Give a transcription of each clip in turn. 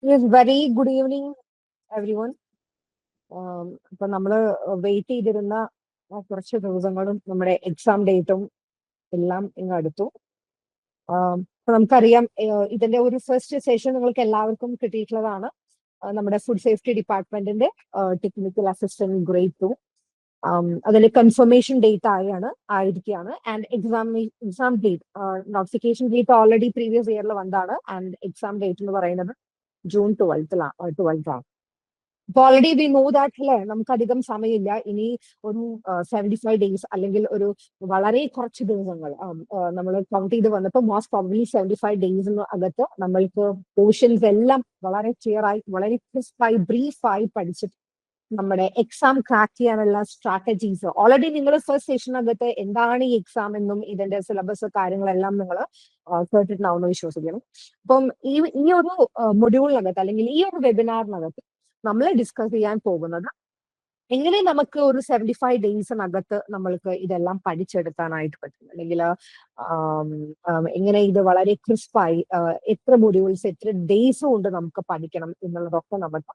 Yes, very good evening, everyone. ഇപ്പൊ നമ്മള് wait ചെയ്തിരുന്ന കുറച്ച് ദിവസങ്ങളും നമ്മുടെ എക്സാം ഡേറ്റും എല്ലാം ഇങ്ങ് അടുത്തു. ഇപ്പൊ നമുക്കറിയാം, ഇതിന്റെ ഒരു ഫസ്റ്റ് സെഷൻ നിങ്ങൾക്ക് എല്ലാവർക്കും കിട്ടിയിട്ടുള്ളതാണ്. നമ്മുടെ ഫുഡ് സേഫ്റ്റി ഡിപ്പാർട്ട്മെന്റിന്റെ ടെക്നിക്കൽ അസിസ്റ്റന്റ് ഗ്രേഡ് 2. അതിൽ കൺഫർമേഷൻ ഡേറ്റ് ആയിരിക്കുകയാണ്. And exam date, notification date already previous ഇയറിൽ വന്നതാണ്. ആൻഡ് എക്സാം ഡേറ്റ് എന്ന് പറയുന്നത് ജൂൺ 12th. അപ്പൊ ഓൾറെഡി വി നോ ദാറ്റ്, അല്ലെ, നമുക്ക് അധികം സമയമില്ല. ഇനി ഒരു 75 days അല്ലെങ്കിൽ ഒരു വളരെ കുറച്ച് ദിവസങ്ങൾ നമ്മൾ കൗണ്ട് ചെയ്ത് വന്നപ്പോൾ മോസ്റ്റ് പ്രോബബ്ലി 75 days അകത്ത് നമ്മൾക്ക് പോർഷൻസ് എല്ലാം വളരെ ക്ലിയർ ആയി, വളരെ ക്രിസ്പായി, ബ്രീഫായി പഠിച്ചിട്ട് നമ്മുടെ എക്സാം ക്രാക്ക് ചെയ്യാനുള്ള സ്ട്രാറ്റജീസ് ഓൾറെഡി നിങ്ങൾ ഫസ്റ്റ് സെഷനകത്ത് എന്താണ് ഈ എക്സാം എന്നും ഇതിന്റെ സിലബസ് കാര്യങ്ങളെല്ലാം നിങ്ങൾ കേട്ടിട്ടുണ്ടാവുമെന്ന് വിശ്വസിക്കണം. അപ്പം ഈ ഒരു മൊഡ്യൂളിനകത്ത് അല്ലെങ്കിൽ ഈ ഒരു വെബിനാറിനകത്ത് നമ്മൾ ഡിസ്കസ് ചെയ്യാൻ പോകുന്നത് എങ്ങനെ നമുക്ക് ഒരു 75 days നമ്മൾക്ക് ഇതെല്ലാം പഠിച്ചെടുക്കാനായിട്ട് പറ്റും, അല്ലെങ്കിൽ എങ്ങനെ ഇത് വളരെ ക്രിസ്പായി എത്ര മൊഡ്യൂൾസ് എത്ര ഡേയ്സ് കൊണ്ട് നമുക്ക് പഠിക്കണം എന്നുള്ളതൊക്കെ നമുക്ക്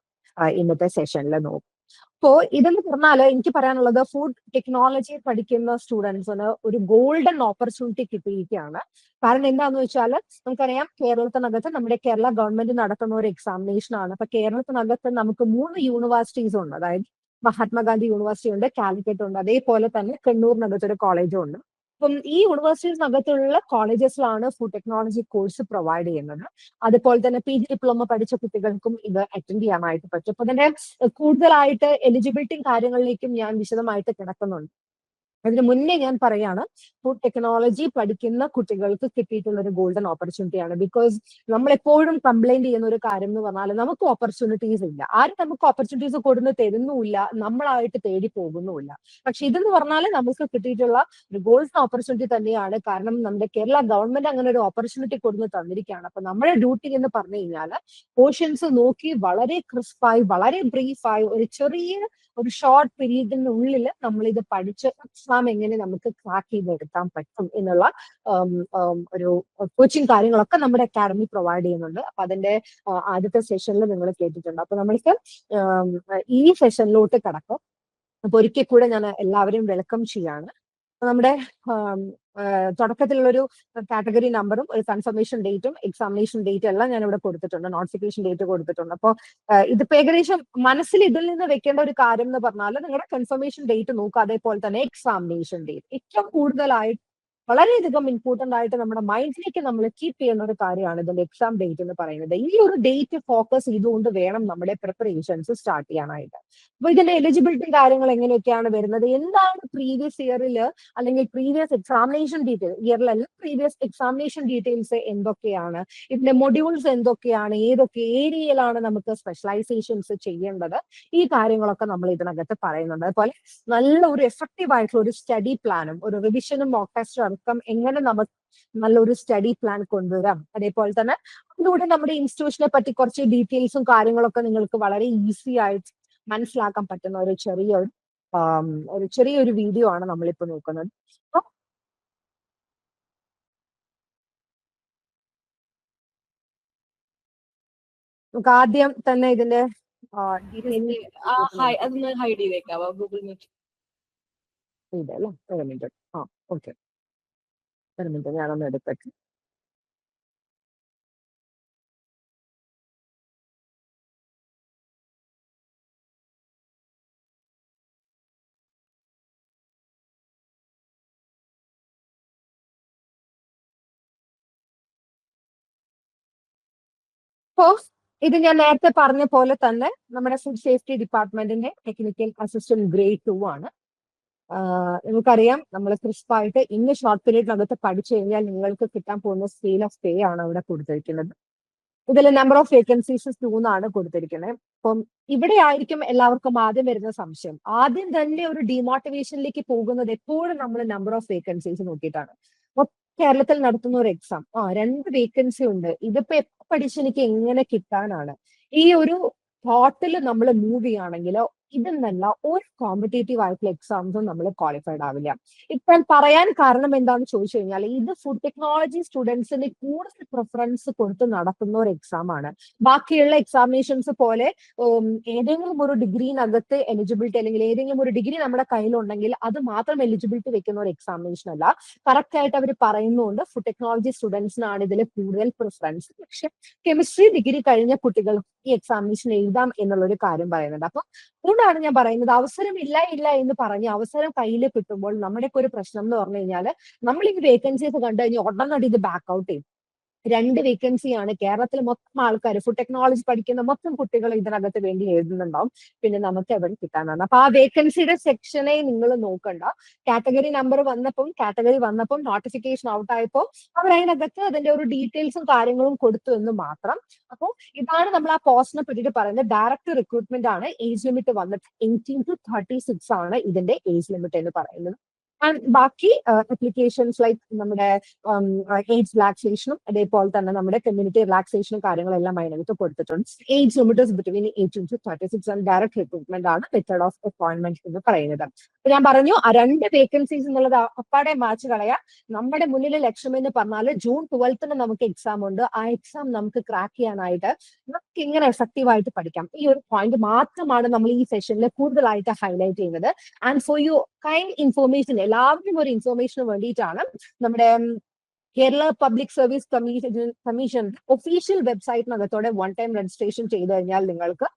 ഇന്നത്തെ സെഷനിൽ നോക്കും. അപ്പോ ഇതെന്ന് പറഞ്ഞാല് എനിക്ക് പറയാനുള്ളത്, ഫുഡ് ടെക്നോളജി പഠിക്കുന്ന സ്റ്റുഡൻസിന് ഒരു ഗോൾഡൻ ഓപ്പർച്യൂണിറ്റി കിട്ടിയിരിക്കുകയാണ്. കാരണം എന്താന്ന് വെച്ചാൽ നമുക്കറിയാം, കേരളത്തിനകത്ത് നമ്മുടെ കേരള ഗവൺമെന്റ് നടത്തുന്ന ഒരു എക്സാമിനേഷൻ ആണ്. അപ്പൊ കേരളത്തിനകത്ത് നമുക്ക് 3 യൂണിവേഴ്സിറ്റീസ് ഉണ്ട്. അതായത് മഹാത്മാഗാന്ധി യൂണിവേഴ്സിറ്റി ഉണ്ട്, കാലിക്കറ്റ് ഉണ്ട്, അതേപോലെ തന്നെ കണ്ണൂരിനകത്ത് ഒരു കോളേജും ഉണ്ട്. അപ്പം ഈ യൂണിവേഴ്സിറ്റീസിനകത്തുള്ള കോളേജസിലാണ് ഫുഡ് ടെക്നോളജി കോഴ്സ് പ്രൊവൈഡ് ചെയ്യുന്നത്. അതുപോലെ തന്നെ PG ഡിപ്ലോമ പഠിച്ച കുട്ടികൾക്കും ഇത് അറ്റൻഡ് ചെയ്യാനായിട്ട് പറ്റും. അപ്പൊ ഇതിന്റെ കൂടുതലായിട്ട് എലിജിബിലിറ്റി കാര്യങ്ങളിലേക്കും ഞാൻ വിശദമായിട്ട് കിടക്കുന്നുണ്ട്. അതിന് മുന്നേ ഞാൻ പറയാണ്, ഫുഡ് ടെക്നോളജി പഠിക്കുന്ന കുട്ടികൾക്ക് കിട്ടിയിട്ടുള്ള ഒരു ഗോൾഡൻ ഓപ്പർച്യൂണിറ്റിയാണ്. ബിക്കോസ് നമ്മൾ എപ്പോഴും കംപ്ലൈന്റ് ചെയ്യുന്ന ഒരു കാര്യം എന്ന് പറഞ്ഞാൽ നമുക്ക് ഓപ്പർച്യൂണിറ്റീസ് ഇല്ല, ആരും നമുക്ക് ഓപ്പർച്യൂണിറ്റീസ് കൊടുന്ന് തരുന്നുമില്ല, നമ്മളായിട്ട് തേടി പോകുന്നുമില്ല. പക്ഷെ ഇതെന്ന് പറഞ്ഞാൽ നമുക്ക് കിട്ടിയിട്ടുള്ള ഒരു ഗോൾഡൻ ഓപ്പർച്യൂണിറ്റി തന്നെയാണ്. കാരണം നമ്മുടെ കേരള ഗവൺമെന്റ് അങ്ങനെ ഒരു ഓപ്പർച്യൂണിറ്റി കൊടുന്ന് തന്നിരിക്കുകയാണ്. അപ്പൊ നമ്മുടെ ഡ്യൂട്ടി എന്ന് പറഞ്ഞു കഴിഞ്ഞാൽ പോർഷൻസ് നോക്കി വളരെ ക്രിസ്പായി, വളരെ ബ്രീഫായി, ഒരു ഷോർട്ട് പീരീഡിനുള്ളിൽ നമ്മൾ ഇത് പഠിച്ച് എക്സാം എങ്ങനെ നമുക്ക് ക്രാക്ക് ചെയ്തെടുക്കാൻ പറ്റും എന്നുള്ള ഒരു കോച്ചിങ് കാര്യങ്ങളൊക്കെ നമ്മുടെ അക്കാഡമി പ്രൊവൈഡ് ചെയ്യുന്നുണ്ട്. അപ്പൊ അതിന്റെ ആദ്യത്തെ സെഷനിൽ നിങ്ങൾ കേട്ടിട്ടുണ്ട്. അപ്പൊ നമ്മൾക്ക് ഈ സെഷനിലോട്ട് കടക്കും. അപ്പൊ ഒരിക്കൽ കൂടെ ഞാൻ എല്ലാവരെയും വെൽക്കം ചെയ്യാണ്. നമ്മുടെ തുടക്കത്തിലുള്ള ഒരു കാറ്റഗറി നമ്പറും ഒരു കൺഫർമേഷൻ ഡേറ്റും എക്സാമിനേഷൻ ഡേറ്റും എല്ലാം ഞാൻ ഇവിടെ കൊടുത്തിട്ടുണ്ട്, നോട്ടിഫിക്കേഷൻ ഡേറ്റ് കൊടുത്തിട്ടുണ്ട്. അപ്പോൾ ഇതിപ്പോ ഏകദേശം മനസ്സിൽ ഇതിൽ നിന്ന് വെക്കേണ്ട ഒരു കാര്യം എന്ന് പറഞ്ഞാൽ നിങ്ങളുടെ കൺഫർമേഷൻ ഡേറ്റ് നോക്കുക, അതേപോലെ തന്നെ എക്സാമിനേഷൻ ഡേറ്റ് ഏറ്റവും കൂടുതലായിട്ട് വളരെയധികം ഇമ്പോർട്ടന്റ് ആയിട്ട് നമ്മുടെ മൈൻഡിലേക്ക് നമ്മൾ കീപ്പ് ചെയ്യുന്ന ഒരു കാര്യമാണ് ഇതിന്റെ എക്സാം ഡേറ്റ് എന്ന് പറയുന്നത്. ഈ ഒരു ഡേറ്റ് ഫോക്കസ് ചെയ്തുകൊണ്ട് വേണം നമ്മുടെ പ്രിപ്പറേഷൻസ് സ്റ്റാർട്ട് ചെയ്യാനായിട്ട്. അപ്പൊ ഇതിന്റെ എലിജിബിലിറ്റി കാര്യങ്ങൾ എങ്ങനെയൊക്കെയാണ് വരുന്നത്, എന്താണ് പ്രീവിയസ് ഇയറിൽ അല്ലെങ്കിൽ പ്രീവിയസ് എക്സാമിനേഷൻ ഇയറിലല്ല പ്രീവിയസ് എക്സാമിനേഷൻ ഡീറ്റെയിൽസ് എന്തൊക്കെയാണ്, ഇതിന്റെ മൊഡ്യൂൾസ് എന്തൊക്കെയാണ്, ഏതൊക്കെ ഏരിയയിലാണ് നമുക്ക് സ്പെഷ്യലൈസേഷൻസ് ചെയ്യേണ്ടത്, ഈ കാര്യങ്ങളൊക്കെ നമ്മൾ ഇതിനകത്ത് പറയുന്നുണ്ട്. അതുപോലെ നല്ല ഒരു എഫക്റ്റീവ് ആയിട്ടുള്ള ഒരു സ്റ്റഡി പ്ലാനും ഒരു റിവിഷനും മോക്ക് ടെസ്റ്റും അടക്കം എങ്ങനെ നമുക്ക് നല്ലൊരു സ്റ്റഡി പ്ലാൻ കൊണ്ടുവരാം. അതേപോലെ തന്നെ അതിലൂടെ നമ്മുടെ ഇൻസ്റ്റിറ്റ്യൂഷനെ പറ്റി കുറച്ച് ഡീറ്റെയിൽസും കാര്യങ്ങളൊക്കെ നിങ്ങൾക്ക് വളരെ ഈസി ആയിട്ട് മനസ്സിലാക്കാൻ പറ്റുന്ന ഒരു ചെറിയൊരു വീഡിയോ ആണ് നമ്മളിപ്പോ നോക്കുന്നത്. നമുക്ക് ആദ്യം തന്നെ ഇതിന്റെ അതൊന്ന് ഹൈഡ് ചെയ്തേക്കാവോ ഗൂഗിൾ മീറ്റ്? ഇതല്ലേ, ഒരു മിനിറ്റ്. ഓക്കെ, ഒരു മിനിറ്റ്, ഞാനൊന്ന് എടുത്തേക്ക്. അപ്പോ ഇത് ഞാൻ നേരത്തെ പറഞ്ഞ പോലെ തന്നെ നമ്മുടെ ഫുഡ് സേഫ്റ്റി ഡിപ്പാർട്ട്മെന്റിന്റെ ടെക്നിക്കൽ അസിസ്റ്റന്റ് ഗ്രേഡ് 2 ആണ്. നിങ്ങൾക്കറിയാം, നമ്മൾ ക്രിസ്പായിട്ട് ഇന്ന് ഷോർട്ട് പീരീഡിനകത്ത് പഠിച്ചു കഴിഞ്ഞാൽ നിങ്ങൾക്ക് കിട്ടാൻ പോകുന്ന സ്കെയിൽ ഓഫ് പേ ആണ് ഇവിടെ കൊടുത്തിരിക്കുന്നത്. ഇതിൽ നമ്പർ ഓഫ് വേക്കൻസീസ് 2 എന്നാണ് കൊടുത്തിരിക്കുന്നത്. അപ്പം ഇവിടെ ആയിരിക്കും എല്ലാവർക്കും ആദ്യം വരുന്ന സംശയം. ആദ്യം തന്നെ ഒരു ഡിമോട്ടിവേഷനിലേക്ക് പോകുന്നത് എപ്പോഴും നമ്മൾ നമ്പർ ഓഫ് വേക്കൻസീസ് നോക്കിയിട്ടാണ്. അപ്പൊ കേരളത്തിൽ നടത്തുന്ന ഒരു എക്സാം 2 വേക്കൻസി ഉണ്ട്, ഇതിപ്പോ എപ്പോ പഠിച്ച് എനിക്ക് എങ്ങനെ കിട്ടാനാണ്, ഈ ഒരു തോട്ടിൽ നമ്മൾ മൂവ് ചെയ്യുകയാണെങ്കിൽ ഇതെന്നല്ല ഒരു കോമ്പറ്റേറ്റീവ് ആയിട്ടുള്ള എക്സാംസും നമ്മൾ ക്വാളിഫൈഡ് ആവില്ല. ഇപ്പൊ പറയാൻ കാരണം എന്താണെന്ന് ചോദിച്ചു കഴിഞ്ഞാൽ ഇത് ഫുഡ് ടെക്നോളജി സ്റ്റുഡൻസിന് കൂടുതൽ പ്രിഫറൻസ് കൊടുത്ത് നടത്തുന്ന ഒരു എക്സാം ആണ്. ബാക്കിയുള്ള എക്സാമിനേഷൻസ് പോലെ ഏതെങ്കിലും ഒരു ഡിഗ്രിനകത്ത് എലിജിബിലിറ്റി അല്ലെങ്കിൽ ഏതെങ്കിലും ഒരു ഡിഗ്രി നമ്മുടെ കയ്യിലുണ്ടെങ്കിൽ അത് മാത്രം എലിജിബിലിറ്റി വെക്കുന്ന ഒരു എക്സാമിനേഷൻ അല്ല. കറക്റ്റ് ആയിട്ട് അവർ പറയുന്നുണ്ട് ഫുഡ് ടെക്നോളജി സ്റ്റുഡൻസിനാണ് ഇതിൽ കൂടുതൽ പ്രിഫറൻസ്. പക്ഷെ കെമിസ്ട്രി ഡിഗ്രി കഴിഞ്ഞ കുട്ടികൾ ഈ എക്സാമിനേഷൻ എഴുതാം എന്നുള്ളൊരു കാര്യം പറയുന്നുണ്ട്. അപ്പൊ അതുകൊണ്ടാണ് ഞാൻ പറയുന്നത് അവസരം ഇല്ല എന്ന് പറഞ്ഞ് അവസരം കയ്യിൽ കിട്ടുമ്പോൾ നമ്മുടെയൊക്കെ ഒരു പ്രശ്നം എന്ന് പറഞ്ഞു കഴിഞ്ഞാൽ നമ്മൾ ഈ വേക്കൻസീസ് കണ്ടു കഴിഞ്ഞാൽ ഉടനടി ഇത് ബാക്ക് ഔട്ട് ചെയ്യും. 2 വേക്കൻസിയാണ് കേരളത്തിൽ മൊത്തം ആൾക്കാർ ഫുഡ് ടെക്നോളജി പഠിക്കുന്ന മൊത്തം കുട്ടികൾ ഇതിനകത്ത് വേണ്ടി എഴുതുന്നുണ്ടാവും. പിന്നെ നമുക്ക് എവിടെ കിട്ടാനാണ്. അപ്പൊ ആ വേക്കൻസിയുടെ സെക്ഷനെ നിങ്ങൾ നോക്കണ്ട. കാറ്റഗറി വന്നപ്പം നോട്ടിഫിക്കേഷൻ ഔട്ട് ആയപ്പോൾ അവർ അതിനകത്ത് അതിന്റെ ഒരു ഡീറ്റെയിൽസും കാര്യങ്ങളും കൊടുത്തു എന്ന് മാത്രം. അപ്പോൾ ഇതാണ് നമ്മൾ ആ പോസ്റ്റിനെ പറ്റിയിട്ട് പറയുന്നത്. ഡയറക്റ്റ് റിക്രൂട്ട്മെന്റ് ആണ്. ഏജ് ലിമിറ്റ് വന്നിട്ട് 18 to 36 ആണ് ഇതിന്റെ ഏജ് ലിമിറ്റ് എന്ന് പറയുന്നത്. ബാക്കി അപ്ലിക്കേഷൻസ് ലൈക്ക് നമ്മുടെ ഏജ് റിലാക്സേഷനും അതേപോലെ തന്നെ നമ്മുടെ കമ്മ്യൂണിറ്റി റിലാക്സേഷനും കാര്യങ്ങളെല്ലാം അതിനകത്ത് കൊടുത്തിട്ടുണ്ട്. Age limit between 18 to 36 and direct recruitment ആണ് മെത്തേഡ് ഓഫ് അപ്പോയിന്റ്മെന്റ് എന്ന് പറയുന്നത്. അപ്പൊ ഞാൻ പറഞ്ഞു ആ 2 വേക്കൻസീസ് എന്നുള്ളത് അപ്പാടെ മാച്ച് കളയാ. നമ്മുടെ മുന്നിൽ ലക്ഷ്യം എന്ന് പറഞ്ഞാൽ ജൂൺ 12 നമുക്ക് എക്സാം ഉണ്ട്. ആ എക്സാം നമുക്ക് ക്രാക്ക് ചെയ്യാനായിട്ട് നമുക്ക് ഇങ്ങനെ എഫക്റ്റീവ് ആയിട്ട് പഠിക്കാം. ഈ ഒരു പോയിന്റ് മാത്രമാണ് നമ്മൾ ഈ സെഷനിൽ കൂടുതലായിട്ട് ഹൈലൈറ്റ് ചെയ്യുന്നത്. And for you kind information എല്ലാവരും ഒരു ഇൻഫോർമേഷന് വേണ്ടിയിട്ടാണ് നമ്മുടെ Kerala public service commission official വെബ്സൈറ്റിനകത്തോടെ 1 ടൈം രജിസ്ട്രേഷൻ ചെയ്ത് കഴിഞ്ഞാൽ നിങ്ങൾക്ക്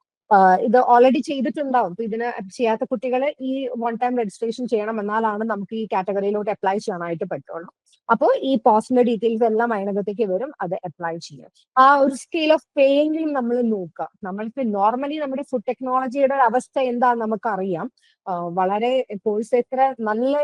ഇത് ഓൾറെഡി ചെയ്തിട്ടുണ്ടാവും. അപ്പൊ ഇതിന് ചെയ്യാത്ത കുട്ടികൾ ഈ 1 ടൈം രജിസ്ട്രേഷൻ ചെയ്യണം. എന്നാലാണ് നമുക്ക് ഈ കാറ്റഗറിയിലോട്ട് അപ്ലൈ ചെയ്യാനായിട്ട് പറ്റുള്ളൂ. അപ്പോൾ ഈ പോസ്റ്റിന്റെ ഡീറ്റെയിൽസ് എല്ലാം അതിനകത്തേക്ക് വരും. അത് അപ്ലൈ ചെയ്യും. ആ ഒരു സ്കെയിൽ ഓഫ് പേയെങ്കിലും നമ്മൾ നോക്കുക. നമ്മൾക്ക് നോർമലി നമ്മുടെ ഫുഡ് ടെക്നോളജിയുടെ അവസ്ഥ എന്താണെന്ന് നമുക്കറിയാം. വളരെ കോഴ്സ് എത്ര നല്ല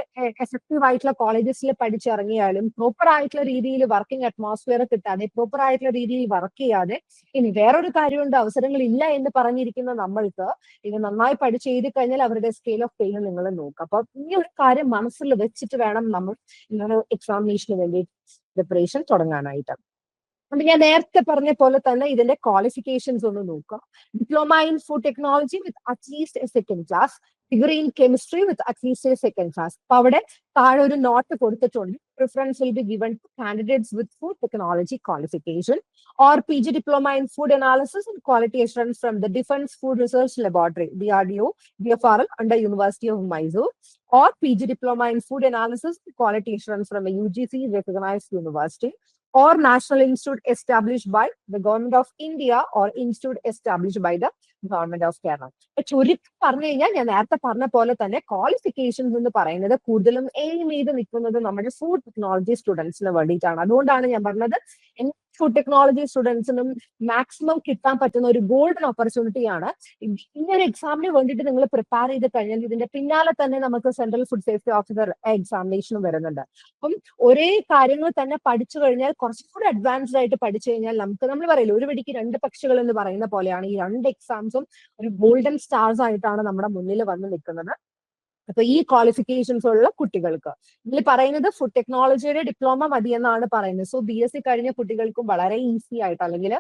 എഫക്റ്റീവ് ആയിട്ടുള്ള കോളേജസിൽ പഠിച്ചിറങ്ങിയാലും പ്രോപ്പർ ആയിട്ടുള്ള രീതിയിൽ വർക്കിംഗ് അറ്റ്മോസ്ഫിയർ കിട്ടാതെ പ്രോപ്പർ ആയിട്ടുള്ള രീതിയിൽ വർക്ക് ചെയ്യാതെ ഇനി വേറൊരു കാര്യമുണ്ട് അവസരങ്ങൾ ഇല്ല എന്ന് പറഞ്ഞിരിക്കുന്ന നമ്മൾക്ക് ഇത് നന്നായി പഠിച്ച് എഴുതി കഴിഞ്ഞാൽ അവരുടെ സ്കെയിൽ ഓഫ് പേയിൽ നിങ്ങൾ നോക്കുക. അപ്പൊ ഈ ഒരു കാര്യം മനസ്സിൽ വെച്ചിട്ട് വേണം നമ്മൾ ഇങ്ങനെ എക്സാമിനേഷന് വേണ്ടി പ്രിപ്പറേഷൻ തുടങ്ങാനായിട്ട്. അപ്പൊ ഞാൻ നേരത്തെ പറഞ്ഞ പോലെ തന്നെ ഇതിന്റെ ക്വാളിഫിക്കേഷൻസ് ഒന്ന് നോക്കാം. Diploma in food technology with at least 2nd class, degree in chemistry with at least 2nd class. അപ്പൊ അവിടെ താഴെ ഒരു നോട്ട് കൊടുത്തിട്ടുണ്ട്. Preference will be given to candidates with food technology qualification or PG diploma in food analysis and quality assurance from the Defense Food Research Laboratory DRDO DFRL under University of Mysore, or PG diploma in food analysis and quality assurance from a UGC recognized university or national institute established by the government of India or institute established by the government of Kerala. ചുരുക്കി പറഞ്ഞു കഴിഞ്ഞാൽ ഞാൻ നേരത്തെ പറഞ്ഞ പോലെ തന്നെ qualifications എന്ന് പറയുന്നത് കൂടുതലും എയിം ചെയ്ത് നിൽക്കുന്നത് നമ്മുടെ ഫുഡ് ടെക്നോളജി സ്റ്റുഡൻസിന് വേണ്ടിയിട്ടാണ്. അതുകൊണ്ടാണ് ഞാൻ പറഞ്ഞത് ഫുഡ് ടെക്നോളജി സ്റ്റുഡൻസിനും മാക്സിമം കിട്ടാൻ പറ്റുന്ന ഒരു ഗോൾഡൻ ഓപ്പർച്യൂണിറ്റിയാണ്. ഈ ഒരു എക്സാമിന് വേണ്ടിയിട്ട് നിങ്ങൾ പ്രിപ്പയർ ചെയ്ത് കഴിഞ്ഞാൽ ഇതിന്റെ പിന്നാലെ തന്നെ നമുക്ക് സെൻട്രൽ ഫുഡ് സേഫ്റ്റി ഓഫീസർ എക്സാമിനേഷനും വരുന്നുണ്ട്. അപ്പം ഒരേ കാര്യങ്ങൾ തന്നെ പഠിച്ചു കഴിഞ്ഞാൽ കുറച്ചും കൂടി അഡ്വാൻസ്ഡ് ആയിട്ട് പഠിച്ചു കഴിഞ്ഞാൽ നമ്മൾ പറയില്ല ഒരു വെടിക്ക് 2 പക്ഷികൾ എന്ന് പറയുന്ന പോലെയാണ് ഈ 2 എക്സാംസും ഒരു ഗോൾഡൻ സ്റ്റാർസ് ആയിട്ടാണ് നമ്മുടെ മുന്നിൽ വന്ന് നിൽക്കുന്നത്. അപ്പൊ ഈ ക്വാളിഫിക്കേഷൻസ് ഉള്ള കുട്ടികൾക്ക് ഇതിൽ പറയുന്നത് ഫുഡ് ടെക്നോളജിയുടെ ഡിപ്ലോമ മതി എന്നാണ് പറയുന്നത്. സോ BSc കഴിഞ്ഞ കുട്ടികൾക്കും വളരെ ഈസി ആയിട്ട് അല്ലെങ്കിൽ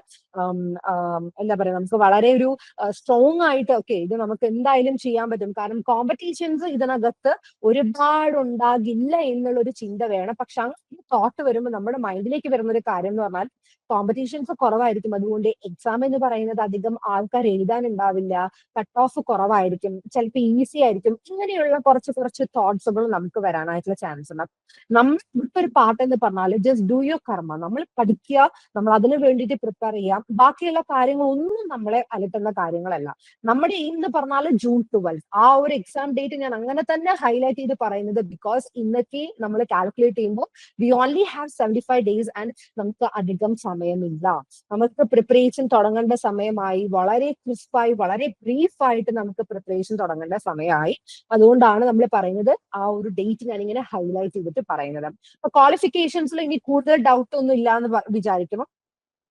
എന്താ പറയുക നമുക്ക് വളരെ ഒരു സ്ട്രോങ് ആയിട്ട് ഓക്കെ ഇത് നമുക്ക് എന്തായാലും ചെയ്യാൻ പറ്റും. കാരണം കോമ്പറ്റീഷൻസ് ഇതിനകത്ത് ഒരുപാട് ഉണ്ടാകില്ല എന്നുള്ളൊരു ചിന്ത വേണം. പക്ഷെ അങ്ങനെ തോട്ട് വരുമ്പോൾ നമ്മുടെ മൈൻഡിലേക്ക് വരുന്ന ഒരു കാര്യം എന്ന് പറഞ്ഞാൽ കോമ്പറ്റീഷൻസ് കുറവായിരിക്കും. അതുകൊണ്ട് എക്സാം എന്ന് പറയുന്നത് അധികം ആൾക്കാർ എഴുതാനുണ്ടാവില്ല, കട്ട് ഓഫ് കുറവായിരിക്കും, ചിലപ്പോൾ ഈസി ആയിരിക്കും. ഇങ്ങനെയുള്ള കുറച്ച് തോട്ട്സുകൾ നമുക്ക് വരാനായിട്ടുള്ള ചാൻസ് ഉണ്ട്. നമ്മൾ ഇവിടുത്തെ ഒരു പാർട്ട് എന്ന് പറഞ്ഞാൽ ജസ്റ്റ് ഡു യുവർ കർമ്മ. നമ്മൾ പഠിക്കുക, നമ്മൾ അതിന് വേണ്ടിയിട്ട് പ്രിപ്പയർ ചെയ്യാം. ബാക്കിയുള്ള കാര്യങ്ങളൊന്നും നമ്മളെ അലട്ടുന്ന കാര്യങ്ങളല്ല. നമ്മുടെ എയിം എന്ന് പറഞ്ഞാൽ ജൂൺ 12 ആ ഒരു എക്സാം ഡേറ്റ് ഞാൻ അങ്ങനെ തന്നെ ഹൈലൈറ്റ് ചെയ്ത് പറയുന്നത് ബിക്കോസ് ഇന്നത്തെ നമ്മൾ കാൽക്കുലേറ്റ് ചെയ്യുമ്പോൾ V only have 75 days and നമുക്ക് അധികം സമയമില്ല. നമുക്ക് പ്രിപ്പറേഷൻ തുടങ്ങേണ്ട സമയമായി. വളരെ ക്രിസ്പായി വളരെ ബ്രീഫായിട്ട് നമുക്ക് പ്രിപ്പറേഷൻ തുടങ്ങേണ്ട സമയമായി. അതുകൊണ്ടാണ് നമ്മൾ പറയുന്നത് ആ ഒരു ഡേറ്റ് ഞാൻ ഇങ്ങനെ ഹൈലൈറ്റ് ചെയ്തിട്ട് പറയുന്നത്. അപ്പൊ ക്വാളിഫിക്കേഷൻസിൽ ഇനി കൂടുതൽ ഡൗട്ട് ഒന്നും ഇല്ല എന്ന് വിചാരിക്കണം.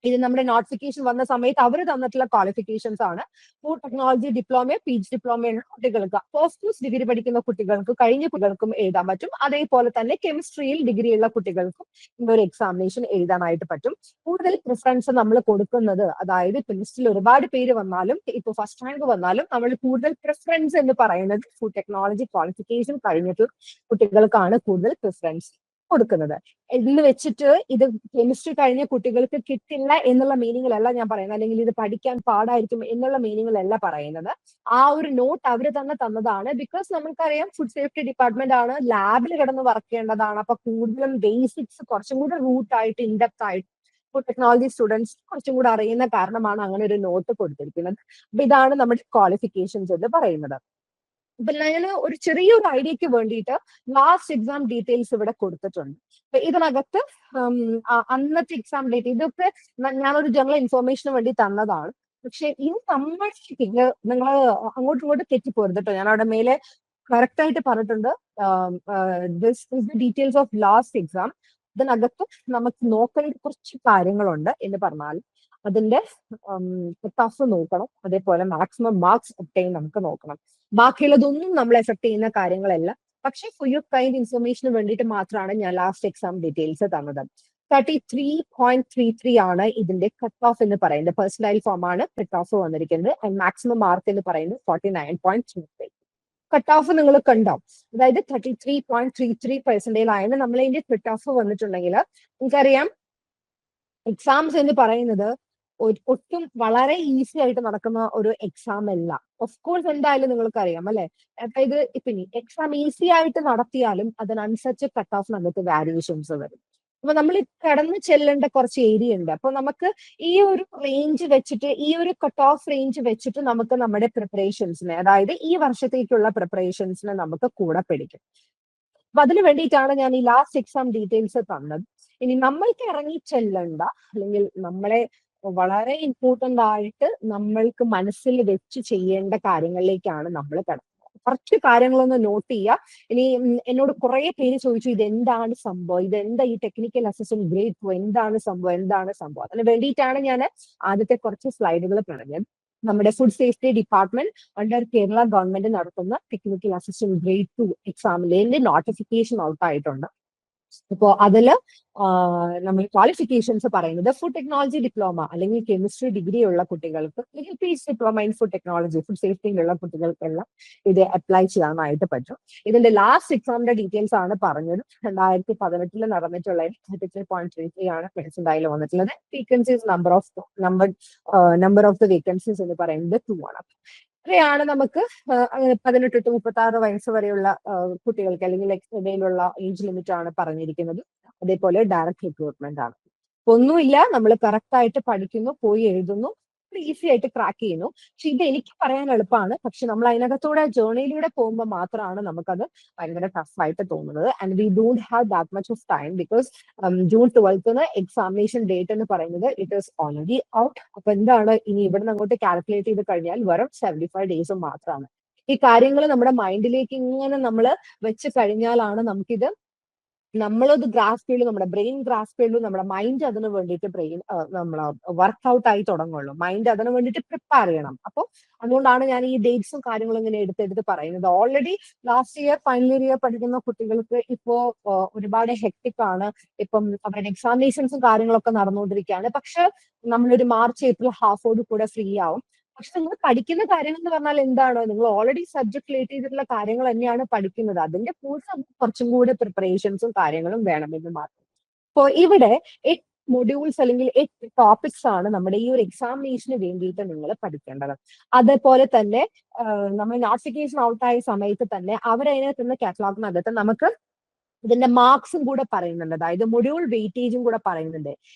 ഇത് നമ്മുടെ നോട്ടിഫിക്കേഷൻ വന്ന സമയത്ത് അവർ തന്നിട്ടുള്ള ക്വാളിഫിക്കേഷൻസ് ആണ്. ഫുഡ് ടെക്നോളജി ഡിപ്ലോമ, PG ഡിപ്ലോമയുള്ള കുട്ടികൾക്ക്, പോസ്റ്റ് കോഴ്സ് ഡിഗ്രി പഠിക്കുന്ന കുട്ടികൾക്ക്, കഴിഞ്ഞ കുട്ടികൾക്കും എഴുതാൻ പറ്റും. അതേപോലെ തന്നെ കെമിസ്ട്രിയിൽ ഡിഗ്രി ഉള്ള കുട്ടികൾക്കും ഈ ഒരു എക്സാമിനേഷൻ എഴുതാനായിട്ട് പറ്റും. കൂടുതൽ പ്രിഫറൻസ് നമ്മൾ കൊടുക്കുന്നത്, അതായത് ലിസ്റ്റിൽ ഒരുപാട് പേര് വന്നാലും ഇപ്പൊ ഫസ്റ്റ് റാങ്ക് വന്നാലും നമ്മൾ കൂടുതൽ പ്രിഫറൻസ് എന്ന് പറയുന്നത് ഫുഡ് ടെക്നോളജി ക്വാളിഫിക്കേഷൻ കഴിഞ്ഞിട്ടുള്ള കുട്ടികൾക്കാണ് കൂടുതൽ പ്രിഫറൻസ് കൊടുക്കുന്നത്. എന്ന് വെച്ചിട്ട് ഇത് കെമിസ്ട്രി കഴിഞ്ഞ കുട്ടികൾക്ക് കിട്ടില്ല എന്നുള്ള മീനിങ്ങിലല്ല ഞാൻ പറയുന്നത്, അല്ലെങ്കിൽ ഇത് പഠിക്കാൻ പാടായിരിക്കും എന്നുള്ള മീനിങ്ങിലല്ല പറയുന്നത്. ആ ഒരു നോട്ട് അവർ തന്നെ തന്നതാണ്. ബിക്കോസ് നമുക്കറിയാം ഫുഡ് സേഫ്റ്റി ഡിപ്പാർട്ട്മെന്റ് ആണ്, ലാബിൽ കിടന്ന് വർക്ക് ചെയ്യേണ്ടതാണ്. അപ്പൊ കൂടുതലും ബേസിക്സ് കുറച്ചും കൂടെ റൂട്ടായിട്ട് ഇൻഡെപ്ത് ആയിട്ട് ഫുഡ് ടെക്നോളജി സ്റ്റുഡൻസ് കുറച്ചും കൂടെ അറിയുന്ന കാരണമാണ് അങ്ങനെ ഒരു നോട്ട് കൊടുത്തിരിക്കുന്നത്. അപ്പൊ ഇതാണ് നമ്മുടെ ക്വാളിഫിക്കേഷൻസ് എന്ന് പറയുന്നത്. അപ്പൊ ഞാൻ ഒരു ചെറിയൊരു ഐഡിയക്ക് വേണ്ടിയിട്ട് ലാസ്റ്റ് എക്സാം ഡീറ്റെയിൽസ് ഇവിടെ കൊടുത്തിട്ടുണ്ട്. അപ്പൊ ഇതിനകത്ത് അന്നത്തെ എക്സാം ഡേറ്റ് ഇതൊക്കെ ഞാനൊരു ജനറൽ ഇൻഫോർമേഷന് വേണ്ടി തന്നതാണ്. പക്ഷെ ഇത് നിങ്ങൾ അങ്ങോട്ടും ഇങ്ങോട്ടും തെറ്റിപ്പോരുത് കേട്ടോ. ഞാൻ അവിടെ മേലെ കറക്റ്റ് ആയിട്ട് പറഞ്ഞിട്ടുണ്ട്, this is the details of last exam. ഇതിനകത്ത് നമുക്ക് നോക്കേണ്ട കുറച്ച് കാര്യങ്ങളുണ്ട് എന്ന് പറഞ്ഞാൽ അതിന്റെ ടഫ് നോക്കണം, അതേപോലെ മാക്സിമം മാർക്സ് ഒബ്റ്റെയിൻ നമുക്ക് നോക്കണം. ബാക്കിയുള്ളതൊന്നും നമ്മൾ എഫക്ട് ചെയ്യുന്ന കാര്യങ്ങളല്ല. പക്ഷെ ഫോർ യുവർ കൈൻഡ് ഇൻഫർമേഷന് വേണ്ടിയിട്ട് മാത്രമാണ് ഞാൻ ലാസ്റ്റ് എക്സാം ഡീറ്റെയിൽസ് തന്നത്. 33.33 ആണ് ഇതിന്റെ കട്ട് ഓഫ് എന്ന് പറയുന്നത്. പെർസെന്റൈൽ ഫോം ആണ് കട്ട് ഓഫ് വന്നിരിക്കുന്നത്. ആൻഡ് മാക്സിമം മാർക്ക് എന്ന് പറയുന്നത് 49.33. കട്ട് ഓഫ് നിങ്ങൾ കണ്ടോ? അതായത് 33.33% ആയത് നമ്മൾ ഇതിന്റെ കട്ട് ഓഫ് വന്നിട്ടുണ്ടെങ്കിൽ നമുക്കറിയാം എക്സാംസ് എന്ന് പറയുന്നത് ഒട്ടും വളരെ ഈസി ആയിട്ട് നടക്കുന്ന ഒരു എക്സാം അല്ല. ഓഫ് കോഴ്സ് എന്തായാലും നിങ്ങൾക്ക് അറിയാം അല്ലെ. അതായത് ഇപ്പൊ എക്സാം ഈസി ആയിട്ട് നടത്തിയാലും അതിനനുസരിച്ച് കട്ട് ഓഫ് നമുക്ക് വാരിയേഷൻസ് വരും. അപ്പൊ നമ്മൾ കടന്നു ചെല്ലേണ്ട കുറച്ച് ഏരിയ ഉണ്ട്. അപ്പൊ നമുക്ക് ഈ ഒരു റേഞ്ച് വെച്ചിട്ട്, ഈ ഒരു കട്ട് ഓഫ് റേഞ്ച് വെച്ചിട്ട് നമുക്ക് നമ്മുടെ പ്രിപ്പറേഷൻസിനെ, അതായത് ഈ വർഷത്തേക്കുള്ള പ്രിപ്പറേഷൻസിനെ നമുക്ക് കൂടെ പിടിക്കും. അപ്പൊ അതിന് വേണ്ടിയിട്ടാണ് ഞാൻ ഈ ലാസ്റ്റ് എക്സാം ഡീറ്റെയിൽസ് തന്നത്. ഇനി നമ്മൾക്ക് ഇറങ്ങി ചെല്ലണ്ട, അല്ലെങ്കിൽ നമ്മളെ വളരെ ഇമ്പോർട്ടന്റ് ആയിട്ട് നമ്മൾക്ക് മനസ്സിൽ വെച്ച് ചെയ്യേണ്ട കാര്യങ്ങളിലേക്കാണ് നമ്മൾ കിടക്കുന്നത്. കുറച്ച് കാര്യങ്ങളൊന്ന് നോട്ട് ചെയ്യുക. ഇനി എന്നോട് കുറെ പേര് ചോദിച്ചു ഇതെന്താണ് സംഭവം, ഇതെന്താ ഈ ടെക്നിക്കൽ അസിസ്റ്റന്റ് ഗ്രേഡ് 2 എന്താണ് സംഭവം. അതിന് വേണ്ടിയിട്ടാണ് ഞാൻ ആദ്യത്തെ കുറച്ച് സ്ലൈഡുകൾ പറഞ്ഞത്. നമ്മുടെ food safety department under Kerala government നടത്തുന്ന ടെക്നിക്കൽ അസിസ്റ്റന്റ് ഗ്രേഡ് 2 എക്സാമിന്റെ നോട്ടിഫിക്കേഷൻ ഔട്ട് ആയിട്ടുണ്ട്. ഇപ്പോ അതില് നമ്മൾ ക്വാളിഫിക്കേഷൻസ് പറയുന്നത് ഫുഡ് ടെക്നോളജി ഡിപ്ലോമ അല്ലെങ്കിൽ കെമിസ്ട്രി ഡിഗ്രി ഉള്ള കുട്ടികൾക്ക്, അല്ലെങ്കിൽ PG diploma in food technology, food സേഫ്റ്റിയിലുള്ള കുട്ടികൾക്കെല്ലാം ഇത് അപ്ലൈ ചെയ്യാനായിട്ട് പറ്റും. ഇതിന്റെ ലാസ്റ്റ് എക്സാമിന്റെ ഡീറ്റെയിൽസ് ആണ് പറഞ്ഞത്. 2018 നടന്നിട്ടുള്ള 33.33 ആണ് പെർസെന്റൈൽ വന്നിട്ടുള്ളത്. Vacancies number of the vacancies എന്ന് പറയുന്നത് 2 ആണ്. ഇത്രയാണ് നമുക്ക് 18 to 36 വയസ്സ് വരെയുള്ള കുട്ടികൾക്ക്, അല്ലെങ്കിൽ ഇടയിലുള്ള ഏജ് ലിമിറ്റ് ആണ് പറഞ്ഞിരിക്കുന്നത്. അതേപോലെ ഡയറക്റ്റ് റിക്രൂട്ട്മെന്റ് ആണ്. ഒന്നുമില്ല, നമ്മൾ കറക്റ്റ് ആയിട്ട് പഠിക്കുന്നു, പോയി എഴുതുന്നു, ഈസി ആയിട്ട് ക്രാക്ക് ചെയ്യുന്നു. പക്ഷെ ഇത് എനിക്ക് പറയാൻ എളുപ്പമാണ്, പക്ഷെ നമ്മൾ അതിനകത്തൂടെ ജേർണിയിലൂടെ പോകുമ്പോൾ മാത്രമാണ് നമുക്കത് ഭയങ്കര ടഫായിട്ട് തോന്നുന്നത്. And we don't have that much of time, because June 12th examination date എന്ന് പറയുന്നത് ഇറ്റ് ഈസ് ഓൾറെഡി ഔട്ട്. അപ്പൊ എന്താണ് ഇനി ഇവിടെ നിന്ന് അങ്ങോട്ട് കാൽക്കുലേറ്റ് ചെയ്ത് കഴിഞ്ഞാൽ വെറും 75 ഡേയ്സ് മാത്രമാണ്. ഈ കാര്യങ്ങൾ നമ്മുടെ മൈൻഡിലേക്ക് ഇങ്ങനെ നമ്മൾ വെച്ച് കഴിഞ്ഞാലാണ് നമുക്കിത് നമ്മളത് ഗ്രാസ്പ് ചെയ്യുള്ളൂ, നമ്മുടെ ബ്രെയിൻ ഗ്രാസ്പ് ചെയ്യുള്ളൂ, നമ്മുടെ മൈൻഡ് അതിന് വേണ്ടിയിട്ട് നമ്മൾ വർക്ക്ഔട്ട് ആയി തുടങ്ങുള്ളൂ. മൈൻഡ് അതിന് വേണ്ടിയിട്ട് പ്രിപ്പയർ ചെയ്യണം. അപ്പോൾ അതുകൊണ്ടാണ് ഞാൻ ഈ ഡേറ്റ്സും കാര്യങ്ങളും ഇങ്ങനെ എടുത്തെടുത്ത് പറയുന്നത്. Already last year final year പഠിക്കുന്ന കുട്ടികൾക്ക് ഇപ്പോ ഒരുപാട് ഹെക്ടിക് ആണ്. ഇപ്പം അവരുടെ എക്സാമിനേഷൻസും കാര്യങ്ങളൊക്കെ നടന്നുകൊണ്ടിരിക്കുകയാണ്. പക്ഷെ നമ്മളൊരു മാർച്ച് ഏപ്രിൽ ഹാഫോട് കൂടെ ഫ്രീ ആവും. പക്ഷെ നിങ്ങൾ പഠിക്കുന്ന കാര്യങ്ങൾ എന്ന് പറഞ്ഞാൽ എന്താണ്, നിങ്ങൾ ഓൾറെഡി സബ്ജക്ട് റിലേറ്റ് ചെയ്തിട്ടുള്ള കാര്യങ്ങൾ തന്നെയാണ് പഠിക്കുന്നത്. അതിന്റെ കൂടെ കുറച്ചും കൂടെ പ്രിപ്പറേഷൻസും കാര്യങ്ങളും വേണമെന്ന് മാത്രം. അപ്പോൾ ഇവിടെ 8 മൊഡ്യൂൾസ് അല്ലെങ്കിൽ 8 ടോപ്പിക്സ് ആണ് നമ്മുടെ ഈ ഒരു എക്സാമിനേഷന് വേണ്ടിയിട്ട് നിങ്ങൾ പഠിക്കേണ്ടത്. അതേപോലെ തന്നെ നമ്മൾ നോട്ടിഫിക്കേഷൻ ഔട്ടായ സമയത്ത് തന്നെ അവരതിനകത്തുന്ന കാറ്റലോഗിനകത്ത് നമുക്ക് ഇതിന്റെ മാർക്സും കൂടെ പറയുന്നുണ്ട്. അതായത് മൊഡ്യൂൾ വെയിറ്റേജും കൂടെ പറയുന്നുണ്ട്.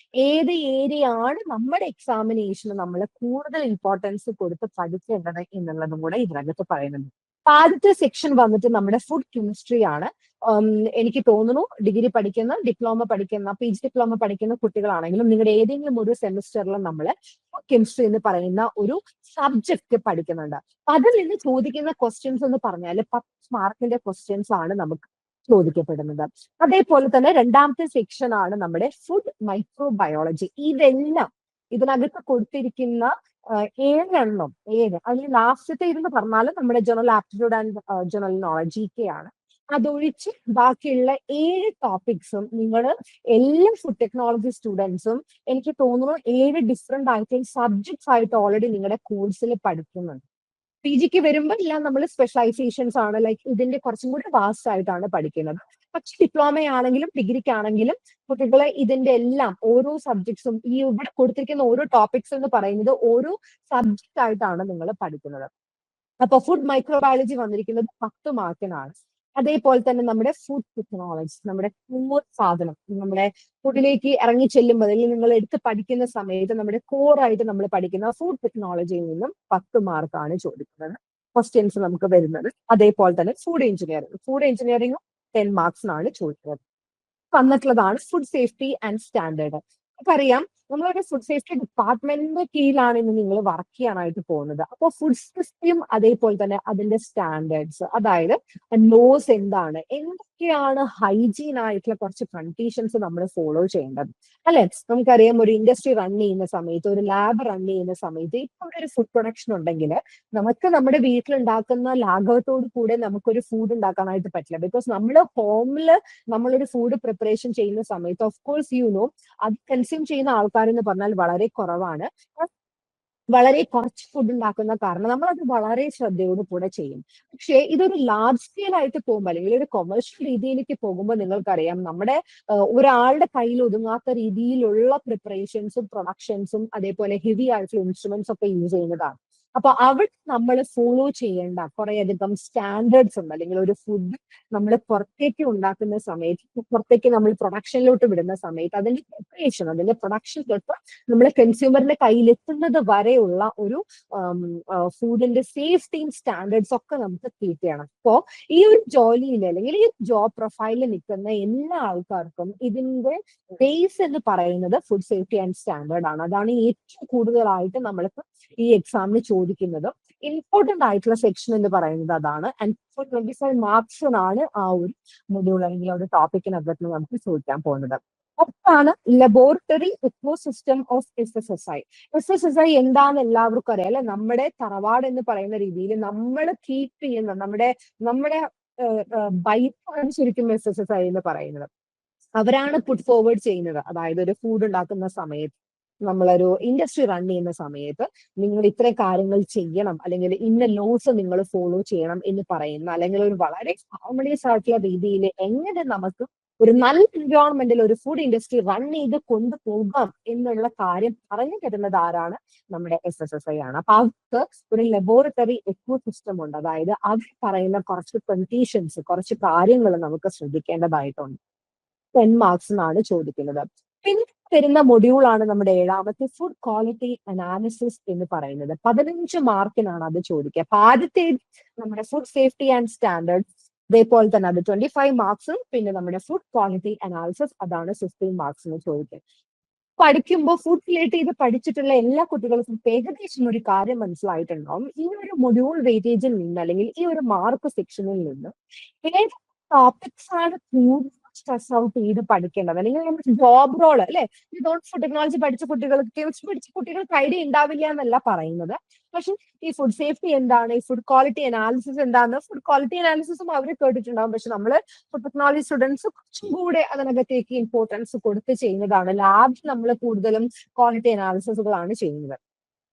ഏത് ഏരിയ ആണ് നമ്മുടെ എക്സാമിനേഷന് നമ്മൾ കൂടുതൽ ഇമ്പോർട്ടൻസ് കൊടുത്ത് പഠിക്കേണ്ടത് എന്നുള്ളതും കൂടെ ഇതിനകത്ത് പറയുന്നുണ്ട്. ആദ്യത്തെ സെക്ഷൻ വന്നിട്ട് നമ്മുടെ ഫുഡ് കെമിസ്ട്രി ആണ്. എനിക്ക് തോന്നുന്നു ഡിഗ്രി പഠിക്കുന്ന, ഡിപ്ലോമ പഠിക്കുന്ന, PG ഡിപ്ലോമ പഠിക്കുന്ന കുട്ടികളാണെങ്കിലും നിങ്ങളുടെ ഏതെങ്കിലും ഒരു സെമിസ്റ്ററിൽ നമ്മൾ ഫുഡ് കെമിസ്ട്രി എന്ന് പറയുന്ന ഒരു സബ്ജക്ട് പഠിക്കുന്നുണ്ട്. അതിൽ നിന്ന് ചോദിക്കുന്ന ക്വസ്റ്റ്യൻസ് എന്ന് പറഞ്ഞാൽ 10 മാർക്കിന്റെ ക്വസ്റ്റ്യൻസ് ആണ് നമുക്ക് ചോദിക്കപ്പെടുന്നത്. അതേപോലെ തന്നെ രണ്ടാമത്തെ സെക്ഷൻ ആണ് നമ്മുടെ ഫുഡ് മൈക്രോബയോളജി. ഇതെല്ലാം ഇതിനകത്ത് കൊടുത്തിരിക്കുന്ന 7 അതിൽ ലാസ്റ്റത്തെ ഇതെന്ന് പറഞ്ഞാൽ നമ്മുടെ general aptitude and general knowledge GK ആണ്. അതൊഴിച്ച് ബാക്കിയുള്ള 7 ടോപ്പിക്സും നിങ്ങൾ എല്ലാ ഫുഡ് ടെക്നോളജി സ്റ്റുഡൻസും എനിക്ക് തോന്നുന്നു 7 ഡിഫറെന്റ് ആയിട്ടുള്ള സബ്ജക്ട്സ് ആയിട്ട് ഓൾറെഡി നിങ്ങളുടെ കോഴ്സിൽ പഠിക്കുന്നുണ്ട്. PGക്ക് വരുമ്പോൾ എല്ലാം നമ്മൾ സ്പെഷ്യലൈസേഷൻസ് ആണ്, ലൈക്ക് ഇതിന്റെ കുറച്ചും കൂടി വാസ്റ്റ് ആയിട്ടാണ് പഠിക്കുന്നത്. പക്ഷെ ഡിപ്ലോമയാണെങ്കിലും ഡിഗ്രിക്കാണെങ്കിലും കുട്ടികളെ ഇതിന്റെ എല്ലാം ഓരോ സബ്ജക്ട്സും ഈ ഇവിടെ കൊടുത്തിരിക്കുന്ന ഓരോ ടോപ്പിക്സ് എന്ന് പറയുന്നത് ഓരോ സബ്ജക്റ്റ് ആയിട്ടാണ് നിങ്ങൾ പഠിക്കുന്നത്. അപ്പൊ ഫുഡ് മൈക്രോബയോളജി വന്നിരിക്കുന്നത് 10 മാർക്കിനാണ്. അതേപോലെ തന്നെ നമ്മുടെ ഫുഡ് ടെക്നോളജി, നമ്മുടെ കോർ സാധനം, നമ്മുടെ ഫുഡിലേക്ക് ഇറങ്ങി ചെല്ലുമ്പോൾ അല്ലെങ്കിൽ നിങ്ങൾ എടുത്ത് പഠിക്കുന്ന സമയത്ത് നമ്മുടെ കോർ ആയിട്ട് നമ്മൾ പഠിക്കുന്ന ഫുഡ് ടെക്നോളജിയിൽ നിന്നും 10 മാർക്കാണ് ചോദിക്കുന്നത്, ക്വസ്റ്റ്യൻസ് നമുക്ക് വരുന്നത്. അതേപോലെ തന്നെ ഫുഡ് എഞ്ചിനീയറിംഗും 10 മാർക്സിനാണ് ചോദിക്കുന്നത്. വന്നിട്ടുള്ളതാണ് ഫുഡ് സേഫ്റ്റി ആൻഡ് സ്റ്റാൻഡേർഡ്. നമുക്കറിയാം നമ്മളൊരു ഫുഡ് സേഫ്റ്റി ഡിപ്പാർട്ട്മെന്റിന്റെ കീഴിലാണ് ഇന്ന് നിങ്ങൾ വർക്ക് ചെയ്യാനായിട്ട് പോകുന്നത്. അപ്പോൾ ഫുഡ് സേഫ്റ്റിയും അതേപോലെ തന്നെ അതിന്റെ സ്റ്റാൻഡേർഡ്സ്, അതായത് ലോസ് എന്താണ്, എന്തൊക്കെയാണ് ഹൈജീൻ ആയിട്ടുള്ള കുറച്ച് കണ്ടീഷൻസ് നമ്മൾ ഫോളോ ചെയ്യേണ്ടത് അല്ലെ. നമുക്കറിയാം ഒരു ഇൻഡസ്ട്രി റൺ ചെയ്യുന്ന സമയത്ത്, ഒരു ലാബ് റൺ ചെയ്യുന്ന സമയത്ത് ഇപ്പൊ ഒരു ഫുഡ് പ്രൊഡക്ഷൻ ഉണ്ടെങ്കിൽ നമുക്ക് നമ്മുടെ വീട്ടിലുണ്ടാക്കുന്ന ലാഘവത്തോട് കൂടെ നമുക്കൊരു ഫുഡ് ഉണ്ടാക്കാനായിട്ട് പറ്റില്ല. ബിക്കോസ് നമ്മൾ ഹോമില് നമ്മളൊരു ഫുഡ് പ്രിപ്പറേഷൻ ചെയ്യുന്ന സമയത്ത് ഓഫ് കോഴ്സ് അത് കൺസ്യൂം ചെയ്യുന്ന ആൾക്കാരെന്ന് പറഞ്ഞാൽ വളരെ കുറവാണ്. വളരെ കുറച്ച് ഫുഡ് ഉണ്ടാക്കുന്ന കാരണം നമ്മൾ അത് വളരെ ശ്രദ്ധയോട് കൂടെ ചെയ്യും. പക്ഷേ ഇതൊരു ലാർജ് സ്കെയിൽ ആയിട്ട് പോകുമ്പോൾ അല്ലെങ്കിൽ ഒരു കൊമേഴ്ഷ്യൽ രീതിയിലേക്ക് പോകുമ്പോൾ നിങ്ങൾക്കറിയാം നമ്മുടെ ഒരാളുടെ കയ്യിൽ ഒതുങ്ങാത്ത രീതിയിലുള്ള പ്രിപ്പറേഷൻസും പ്രൊഡക്ഷൻസും അതേപോലെ ഹെവി ആയിട്ടുള്ള ഇൻസ്ട്രുമെന്റ്സ് ഒക്കെ യൂസ് ചെയ്യുന്നതാണ്. അപ്പൊ അവിടെ നമ്മൾ ഫോളോ ചെയ്യേണ്ട കുറേയധികം സ്റ്റാൻഡേർഡ്സ് ഉണ്ട്. അല്ലെങ്കിൽ ഒരു ഫുഡ് നമ്മൾ പുറത്തേക്ക് ഉണ്ടാക്കുന്ന സമയത്ത്, പുറത്തേക്ക് നമ്മൾ പ്രൊഡക്ഷനിലോട്ട് വിടുന്ന സമയത്ത് അതിന്റെ പ്രിപ്പറേഷൻ, അതിന്റെ പ്രൊഡക്ഷൻ തൊട്ട് നമ്മൾ കൺസ്യൂമറിന്റെ കയ്യിലെത്തുന്നത് വരെയുള്ള ഒരു ഫുഡിന്റെ സേഫ്റ്റിയും സ്റ്റാൻഡേർഡ്സ് ഒക്കെ നമുക്ക് കീപ്പ് ചെയ്യണം. അപ്പോ ഈ ഒരു ജോലിയിൽ അല്ലെങ്കിൽ ഈ ജോബ് പ്രൊഫൈലിൽ നിൽക്കുന്ന എല്ലാ ആൾക്കാർക്കും ഇതിന്റെ ബേസ് എന്ന് പറയുന്നത് ഫുഡ് സേഫ്റ്റി ആൻഡ് സ്റ്റാൻഡേർഡ് ആണ്. അതാണ് ഏറ്റവും കൂടുതലായിട്ട് നമ്മൾക്ക് ഈ എക്സാമിന് ചോദിക്കുന്നത്. ഇമ്പോർട്ടന്റ് ആയിട്ടുള്ള സെക്ഷൻ എന്ന് പറയുന്നത് അതാണ്. ആൻഡ് 25 മാർക്സിനാണ് ആ ഒരു മൊഡ്യൂൾ അല്ലെങ്കിൽ ഒരു ടോപ്പിക്കിനകത്ത് നമുക്ക് ചോദിക്കാൻ പോകുന്നത്. അടുത്താണ് laboratory ecosystem of SSSI. SSSI എന്താന്ന് എല്ലാവർക്കും അറിയാം അല്ലെ. നമ്മുടെ തറവാട് എന്ന് പറയുന്ന രീതിയിൽ നമ്മൾ കീപ്പ് ചെയ്യുന്ന നമ്മുടെ ബൈക്കാണ് ശരിക്കും SSSI എന്ന് പറയുന്നത്. അവരാണ് പുട്ട് ഫോർവേഡ് ചെയ്യുന്നത്. അതായത് ഒരു ഫുഡ് ഉണ്ടാക്കുന്ന സമയത്ത്, നമ്മളൊരു ഇൻഡസ്ട്രി റൺ ചെയ്യുന്ന സമയത്ത് നിങ്ങൾ ഇത്രയും കാര്യങ്ങൾ ചെയ്യണം അല്ലെങ്കിൽ ഇന്ന ലോസ് നിങ്ങൾ ഫോളോ ചെയ്യണം എന്ന് പറയുന്ന, അല്ലെങ്കിൽ ഒരു വളരെ ഹാർമണിയസ് ആയിട്ടുള്ള രീതിയിൽ എങ്ങനെ നമുക്ക് ഒരു നല്ല എൻവയോൺമെന്റിൽ ഒരു ഫുഡ് ഇൻഡസ്ട്രി റൺ ചെയ്ത് കൊണ്ടുപോകാം എന്നുള്ള കാര്യം പറഞ്ഞു തരുന്നത് ആരാണ്? നമ്മുടെ SSSI ആണ്. അപ്പൊ അവർക്ക് ഒരു ലബോറട്ടറി എക്കോസിസ്റ്റം ഉണ്ട്. അതായത് അവർ പറയുന്ന കുറച്ച് കണ്ടീഷൻസ്, കുറച്ച് കാര്യങ്ങൾ നമുക്ക് ശ്രദ്ധിക്കേണ്ടതായിട്ടുണ്ട്. 10 മാർക്സിനാണ് ചോദിക്കുന്നത്. പിന്നെ വരുന്ന മൊഡ്യൂൾ ആണ് നമ്മുടെ 7ാമത്തെ ഫുഡ് ക്വാളിറ്റി അനാലിസിസ് എന്ന് പറയുന്നത്. 15 മാർക്കിനാണ് അത് ചോദിക്കുക. അപ്പൊ ആദ്യത്തെ നമ്മുടെ ഫുഡ് സേഫ്റ്റി ആൻഡ് സ്റ്റാൻഡേർഡ്, അതേപോലെ തന്നെ അത് 25 മാർക്സും, പിന്നെ നമ്മുടെ ഫുഡ് ക്വാളിറ്റി അനാലിസിസ് അതാണ് 15 മാർക്സിന് ചോദിക്കുക. പഠിക്കുമ്പോൾ ഫുഡ് റിലേറ്റ് ചെയ്ത് പഠിച്ചിട്ടുള്ള എല്ലാ കുട്ടികൾക്കും ഏകദേശം ഒരു കാര്യം മനസ്സിലായിട്ടുണ്ടാവും. ഈ ഒരു മൊഡ്യൂൾ വെയിറ്റേജിൽ നിന്ന് അല്ലെങ്കിൽ ഈ ഒരു മാർക്ക് സെക്ഷനിൽ നിന്ന് ഏത് ടോപ്പിക്സ് ആണ് കൂടുതൽ സ്ട്രെസ് ഔട്ട് ചെയ്ത് പഠിക്കേണ്ടത്. അല്ലെങ്കിൽ നമ്മുടെ ജോബ് റോൾ അല്ലെ, ഫുഡ് ടെക്നോളജി പഠിച്ച കുട്ടികൾക്ക്, കെമിസ്ട്രി പഠിച്ച കുട്ടികൾക്ക് ഐഡിയ ഉണ്ടാവില്ല എന്നല്ല പറയുന്നത്. പക്ഷെ ഈ ഫുഡ് സേഫ്റ്റി എന്താണ്, ഈ ഫുഡ് ക്വാളിറ്റി അനാലിസിസ് എന്താണ്, ഫുഡ് ക്വാളിറ്റി അനാലിസിസും അവർ കേട്ടിട്ടുണ്ടാവും. പക്ഷെ നമ്മൾ ഫുഡ് ടെക്നോളജി സ്റ്റുഡൻസ് കുറച്ചും കൂടെ അതിനകത്തേക്ക് ഇമ്പോർട്ടൻസ് കൊടുത്ത് ചെയ്യുന്നതാണ്. ലാബിൽ നമ്മൾ കൂടുതലും ക്വാളിറ്റി അനാലിസിസുകളാണ് ചെയ്യുന്നത്.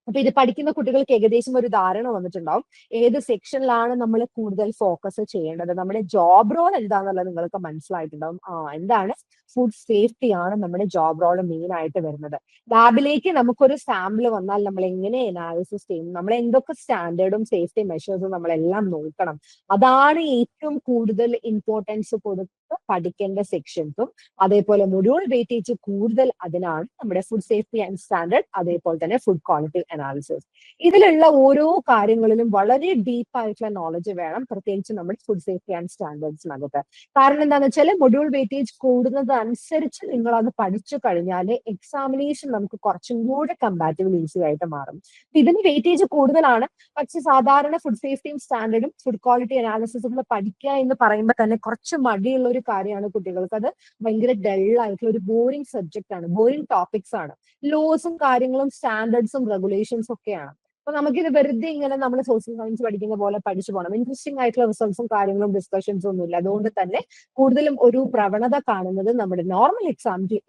അപ്പൊ ഇത് പഠിക്കുന്ന കുട്ടികൾക്ക് ഏകദേശം ഒരു ധാരണ വന്നിട്ടുണ്ടാവും ഏത് സെക്ഷനിലാണ് നമ്മൾ കൂടുതൽ ഫോക്കസ് ചെയ്യേണ്ടത്. നമ്മുടെ ജോബ് റോൾ എന്താണെന്നുള്ളത് നിങ്ങൾക്ക് മനസ്സിലായിട്ടുണ്ടാവും. എന്താണ് ഫുഡ് സേഫ്റ്റി ആണ് നമ്മുടെ ജോബ് റോൾ മെയിൻ ആയിട്ട് വരുന്നത്. ലാബിലേക്ക് നമുക്കൊരു സാമ്പിൾ വന്നാൽ നമ്മൾ എങ്ങനെ അനാലിസിസ് ചെയ്യും, നമ്മൾ എന്തൊക്കെ സ്റ്റാൻഡേർഡും സേഫ്റ്റി മെഷേഴ്സും നമ്മളെല്ലാം നോക്കണം. അതാണ് ഏറ്റവും കൂടുതൽ ഇമ്പോർട്ടൻസ് കൊടുത്ത് പഠിക്കേണ്ട സെക്ഷൻസും. അതേപോലെ മൊഡ്യൂൾ വെയിറ്റേജ് കൂടുതൽ അതിനാണ് നമ്മുടെ ഫുഡ് സേഫ്റ്റി ആൻഡ് സ്റ്റാൻഡേർഡ്, അതേപോലെ തന്നെ ഫുഡ് ക്വാളിറ്റി അനാലിസിസ്. ഇതിലുള്ള ഓരോ കാര്യങ്ങളിലും വളരെ ഡീപ്പ് ആയിട്ടുള്ള നോളജ് വേണം, പ്രത്യേകിച്ച് നമ്മുടെ ഫുഡ് സേഫ്റ്റി ആൻഡ് സ്റ്റാൻഡേർഡ്സിനകത്ത്. കാരണം എന്താണെന്ന് വെച്ചാൽ മൊഡ്യൂൾ വെയിറ്റേജ് കൂടുന്നത് അനുസരിച്ച് നിങ്ങൾ അത് പഠിച്ചു കഴിഞ്ഞാൽ എക്സാമിനേഷൻ നമുക്ക് കുറച്ചും കൂടെ കമ്പാരിറ്റീവ്ലി ഈസി ആയിട്ട് മാറും. ഇതിന് വെയിറ്റേജ് കൂടുതലാണ്, പക്ഷെ സാധാരണ ഫുഡ് സേഫ്റ്റിയും സ്റ്റാൻഡേർഡും ഫുഡ് ക്വാളിറ്റി അനാലിസിസും പഠിക്കുക എന്ന് പറയുമ്പോൾ തന്നെ കുറച്ച് മടിയുള്ള ഒരു കാര്യമാണ് കുട്ടികൾക്ക്. അത് ഭയങ്കര ഡൾ ആയിട്ടുള്ള ഒരു ബോറിംഗ് സബ്ജക്റ്റ് ആണ്, ബോറിംഗ് ടോപ്പിക്സ് ആണ്. ലോസും കാര്യങ്ങളും സ്റ്റാൻഡേർഡ്സും റെഗുലേഷൻസും ഒക്കെയാണ്. അപ്പൊ നമുക്കിത് വെറുതെ ഇങ്ങനെ നമ്മൾ സോഷ്യൽ സയൻസ് പഠിക്കുന്ന പോലെ പഠിച്ചു പോകണം. ഇൻട്രസ്റ്റിംഗ് ആയിട്ടുള്ള റിസൾട്ട്സും കാര്യങ്ങളും ഡിസ്കഷൻസും ഒന്നും ഇല്ല. അതുകൊണ്ട് തന്നെ കൂടുതലും ഒരു പ്രവണത കാണുന്നത് നമ്മുടെ നോർമൽ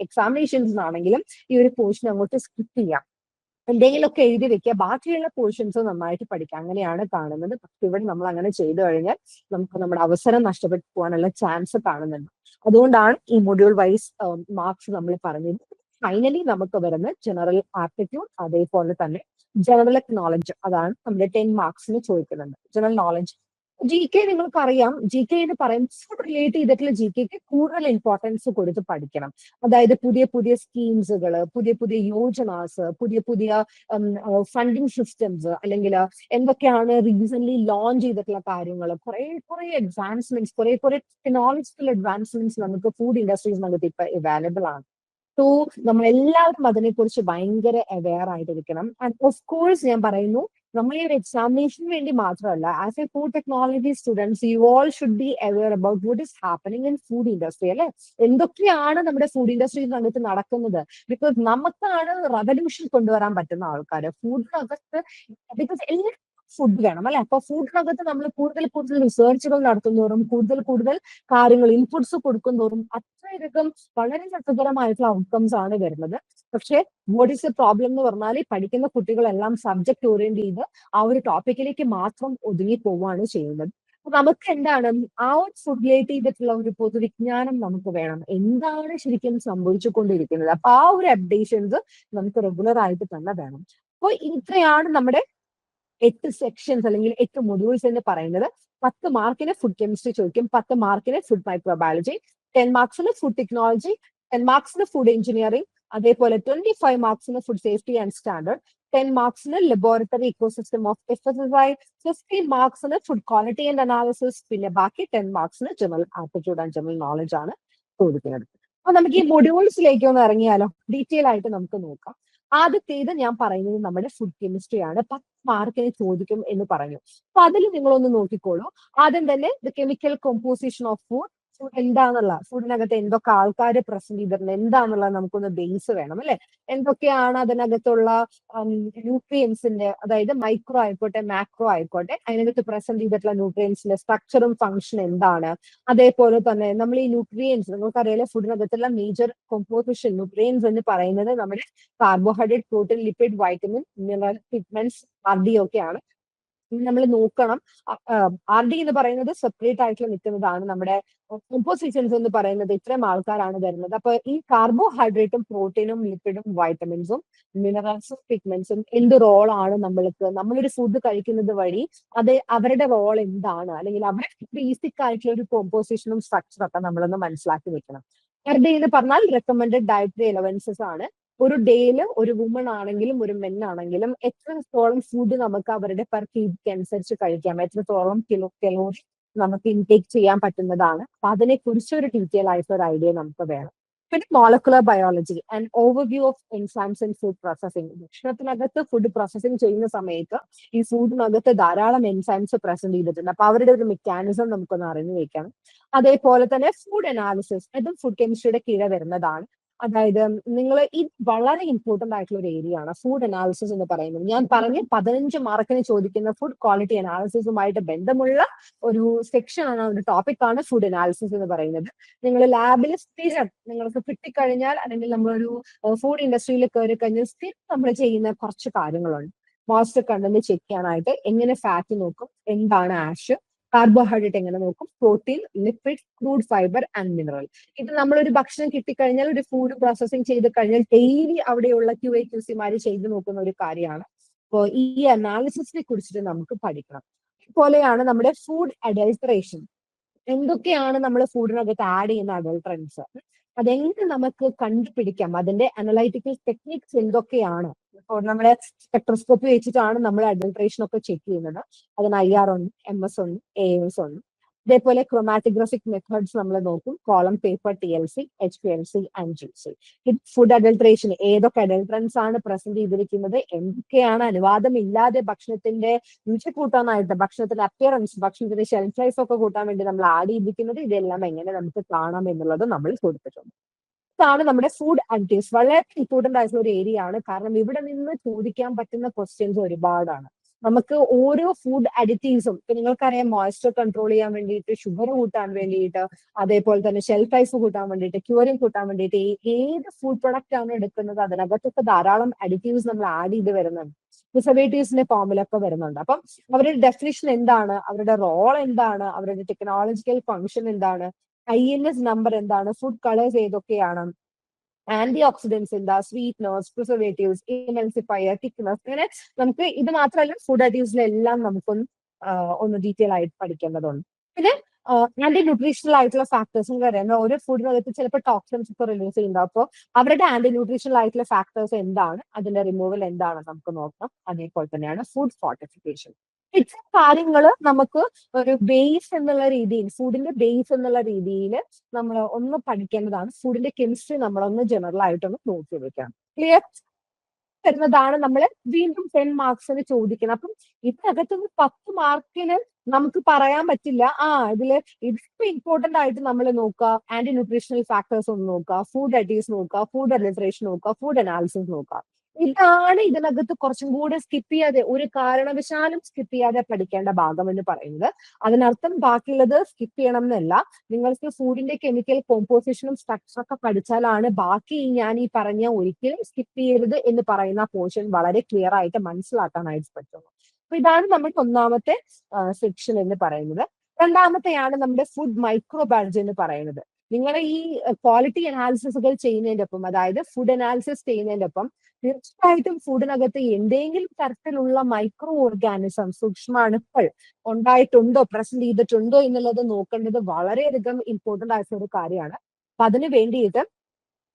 എക്സാമിനേഷൻസ് ആണെങ്കിലും ഈ ഒരു പോർഷൻ അങ്ങോട്ട് സ്കിപ്പ് ചെയ്യാം, എന്തെങ്കിലുമൊക്കെ എഴുതി വെക്കുക, ബാക്കിയുള്ള പോർഷൻസ് നന്നായിട്ട് പഠിക്കുക, അങ്ങനെയാണ് കാണുന്നത്. പക്ഷെ ഇവിടെ നമ്മൾ അങ്ങനെ ചെയ്തു കഴിഞ്ഞാൽ നമുക്ക് നമ്മുടെ അവസരം നഷ്ടപ്പെട്ടു പോകാനുള്ള ചാൻസ് കാണുന്നുണ്ട്. അതുകൊണ്ടാണ് ഈ മൊഡ്യൂൾ വൈസ് മാർക്സ് നമ്മൾ പറഞ്ഞത്. ഫൈനലി നമുക്ക് വരുന്ന ജനറൽ ആപ്റ്റിറ്റ്യൂഡ്, അതേപോലെ തന്നെ ജനറൽ നോളജ്, അതാണ് നമ്മുടെ 10 മാർക്സിന് ചോദിക്കുന്നുണ്ട്. ജനറൽ നോളജ്, ജി കെ നിങ്ങൾക്ക് അറിയാം. ജി കെ എന്ന് പറയുമ്പോൾ ഫുഡ് റിലേറ്റ് ചെയ്തിട്ടുള്ള ജി കെക്ക് കൂടുതൽ ഇമ്പോർട്ടൻസ് കൊടുത്ത് പഠിക്കണം. അതായത് പുതിയ പുതിയ സ്കീംസുകൾ, പുതിയ പുതിയ യോജനാസ്, പുതിയ പുതിയ ഫണ്ടിങ് സിസ്റ്റംസ്, അല്ലെങ്കിൽ എന്തൊക്കെയാണ് റീസെന്റ് ലോഞ്ച് ചെയ്തിട്ടുള്ള കാര്യങ്ങൾ, കുറെ അഡ്വാൻസ്മെന്റ്സ്, കുറെ ടെക്നോളജിക്കൽ അഡ്വാൻസ്മെന്റ്സ് നമുക്ക് ഫുഡ് ഇൻഡസ്ട്രീസിനകത്ത് ഇപ്പൊ അവൈലബിൾ ആണ്. സോ നമ്മൾ എല്ലാവരും അതിനെക്കുറിച്ച് ഭയങ്കര അവെയർ ആയിട്ടിരിക്കണം. ആൻഡ് ഓഫ് കോഴ്സ് ഞാൻ പറയുന്നു, നമ്മൾ ഈ ഒരു എക്സാമിനേഷന് വേണ്ടി മാത്രമല്ല, as a food technology students you all should be aware about what is happening in food industry. അല്ലെ, എന്തൊക്കെയാണ് നമ്മുടെ ഫുഡ് ഇൻഡസ്ട്രിയിനകത്ത് നടക്കുന്നത്. ബിക്കോസ് നമുക്കാണ് റവല്യൂഷൻ കൊണ്ടുവരാൻ പറ്റുന്ന ആൾക്കാർ ഫുഡിനകത്ത്. ബിക്കോസ് എല്ലാ ഫുഡ് വേണം അല്ലെ. അപ്പൊ ഫുഡിനകത്ത് നമ്മൾ കൂടുതൽ റിസർച്ചുകൾ നടത്തുന്നതോറും കൂടുതൽ കാര്യങ്ങൾ ഇൻപുട്സ് കൊടുക്കുന്നതോറും അത്രയധികം വളരെ രസകരമായിട്ടുള്ള ഔട്ട്കംസ് ആണ് വരുന്നത്. പക്ഷെ വാട്ട് ഈസ് എ പ്രോബ്ലം എന്ന് പറഞ്ഞാൽ പഠിക്കുന്ന കുട്ടികളെല്ലാം സബ്ജക്ട് ഓറിയന്റ് ചെയ്ത് ആ ഒരു ടോപ്പിക്കിലേക്ക് മാത്രം ഒതുങ്ങി പോവുകയാണ് ചെയ്യുന്നത്. നമുക്ക് എന്താണ് ആ ഒരു ഫുഡ് റിലേറ്റ് ചെയ്തിട്ടുള്ള ഒരു പൊതുവിജ്ഞാനം നമുക്ക് വേണം, എന്താണ് ശരിക്കും സംഭവിച്ചുകൊണ്ടിരിക്കുന്നത്. അപ്പൊ ആ ഒരു അപ്ഡേഷൻസ് നമുക്ക് റെഗുലർ ആയിട്ട് തന്നെ വേണം. അപ്പോൾ ഇത്രയാണ് നമ്മുടെ 8 സെക്ഷൻസ് അല്ലെങ്കിൽ 8 മൊഡ്യൂൾസ് എന്ന് പറയുന്നത്. 10 മാർക്കിന് ഫുഡ് കെമിസ്ട്രി ചോദിക്കും, 10 മാർക്കിന് ഫുഡ് മൈക്രോബയോളജി, 10 മാർക്സിന് ഫുഡ് ടെക്നോളജി, 10 മാർക്സിന് ഫുഡ് എഞ്ചിനീയറിംഗ്, അതേപോലെ 25 മാർക്സിന് ഫുഡ് സേഫ്റ്റി ആൻഡ് സ്റ്റാൻഡേർഡ്, 10 മാർക്സിന് ലബോറട്ടറി ഇക്കോസിസ്റ്റം ഓഫ് FSSAI, 15 മാർക്സിന് ഫുഡ് ക്വാളിറ്റി ആൻഡ് അനാലിസിസ്, പിന്നെ ബാക്കി 10 മാർക്സിന് general aptitude and general knowledge ആണ് ചോദിക്കുന്നത്. അപ്പൊ നമുക്ക് ഈ മൊഡ്യൂൾസിലേക്ക് ഒന്ന് ഇറങ്ങിയാലോ, ഡീറ്റെയിൽ ആയിട്ട് നമുക്ക് നോക്കാം. ആദ്യത്തേത് ഞാൻ പറയുന്നത് നമ്മുടെ ഫുഡ് കെമിസ്ട്രി ആണ്. 10 മാർക്കിന് ചോദിക്കും എന്ന് പറഞ്ഞു. അപ്പൊ അതിൽ നിങ്ങളൊന്ന് നോക്കിക്കോളൂ. ആദ്യം തന്നെ the chemical composition of food, food എന്താന്നുള്ള, ഫുഡിനകത്ത് എന്തൊക്കെ ആൾക്കാർ പ്രസന്റ് ചെയ്തിട്ടുണ്ട് എന്താന്നുള്ളത് നമുക്കൊന്ന് ബേസ് വേണം അല്ലെ. എന്തൊക്കെയാണ് അതിനകത്തുള്ള ന്യൂട്രിയൻസിന്റെ, അതായത് മൈക്രോ ആയിക്കോട്ടെ മാക്രോ ആയിക്കോട്ടെ, അതിനകത്ത് പ്രസന്റ് ചെയ്തിട്ടുള്ള ന്യൂട്രിയൻസിന്റെ സ്ട്രക്ചറും ഫംഗ്ഷൻ എന്താണ്. അതേപോലെ തന്നെ നമ്മൾ ഈ ന്യൂട്രിയൻസ്, നിങ്ങൾക്കറിയാലോ ഫുഡിനകത്തുള്ള മേജർ കോമ്പോസിഷൻ ന്യൂട്രിയൻസ് എന്ന് പറയുന്നത് നമ്മുടെ carbohydrate, protein, lipid, vitamin, mineral, pigments, RD ഒക്കെയാണ്. നമ്മൾ നോക്കണം. RD എന്ന് പറയുന്നത് സെപ്പറേറ്റ് ആയിട്ട് നിൽക്കുന്നതാണ്. നമ്മുടെ കോമ്പോസിഷൻസ് എന്ന് പറയുന്നത് ഇത്രയും ആൾക്കാരാണ് വരുന്നത്. അപ്പൊ ഈ കാർബോഹൈഡ്രേറ്റും പ്രോട്ടീനും ലിപ്പിഡും വൈറ്റമിൻസും മിനറൽസും പിഗ്മെന്റ്സും എന്ത് റോളാണ് നമ്മളൊരു ഫുഡ് കഴിക്കുന്നത് വഴി അത് അവരുടെ റോൾ എന്താണ്, അല്ലെങ്കിൽ അവരുടെ ബേസിക് ആയിട്ടുള്ള ഒരു കോമ്പോസിഷനും സ്ട്രക്ചറും ഒക്കെ നമ്മളൊന്ന് മനസ്സിലാക്കി വെക്കണം. RD എന്ന് പറഞ്ഞാൽ റെക്കമെൻഡഡ് ഡയറ്ററി അലവൻസസ് ആണ്. ഒരു ഡേയില് ഒരു വുമൺ ആണെങ്കിലും ഒരു മെൻ ആണെങ്കിലും എത്രത്തോളം ഫുഡ് നമുക്ക് അവരുടെ പെർ കെജിക്ക് അനുസരിച്ച് കഴിക്കാം, എത്രത്തോളം കലോറി നമുക്ക് ഇൻടേക്ക് ചെയ്യാൻ പറ്റുന്നതാണ്. അപ്പൊ അതിനെ കുറിച്ച് ഒരു ഡീറ്റെയിൽ ആയിട്ടുള്ള ഒരു ഐഡിയ നമുക്ക് വേണം. പിന്നെ molecular biology and overview of enzymes and food processing. ഭക്ഷണത്തിനകത്ത് ഫുഡ് പ്രോസസിംഗ് ചെയ്യുന്ന സമയത്ത് ഈ ഫുഡിനകത്ത് ധാരാളം എൻസൈംസ് പ്രസന്റ് ചെയ്തിട്ടുണ്ട്. അപ്പൊ അവരുടെ ഒരു മെക്കാനിസം നമുക്കൊന്ന് അറിഞ്ഞു വെക്കണം. അതേപോലെ തന്നെ ഫുഡ് അനാലിസിസ്, അതും ഫുഡ് കെമിസ്ട്രിയുടെ കീഴെ വരുന്നതാണ്. അതായത് നിങ്ങൾ ഈ വളരെ ഇമ്പോർട്ടന്റ് ആയിട്ടുള്ള ഒരു ഏരിയ ആണ് ഫുഡ് അനാലിസിസ് എന്ന് പറയുന്നത്. ഞാൻ പറഞ്ഞ 15 മാർക്കിന് ചോദിക്കുന്ന ഫുഡ് ക്വാളിറ്റി അനാലിസിസുമായിട്ട് ബന്ധമുള്ള ഒരു സെക്ഷൻ ആണ്, ഒരു ടോപ്പിക് ആണ് ഫുഡ് അനാലിസിസ് എന്ന് പറയുന്നത്. നിങ്ങൾ ലാബിൽ സ്ഥിരം നിങ്ങൾക്ക് കിട്ടിക്കഴിഞ്ഞാൽ, അല്ലെങ്കിൽ നമ്മളൊരു ഫുഡ് ഇൻഡസ്ട്രിയിൽ കയറി കഴിഞ്ഞാൽ സ്ഥിരം നമ്മൾ ചെയ്യുന്ന കുറച്ച് കാര്യങ്ങളുണ്ട്. മോയ്സ്ചർ കണ്ടന്റ് ചെക്ക് ചെയ്യാനായിട്ട് എങ്ങനെ ഫാറ്റ് നോക്കും, എന്താണ് ആഷ്, കാർബോഹൈഡ്രേറ്റ് എങ്ങനെ നോക്കും, protein, lipid, crude fibre and mineral. ഇത് നമ്മളൊരു ഭക്ഷണം കിട്ടിക്കഴിഞ്ഞാൽ, ഒരു ഫുഡ് പ്രോസസിങ് ചെയ്ത് കഴിഞ്ഞാൽ ഡെയിലി അവിടെയുള്ള QA/QC ചെയ്ത് നോക്കുന്ന ഒരു കാര്യമാണ്. അപ്പോൾ ഈ അനാലിസിസിനെ കുറിച്ചിട്ട് നമുക്ക് പഠിക്കണം. അതുപോലെയാണ് നമ്മുടെ ഫുഡ് അഡൾട്ടറേഷൻ. എന്തൊക്കെയാണ് നമ്മൾ ഫുഡിനകത്ത് ആഡ് ചെയ്യുന്ന അഡൾട്ടറൻസ്, അതെങ്ങനെ നമുക്ക് കണ്ടുപിടിക്കാം, അതിന്റെ അനലൈറ്റിക്കൽ ടെക്നിക്സ് എന്തൊക്കെയാണ്, ഇപ്പോൾ നമ്മളെ സ്പെക്ട്രോസ്കോപ്പി വെച്ചിട്ടാണ് നമ്മൾ അഡൾട്രേഷൻ ഒക്കെ ചെക്ക് ചെയ്യുന്നത്. അതിന് IR ഉണ്ട്, MS ഉണ്ട്, AMS ഉണ്ട്. ഇതേപോലെ ക്രോമാറ്റോഗ്രാഫിക് മെത്തേഡ്സ് നമ്മൾ നോക്കും. Column, paper, TLC, HPLC and GC. Food adulteration ഏതൊക്കെ അഡൾട്രൻസ് ആണ് പ്രസന്റ് ചെയ്തിരിക്കുന്നത്, എന്തൊക്കെയാണ് അനുവാദമില്ലാതെ ഭക്ഷണത്തിന്റെ രുചി കൂട്ടാനായിട്ട്, ഭക്ഷണത്തിന്റെ അപ്പിയറൻസ്, ഭക്ഷണത്തിന്റെ ഷെൽഫ് ലൈഫ് ഒക്കെ കൂട്ടാൻ വേണ്ടി നമ്മൾ ആഡ് ചെയ്തിരിക്കുന്നത്, ഇതെല്ലാം എങ്ങനെ നമുക്ക് കാണാം എന്നുള്ളത് നമ്മൾ കൊടുത്തിട്ടുണ്ട്. ഇതാണ് നമ്മുടെ ഫുഡ് അഡിറ്റീവ്സ്. വളരെ ഇമ്പോർട്ടന്റ് ആയിട്ടുള്ള ഒരു ഏരിയ ആണ്. കാരണം ഇവിടെ നിന്ന് ചോദിക്കാൻ പറ്റുന്ന ക്വസ്റ്റ്യൻസ് ഒരുപാടാണ്. നമുക്ക് ഓരോ ഫുഡ് അഡിറ്റീവ്സും, ഇപ്പൊ നിങ്ങൾക്കറിയാം, മോയ്സ്ചർ കൺട്രോൾ ചെയ്യാൻ വേണ്ടിയിട്ട്, ഷുഗർ കൂട്ടാൻ വേണ്ടിയിട്ട്, അതേപോലെ തന്നെ ഷെൽഫ് ലൈഫ് കൂട്ടാൻ വേണ്ടിയിട്ട്, ക്യൂറിങ് കൂട്ടാൻ വേണ്ടിയിട്ട്, ഏത് ഫുഡ് പ്രൊഡക്റ്റ് ആണ് എടുക്കുന്നത് അതിനകത്തൊക്കെ ധാരാളം അഡിറ്റീവ്സ് നമ്മൾ ആഡ് ചെയ്ത് വരുന്നുണ്ട്. പ്രിസർവേറ്റീവ്സിന്റെ ഫോമിലൊക്കെ വരുന്നുണ്ട്. അപ്പം അവരുടെ ഡെഫിനിഷൻ എന്താണ്, അവരുടെ റോൾ എന്താണ്, അവരുടെ ടെക്നോളജിക്കൽ ഫംഗ്ഷൻ എന്താണ്, INS നമ്പർ എന്താണ്, ഫുഡ് കളേഴ്സ് ഏതൊക്കെയാണ്, ആന്റി ഓക്സിഡൻസ് എന്താ, സ്വീറ്റ്നേഴ്സ്, പ്രിസർവേറ്റീവ്സ്, ഇമൽസിഫയർ, തിക്നസ്, അങ്ങനെ നമുക്ക് ഇത് മാത്രമല്ല ഫുഡ് അഡീവ്സിലെല്ലാം നമുക്കൊന്ന് ഒന്ന് ഡീറ്റെയിൽ ആയിട്ട് പഠിക്കേണ്ടതുണ്ട്. പിന്നെ ആന്റി ന്യൂട്രീഷണൽ ആയിട്ടുള്ള ഫാക്ടേഴ്സും പറയാം. ഓരോ ഫുഡിനകത്ത് ചിലപ്പോൾ ടോക്സിൻസ് ഒക്കെ റിലീസ് ചെയ്യുന്നുണ്ടാവും. അപ്പോൾ അവരുടെ ആന്റി ന്യൂട്രീഷണൽ ആയിട്ടുള്ള ഫാക്ടേഴ്സ് എന്താണ്, അതിന്റെ റിമൂവൽ എന്താണ് നമുക്ക് നോക്കാം. അതേപോലെ തന്നെയാണ് ഫുഡ് ഫോർട്ടിഫിക്കേഷൻ. ഇത്തരം കാര്യങ്ങൾ നമുക്ക് ഒരു ബേസ് എന്നുള്ള രീതിയിൽ, ഫുഡിന്റെ ബേസ് എന്നുള്ള രീതിയിൽ നമ്മൾ ഒന്ന് പഠിക്കേണ്ടതാണ്. ഫുഡിന്റെ കെമിസ്ട്രി നമ്മളൊന്ന് ജനറൽ ആയിട്ടൊന്ന് നോക്കി വെക്കണം. ക്ലിയർ വരുന്നതാണ് നമ്മൾ വീണ്ടും 10 മാർക്സിന് ചോദിക്കുന്നത്. അപ്പം ഇതിനകത്തുനിന്ന് 10 മാർക്കിന് നമുക്ക് പറയാൻ പറ്റില്ല, ഇതില് ഇതിപ്പോ ഇമ്പോർട്ടന്റ് ആയിട്ട് നമ്മൾ നോക്കുക, ആന്റി ന്യൂട്രീഷണൽ ഫാക്ടേഴ്സ് ഒന്ന് നോക്കുക, ഫുഡ് അഡീവ്സ് നോക്കുക, ഫുഡ് അഡൾട്രേഷൻ നോക്കുക, ഫുഡ് അനാലിസിസ് നോക്കുക. ഇതാണ് ഇതിനകത്ത് കുറച്ചും കൂടെ സ്കിപ്പ് ചെയ്യാതെ, ഒരു കാരണവശാലും സ്കിപ്പ് ചെയ്യാതെ പഠിക്കേണ്ട ഭാഗം എന്ന് പറയുന്നത്. അതിനർത്ഥം ബാക്കിയുള്ളത് സ്കിപ്പ് ചെയ്യണം എന്നല്ല. നിങ്ങൾക്ക് ഫുഡിന്റെ കെമിക്കൽ കോമ്പോസിഷനും സ്ട്രക്ചറും ഒക്കെ പഠിച്ചാലാണ് ബാക്കി ഞാൻ ഈ പറഞ്ഞ ഒരിക്കലും സ്കിപ്പ് ചെയ്യരുത് എന്ന് പറയുന്ന പോർഷൻ വളരെ ക്ലിയർ ആയിട്ട് മനസ്സിലാക്കാനായിട്ട് പറ്റുള്ളൂ. അപ്പൊ ഇതാണ് നമ്മുടെ ഒന്നാമത്തെ സെക്ഷൻ എന്ന് പറയുന്നത്. രണ്ടാമത്തെയാണ് നമ്മുടെ ഫുഡ് മൈക്രോബയോളജി എന്ന് പറയുന്നത്. നിങ്ങൾ ഈ ക്വാളിറ്റി അനാലിസിസുകൾ ചെയ്യുന്നതിന്റെ ഒപ്പം, അതായത് ഫുഡ് അനാലിസിസ് ചെയ്യുന്നതിന്റെ ഒപ്പം, തീർച്ചയായിട്ടും ഫുഡിനകത്ത് എന്തെങ്കിലും തരത്തിലുള്ള മൈക്രോ ഓർഗാനിസം, സൂക്ഷ്മാണുക്കൾ ഉണ്ടായിട്ടുണ്ടോ, പ്രസന്റ് ചെയ്തിട്ടുണ്ടോ എന്നുള്ളത് നോക്കേണ്ടത് വളരെയധികം ഇമ്പോർട്ടന്റ് ആയിട്ടുള്ള ഒരു കാര്യമാണ്. അപ്പൊ അതിന് വേണ്ടിയിട്ട്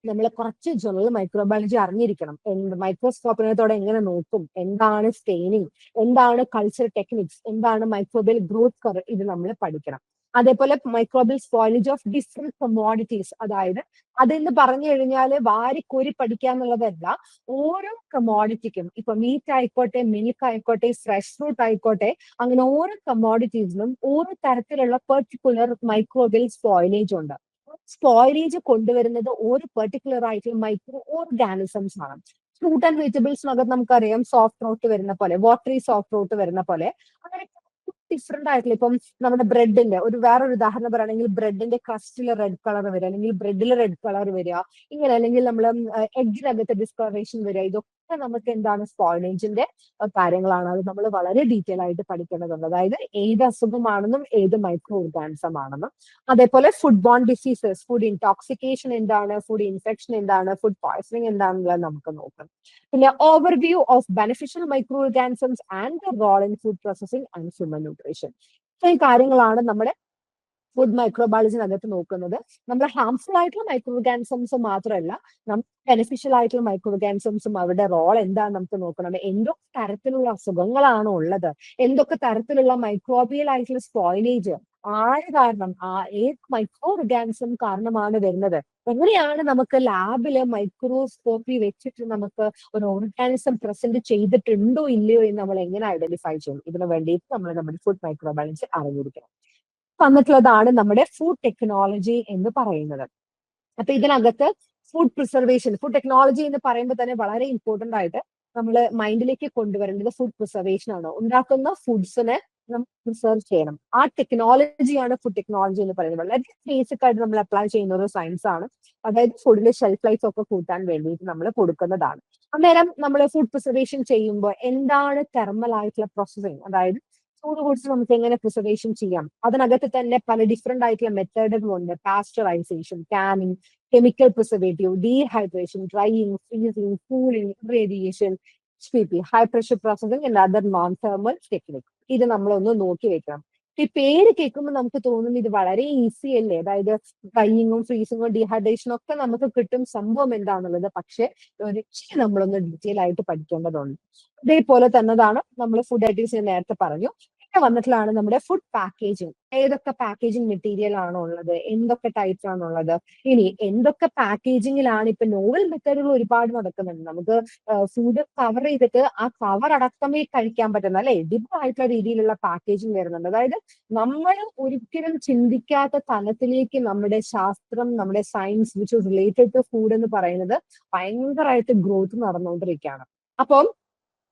നമ്മൾ കുറച്ച് ജനറൽ മൈക്രോബയോളജി അറിഞ്ഞിരിക്കണം. മൈക്രോസ്കോപ്പിനകത്തോടെ എങ്ങനെ നോക്കും, എന്താണ് സ്റ്റെയിനിങ്, എന്താണ് കൾച്ചർ ടെക്നിക്സ്, എന്താണ് മൈക്രോബിയൽ ഗ്രോത്ത് കർവ്, ഇത് നമ്മൾ പഠിക്കണം. അതേപോലെ microbial spoilage of different commodities, അതായത് അതെന്ന് പറഞ്ഞു കഴിഞ്ഞാൽ വാരിക്കോരി പഠിക്കുക എന്നുള്ളതല്ല. ഓരോ കമോഡിറ്റിക്കും, ഇപ്പൊ മീറ്റ് ആയിക്കോട്ടെ, മിൽക്ക് ആയിക്കോട്ടെ, ഫ്രഷ് ഫ്രൂട്ട് ആയിക്കോട്ടെ, അങ്ങനെ ഓരോ കമോഡിറ്റീസിനും ഓരോ തരത്തിലുള്ള പെർട്ടിക്കുലർ മൈക്രോബിയൽ സ്പോയിലേജ് ഉണ്ട്. സ്പോയിലേജ് കൊണ്ടുവരുന്നത് ഒരു പെർട്ടിക്കുലർ ആയിട്ടുള്ള മൈക്രോ ഓർഗാനിസംസ് ആണ്. ഫ്രൂട്ട് ആൻഡ് വെജിറ്റബിൾസിനകത്ത് നമുക്കറിയാം സോഫ്റ്റ് റോട്ട് വരുന്ന പോലെ, വാട്ടറി സോഫ്റ്റ് റോട്ട് വരുന്ന പോലെ, അങ്ങനെ ഡിഫറെന്റ് ആയിട്ടുള്ള, ഇപ്പം നമ്മുടെ ബ്രെഡിന്റെ വേറൊരു ഉദാഹരണം പറയുകയാണെങ്കിൽ, ബ്രെഡിന്റെ ക്രസ്റ്റിൽ റെഡ് കളർ വരിക, അല്ലെങ്കിൽ ബ്രെഡിൽ റെഡ് കളർ വരിക, ഇങ്ങനെ, അല്ലെങ്കിൽ നമ്മൾ എഗ്ഗിനകത്ത് ഡിസ്കളറേഷൻ വരിക, ഇതൊക്കെ നമുക്ക് എന്താണ് സ്പോയിലേജിന്റെ കാര്യങ്ങളാണ്. അത് നമ്മൾ വളരെ ഡീറ്റെയിൽ ആയിട്ട് പഠിക്കേണ്ടതുണ്ട്. അതായത് ഏത് അസുഖമാണെന്നും ഏത് മൈക്രോ ഓർഗാനിസം ആണെന്നും. അതേപോലെ food borne diseases, food intoxication എന്താണ്, ഫുഡ് ഇൻഫെക്ഷൻ എന്താണ്, ഫുഡ് പോയ്സണിങ് എന്താണെന്നുള്ളത് നമുക്ക് നോക്കാം. പിന്നെ overview of beneficial micro organisms and the role in food processing and human nutrition. ഇത്രയും കാര്യങ്ങളാണ് നമ്മുടെ ഫുഡ് മൈക്രോബയോളജിനകത്ത് നോക്കുന്നത്. നമ്മൾ ഹാംഫുൾ ആയിട്ടുള്ള മൈക്രോ ഓർഗാനിസംസ് മാത്രമല്ല, നമുക്ക് ബെനിഫിഷ്യൽ ആയിട്ടുള്ള മൈക്രോ ഓർഗാനിസംസും അവരുടെ റോൾ എന്താണ് നമുക്ക് നോക്കണം. എന്തൊക്കെ തരത്തിലുള്ള അസുഖങ്ങളാണ് ഉള്ളത്, എന്തൊക്കെ തരത്തിലുള്ള മൈക്രോബിയൽ ആയിട്ടുള്ള സ്പോയിലേജ്, ആര് കാരണം, ഏത് മൈക്രോ ഓർഗാനിസം കാരണമാണ് വരുന്നത്, എങ്ങനെയാണ് നമുക്ക് ലാബില് മൈക്രോസ്കോപ്പി വെച്ചിട്ട് നമുക്ക് ഒരു ഓർഗാനിസം പ്രസന്റ് ചെയ്തിട്ടുണ്ടോ ഇല്ലയോ എന്ന് നമ്മൾ എങ്ങനെ ഐഡന്റിഫൈ ചെയ്യും. ഇതിനു വേണ്ടിയിട്ട് നമ്മൾ നമ്മുടെ ഫുഡ് മൈക്രോബയോളജി അറിഞ്ഞിരിക്കണം. വന്നിട്ടുള്ളതാണ് നമ്മുടെ ഫുഡ് ടെക്നോളജി എന്ന് പറയുന്നത്. അപ്പൊ ഇതിനകത്ത് ഫുഡ് പ്രിസർവേഷൻ, ഫുഡ് ടെക്നോളജി എന്ന് പറയുമ്പോൾ തന്നെ വളരെ ഇമ്പോർട്ടന്റ് ആയിട്ട് നമ്മൾ മൈൻഡിലേക്ക് കൊണ്ടുവരേണ്ടത് ഫുഡ് പ്രിസർവേഷൻ ആണ്. ഉണ്ടാക്കുന്ന ഫുഡ്സിനെ നമുക്ക് പ്രിസർവ് ചെയ്യണം. ആ ടെക്നോളജിയാണ് ഫുഡ് ടെക്നോളജി എന്ന് പറയുന്നത്. വളരെ ബേസിക് ആയിട്ട് നമ്മൾ അപ്ലൈ ചെയ്യുന്ന ഒരു സയൻസ് ആണ്. അതായത് ഫുഡിന്റെ ഷെൽഫ് ലൈഫ് ഒക്കെ കൂട്ടാൻ വേണ്ടിയിട്ട് നമ്മൾ കൊടുക്കുന്നതാണ്. അന്നേരം നമ്മൾ ഫുഡ് പ്രിസർവേഷൻ ചെയ്യുമ്പോൾ എന്താണ് തെർമൽ ആയിട്ടുള്ള പ്രോസസ്സിംഗ്, അതായത് ചൂട് കുടിച്ച് നമുക്ക് എങ്ങനെ പ്രിസർവേഷൻ ചെയ്യാം. അതിനകത്ത് തന്നെ പല ഡിഫറെന്റ് ആയിട്ടുള്ള മെത്തേഡുകളുണ്ട്. Pasteurisation, canning, chemical preservative, dehydration, drying, freezing, cooling, radiation, HPP, high pressure processing and other non thermal technique. ഇത് നമ്മളൊന്ന് നോക്കി വെക്കണം. ഈ പേര് കേൾക്കുമ്പോൾ നമുക്ക് തോന്നും ഇത് വളരെ ഈസി അല്ലേ, അതായത് ഡ്രൈയിങ്ങും ഫ്രീസിങ്ങും ഡീഹൈഡ്രേഷനും ഒക്കെ നമുക്ക് കിട്ടും, സംഭവം എന്താണെന്നുള്ളത് പക്ഷെ ഒരു ഇച്ചിരി നമ്മളൊന്ന് ഡീറ്റെയിൽ ആയിട്ട് പഠിക്കേണ്ടതുണ്ട്. അതേപോലെ തന്നെതാണ് നമ്മൾ ഫുഡ് അഡീസ് നേരത്തെ പറഞ്ഞു. പിന്നെ വന്നിട്ടുള്ളതാണ് നമ്മുടെ ഫുഡ് പാക്കേജിങ്. ഏതൊക്കെ പാക്കേജിങ് മെറ്റീരിയൽ ആണോ ഉള്ളത്, എന്തൊക്കെ ടൈപ്സ് ആണുള്ളത്, ഇനി എന്തൊക്കെ പാക്കേജിങ്ങിലാണ് ഇപ്പൊ നോവൽ മെത്തേഡുകൾ ഒരുപാട് നടക്കുന്നുണ്ട്. നമുക്ക് ഫുഡ് കവർ ചെയ്തിട്ട് ആ കവർ അടക്കമേ കഴിക്കാൻ പറ്റുന്ന അല്ലെ എഡിബിൾ ആയിട്ടുള്ള രീതിയിലുള്ള പാക്കേജിങ് വരുന്നുണ്ട്. അതായത് നമ്മൾ ഒരിക്കലും ചിന്തിക്കാത്ത തലത്തിലേക്ക് നമ്മുടെ ശാസ്ത്രം, നമ്മുടെ science which is related to food എന്ന് പറയുന്നത് ഭയങ്കരമായിട്ട് ഗ്രോത്ത് നടന്നുകൊണ്ടിരിക്കുകയാണ്. അപ്പം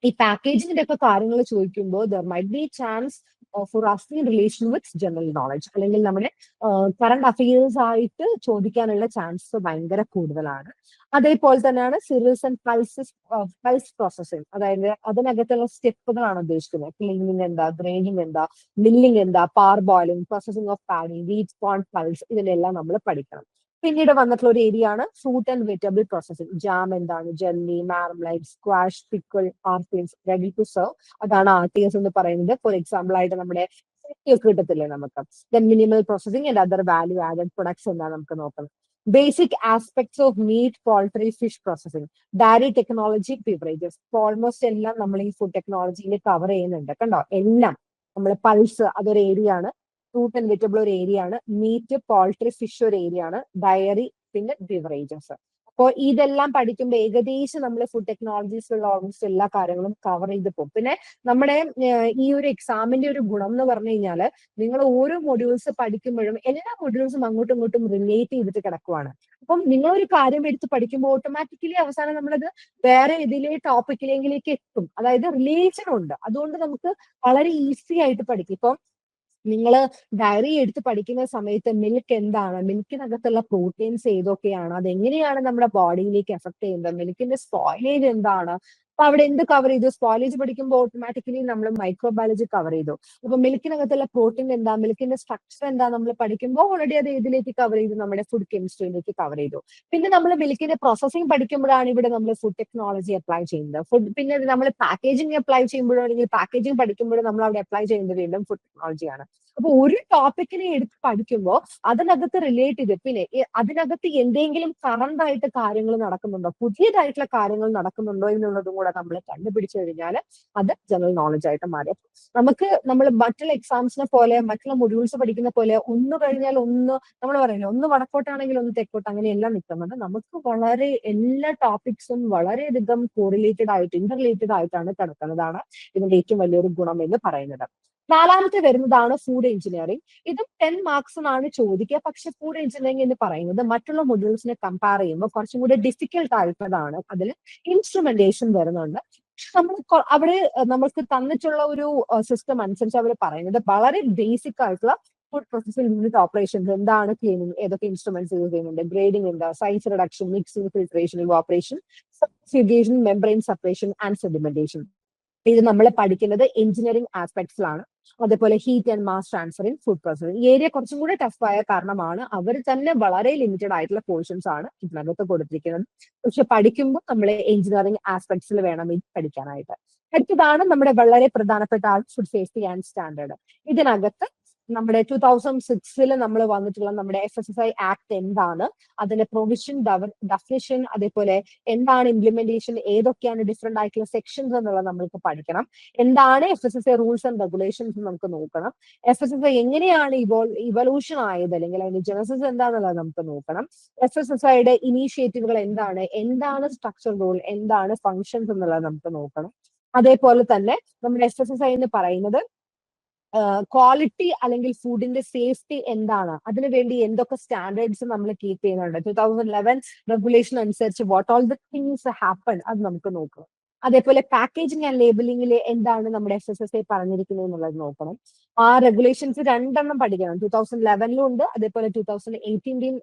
ഈ പാക്കേജിങ്ങിന്റെ ഒക്കെ കാര്യങ്ങൾ ചോദിക്കുമ്പോൾ there might be chance for asking in relation with general knowledge, അല്ലെങ്കിൽ നമ്മുടെ കറണ്ട് അഫയേഴ്സ് ആയിട്ട് ചോദിക്കാനുള്ള ചാൻസ് ഭയങ്കര കൂടുതലാണ്. അതേപോലെ തന്നെയാണ് സിറിൽസ് ആൻഡ് പൾസ് പ്രോസസ്സിംഗ്, അതായത് അതിനകത്തുള്ള സ്റ്റെപ്പുകളാണ് ഉദ്ദേശിക്കുന്നത്. ക്ലീനിങ് എന്താ, ഗ്രൈൻഡിങ് എന്താ, മില്ലിംഗ് എന്താ, parboiling, processing of paddy, wheat, corn, pulse, ഇതിനെല്ലാം നമ്മൾ പഠിക്കണം. പിന്നീട് വന്നിട്ടുള്ള ഒരു ഏരിയ ആണ് fruit and vegetable processing. Jam എന്താണ്, ജെല്ലി, മാർമലൈഡ്, സ്ക്വാഷ്, പിക്കിൾ, ആർട്ടിൻസ്, റെഡി ടു സെർവ്, അതാണ് ആർട്ടിയസ് എന്ന് പറയുന്നത്. ഫോർ എക്സാമ്പിൾ ആയിട്ട് നമ്മുടെ ഒക്കെ കിട്ടത്തില്ലേ നമുക്ക്. Then minimal processing and other value added products എന്താണ് നമുക്ക് നോക്കണം. Basic aspects of meet, poultry, fish processing, dairy technology, beverages. Almost എല്ലാം നമ്മൾ ഈ ഫുഡ് ടെക്നോളജിയിൽ കവർ ചെയ്യുന്നുണ്ട് കണ്ടോ. എല്ലാം നമ്മൾ പൾസ് അതൊരു ഏരിയ ആണ്, ഫ്രൂട്ട് ആൻഡ് വെജിറ്റബിൾ ഒരു ഏരിയ ആണ്, മീറ്റ്, പോൾട്രി, ഫിഷ് ഒരു ഏരിയ ആണ്, ഡയറി, പിന്നെ ബിവറേജസ്. അപ്പോൾ ഇതെല്ലാം പഠിക്കുമ്പോൾ ഏകദേശം നമ്മൾ ഫുഡ് ടെക്നോളജീസിലുള്ള ഓൾമോസ്റ്റ് എല്ലാ കാര്യങ്ങളും കവർ ചെയ്ത് പോകും. പിന്നെ നമ്മുടെ ഈ ഒരു എക്സാമിന്റെ ഒരു ഗുണം എന്ന് പറഞ്ഞു കഴിഞ്ഞാൽ നിങ്ങൾ ഓരോ മൊഡ്യൂൾസ് പഠിക്കുമ്പോഴും എല്ലാ മൊഡ്യൂൾസും അങ്ങോട്ടും ഇങ്ങോട്ടും റിലേറ്റ് ചെയ്തിട്ട് കിടക്കുവാണ്. അപ്പം നിങ്ങളൊരു കാര്യം എടുത്ത് പഠിക്കുമ്പോൾ ഓട്ടോമാറ്റിക്കലി അവസാനം നമ്മളത് വേറെ ഇതിലെ ടോപ്പിക്കിലെങ്കിലേക്ക് എത്തും. അതായത് റിലേഷൻ ഉണ്ട്, അതുകൊണ്ട് നമുക്ക് വളരെ ഈസി ആയിട്ട് പഠിക്കും. ഇപ്പം നിങ്ങൾ ഡയറി എടുത്ത് പഠിക്കുന്ന സമയത്ത് മിൽക്ക് എന്താണ്, മിൽക്കിനകത്തുള്ള പ്രോട്ടീൻസ് ഏതൊക്കെയാണ്, അതെങ്ങനെയാണ് നമ്മുടെ ബോഡിയിലേക്ക് എഫക്ട് ചെയ്യുന്നത്, മിൽക്കിന്റെ സ്പോയിലേജ് എന്താണ്, അപ്പൊ അവിടെ എന്ത് കവർ ചെയ്തു. സ്പോയിലേജ് പഠിക്കുമ്പോൾ ഓട്ടോമാറ്റിക്കലി നമ്മൾ മൈക്രോബയോളജി കവർ ചെയ്തു. അപ്പൊ മിൽക്കിനകത്തുള്ള പ്രോട്ടീൻ എന്താ, മിൽക്കിന്റെ സ്ട്രക്ചർ എന്താ നമ്മൾ പഠിക്കുമ്പോൾ ഓൾറെഡി അത് ഇതിലേക്ക് കവർ ചെയ്തു, നമ്മുടെ ഫുഡ് കെമിസ്ട്രിയിലേക്ക് കവർ ചെയ്തു. പിന്നെ നമ്മൾ മിൽക്കിന്റെ പ്രോസസിംഗ് പഠിക്കുമ്പോഴാണ് ഇവിടെ നമ്മൾ ഫുഡ് ടെക്നോളജി അപ്ലൈ ചെയ്യുന്നത്. പിന്നെ നമ്മൾ പാക്കേജിംഗ് അപ്ലൈ ചെയ്യുമ്പോഴോ അല്ലെങ്കിൽ പാക്കേജിംഗ് പഠിക്കുമ്പോഴോ നമ്മൾ അവിടെ അപ്ലൈ ചെയ്യുന്നത് വീണ്ടും ഫുഡ് ടെക്നോളജിയാണ്. അപ്പൊ ഒരു ടോപ്പിക്കിനെ എടുത്ത് പഠിക്കുമ്പോൾ അതിനകത്ത് റിലേറ്റ് ചെയ്ത് പിന്നെ അതിനകത്ത് എന്തെങ്കിലും കറണ്ട് ആയിട്ട് കാര്യങ്ങൾ നടക്കുന്നുണ്ടോ, പുതിയതായിട്ടുള്ള കാര്യങ്ങൾ നടക്കുന്നുണ്ടോ എന്നുള്ളതും കൂടെ നമ്മൾ കണ്ടുപിടിച്ചു കഴിഞ്ഞാൽ അത് ജനറൽ നോളജ് ആയിട്ട് മാറി. നമുക്ക് നമ്മൾ മറ്റുള്ള എക്സാംസിനെ പോലെ മറ്റുള്ള മൊഡ്യൂൾസ് പഠിക്കുന്ന പോലെ ഒന്ന് കഴിഞ്ഞാൽ ഒന്ന് നമ്മൾ പറയുന്നത് ഒന്ന് വടക്കോട്ടാണെങ്കിൽ ഒന്ന് തെക്കോട്ട് അങ്ങനെയെല്ലാം നിൽക്കുന്നത്. നമുക്ക് വളരെ എല്ലാ ടോപ്പിക്സും വളരെയധികം കോറിലേറ്റഡ് ആയിട്ട് ഇന്റർറിലേറ്റഡ് ആയിട്ടാണ് കിടക്കുന്നതാണ് ഇതിന്റെ ഏറ്റവും വലിയൊരു ഗുണം എന്ന് പറയുന്നത്. നാലാമത്തെ വരുന്നതാണ് ഫുഡ് എഞ്ചിനീയറിംഗ്. ഇതും 10 മാർക്സിനാണ് ചോദിക്കുക. പക്ഷെ ഫുഡ് എഞ്ചിനീയറിംഗ് എന്ന് പറയുന്നത് മറ്റുള്ള മൊഡ്യൂൾസിനെ കമ്പയർ ചെയ്യുമ്പോൾ കുറച്ചും കൂടി ഡിഫിക്കൽട്ട് ആയിട്ടുള്ളതാണ്. അതിൽ ഇൻസ്ട്രുമെന്റേഷൻ വരുന്നുണ്ട്. പക്ഷെ നമ്മൾ അവിടെ നമുക്ക് തന്നിട്ടുള്ള ഒരു സിസ്റ്റം അനുസരിച്ച് അവർ പറയുന്നത് വളരെ ബേസിക് ആയിട്ടുള്ള ഫുഡ് പ്രോസസിംഗ് യൂണിറ്റ് ഓപ്പറേഷൻസ് എന്താണ്, ക്ലീനിങ്, ഏതൊക്കെ ഇൻസ്ട്രുമെന്റ്സ് യൂസ് ചെയ്യുന്നുണ്ട്, ഗ്രേഡിംഗ് എന്താ, size reduction, mixing, filtration, evaporation, segregation, membrane separation and sedimentation. ഇത് നമ്മൾ പഠിക്കുന്നത് എഞ്ചിനീയറിംഗ് ആസ്പെക്ട്സിലാണ്. അതേപോലെ heat and mass transfer in food processing. ഈ ഏരിയ കുറച്ചും കൂടെ ടഫ് ആയ കാരണമാണ് അവർ തന്നെ വളരെ ലിമിറ്റഡ് ആയിട്ടുള്ള പോർഷൻസ് ആണ് ഇതിനകത്ത് കൊടുത്തിരിക്കുന്നത്. പക്ഷെ പഠിക്കുമ്പോൾ നമ്മൾ എഞ്ചിനീയറിംഗ് ആസ്പെക്ട്സിൽ വേണം ഇത് പഠിക്കാനായിട്ട്. അടുത്തതാണ് നമ്മുടെ വളരെ പ്രധാനപ്പെട്ട ഫുഡ് സേഫ്റ്റി ആൻഡ് സ്റ്റാൻഡേർഡ്. ഇതിനകത്ത് നമ്മുടെ 2006 നമ്മൾ വന്നിട്ടുള്ള നമ്മുടെ FSSAI ആക്ട് എന്താണ്, അതിന്റെ പ്രൊവിഷൻ, ഡെഫിനിഷൻ, അതേപോലെ എന്താണ് ഇംപ്ലിമെന്റേഷൻ, ഏതൊക്കെയാണ് ഡിഫറെന്റ് ആയിട്ടുള്ള സെക്ഷൻസ് എന്നുള്ളത് നമ്മൾക്ക് പഠിക്കണം. എന്താണ് FSSAI റൂൾസ് ആൻഡ് റെഗുലേഷൻസ് നമുക്ക് നോക്കണം. FSSAI എങ്ങനെയാണ് ഇവല്യൂഷൻ ആയത് അല്ലെങ്കിൽ അതിന്റെ ജനസിസ് എന്താണെന്നുള്ളത് നമുക്ക് നോക്കണം. FSSAIയുടെ ഇനീഷ്യേറ്റീവുകൾ എന്താണ്, എന്താണ് സ്ട്രക്ചർ റൂൾ, എന്താണ് ഫങ്ഷൻസ് എന്നുള്ളത് നമുക്ക് നോക്കണം. അതേപോലെ തന്നെ നമ്മുടെ FSSAI എന്ന് പറയുന്നത് ക്വാളിറ്റി അല്ലെങ്കിൽ ഫുഡിന്റെ സേഫ്റ്റി എന്താണ്, അതിനുവേണ്ടി എന്തൊക്കെ സ്റ്റാൻഡേർഡ്സ് നമ്മൾ കീപ്പ് ചെയ്യുന്നുണ്ട്, 2011 റെഗുലേഷൻ അനുസരിച്ച് what all the things happen അത് നമുക്ക് നോക്കണം. അതേപോലെ പാക്കേജിംഗ് ആൻഡ് ലേബലിംഗിൽ എന്താണ് നമ്മുടെ FSSAI പറഞ്ഞിരിക്കുന്നത് എന്നുള്ളത് നോക്കണം. ആ റെഗുലേഷൻസ് രണ്ടെണ്ണം പഠിക്കണം. 2011 ഉണ്ട്, അതേപോലെ 2018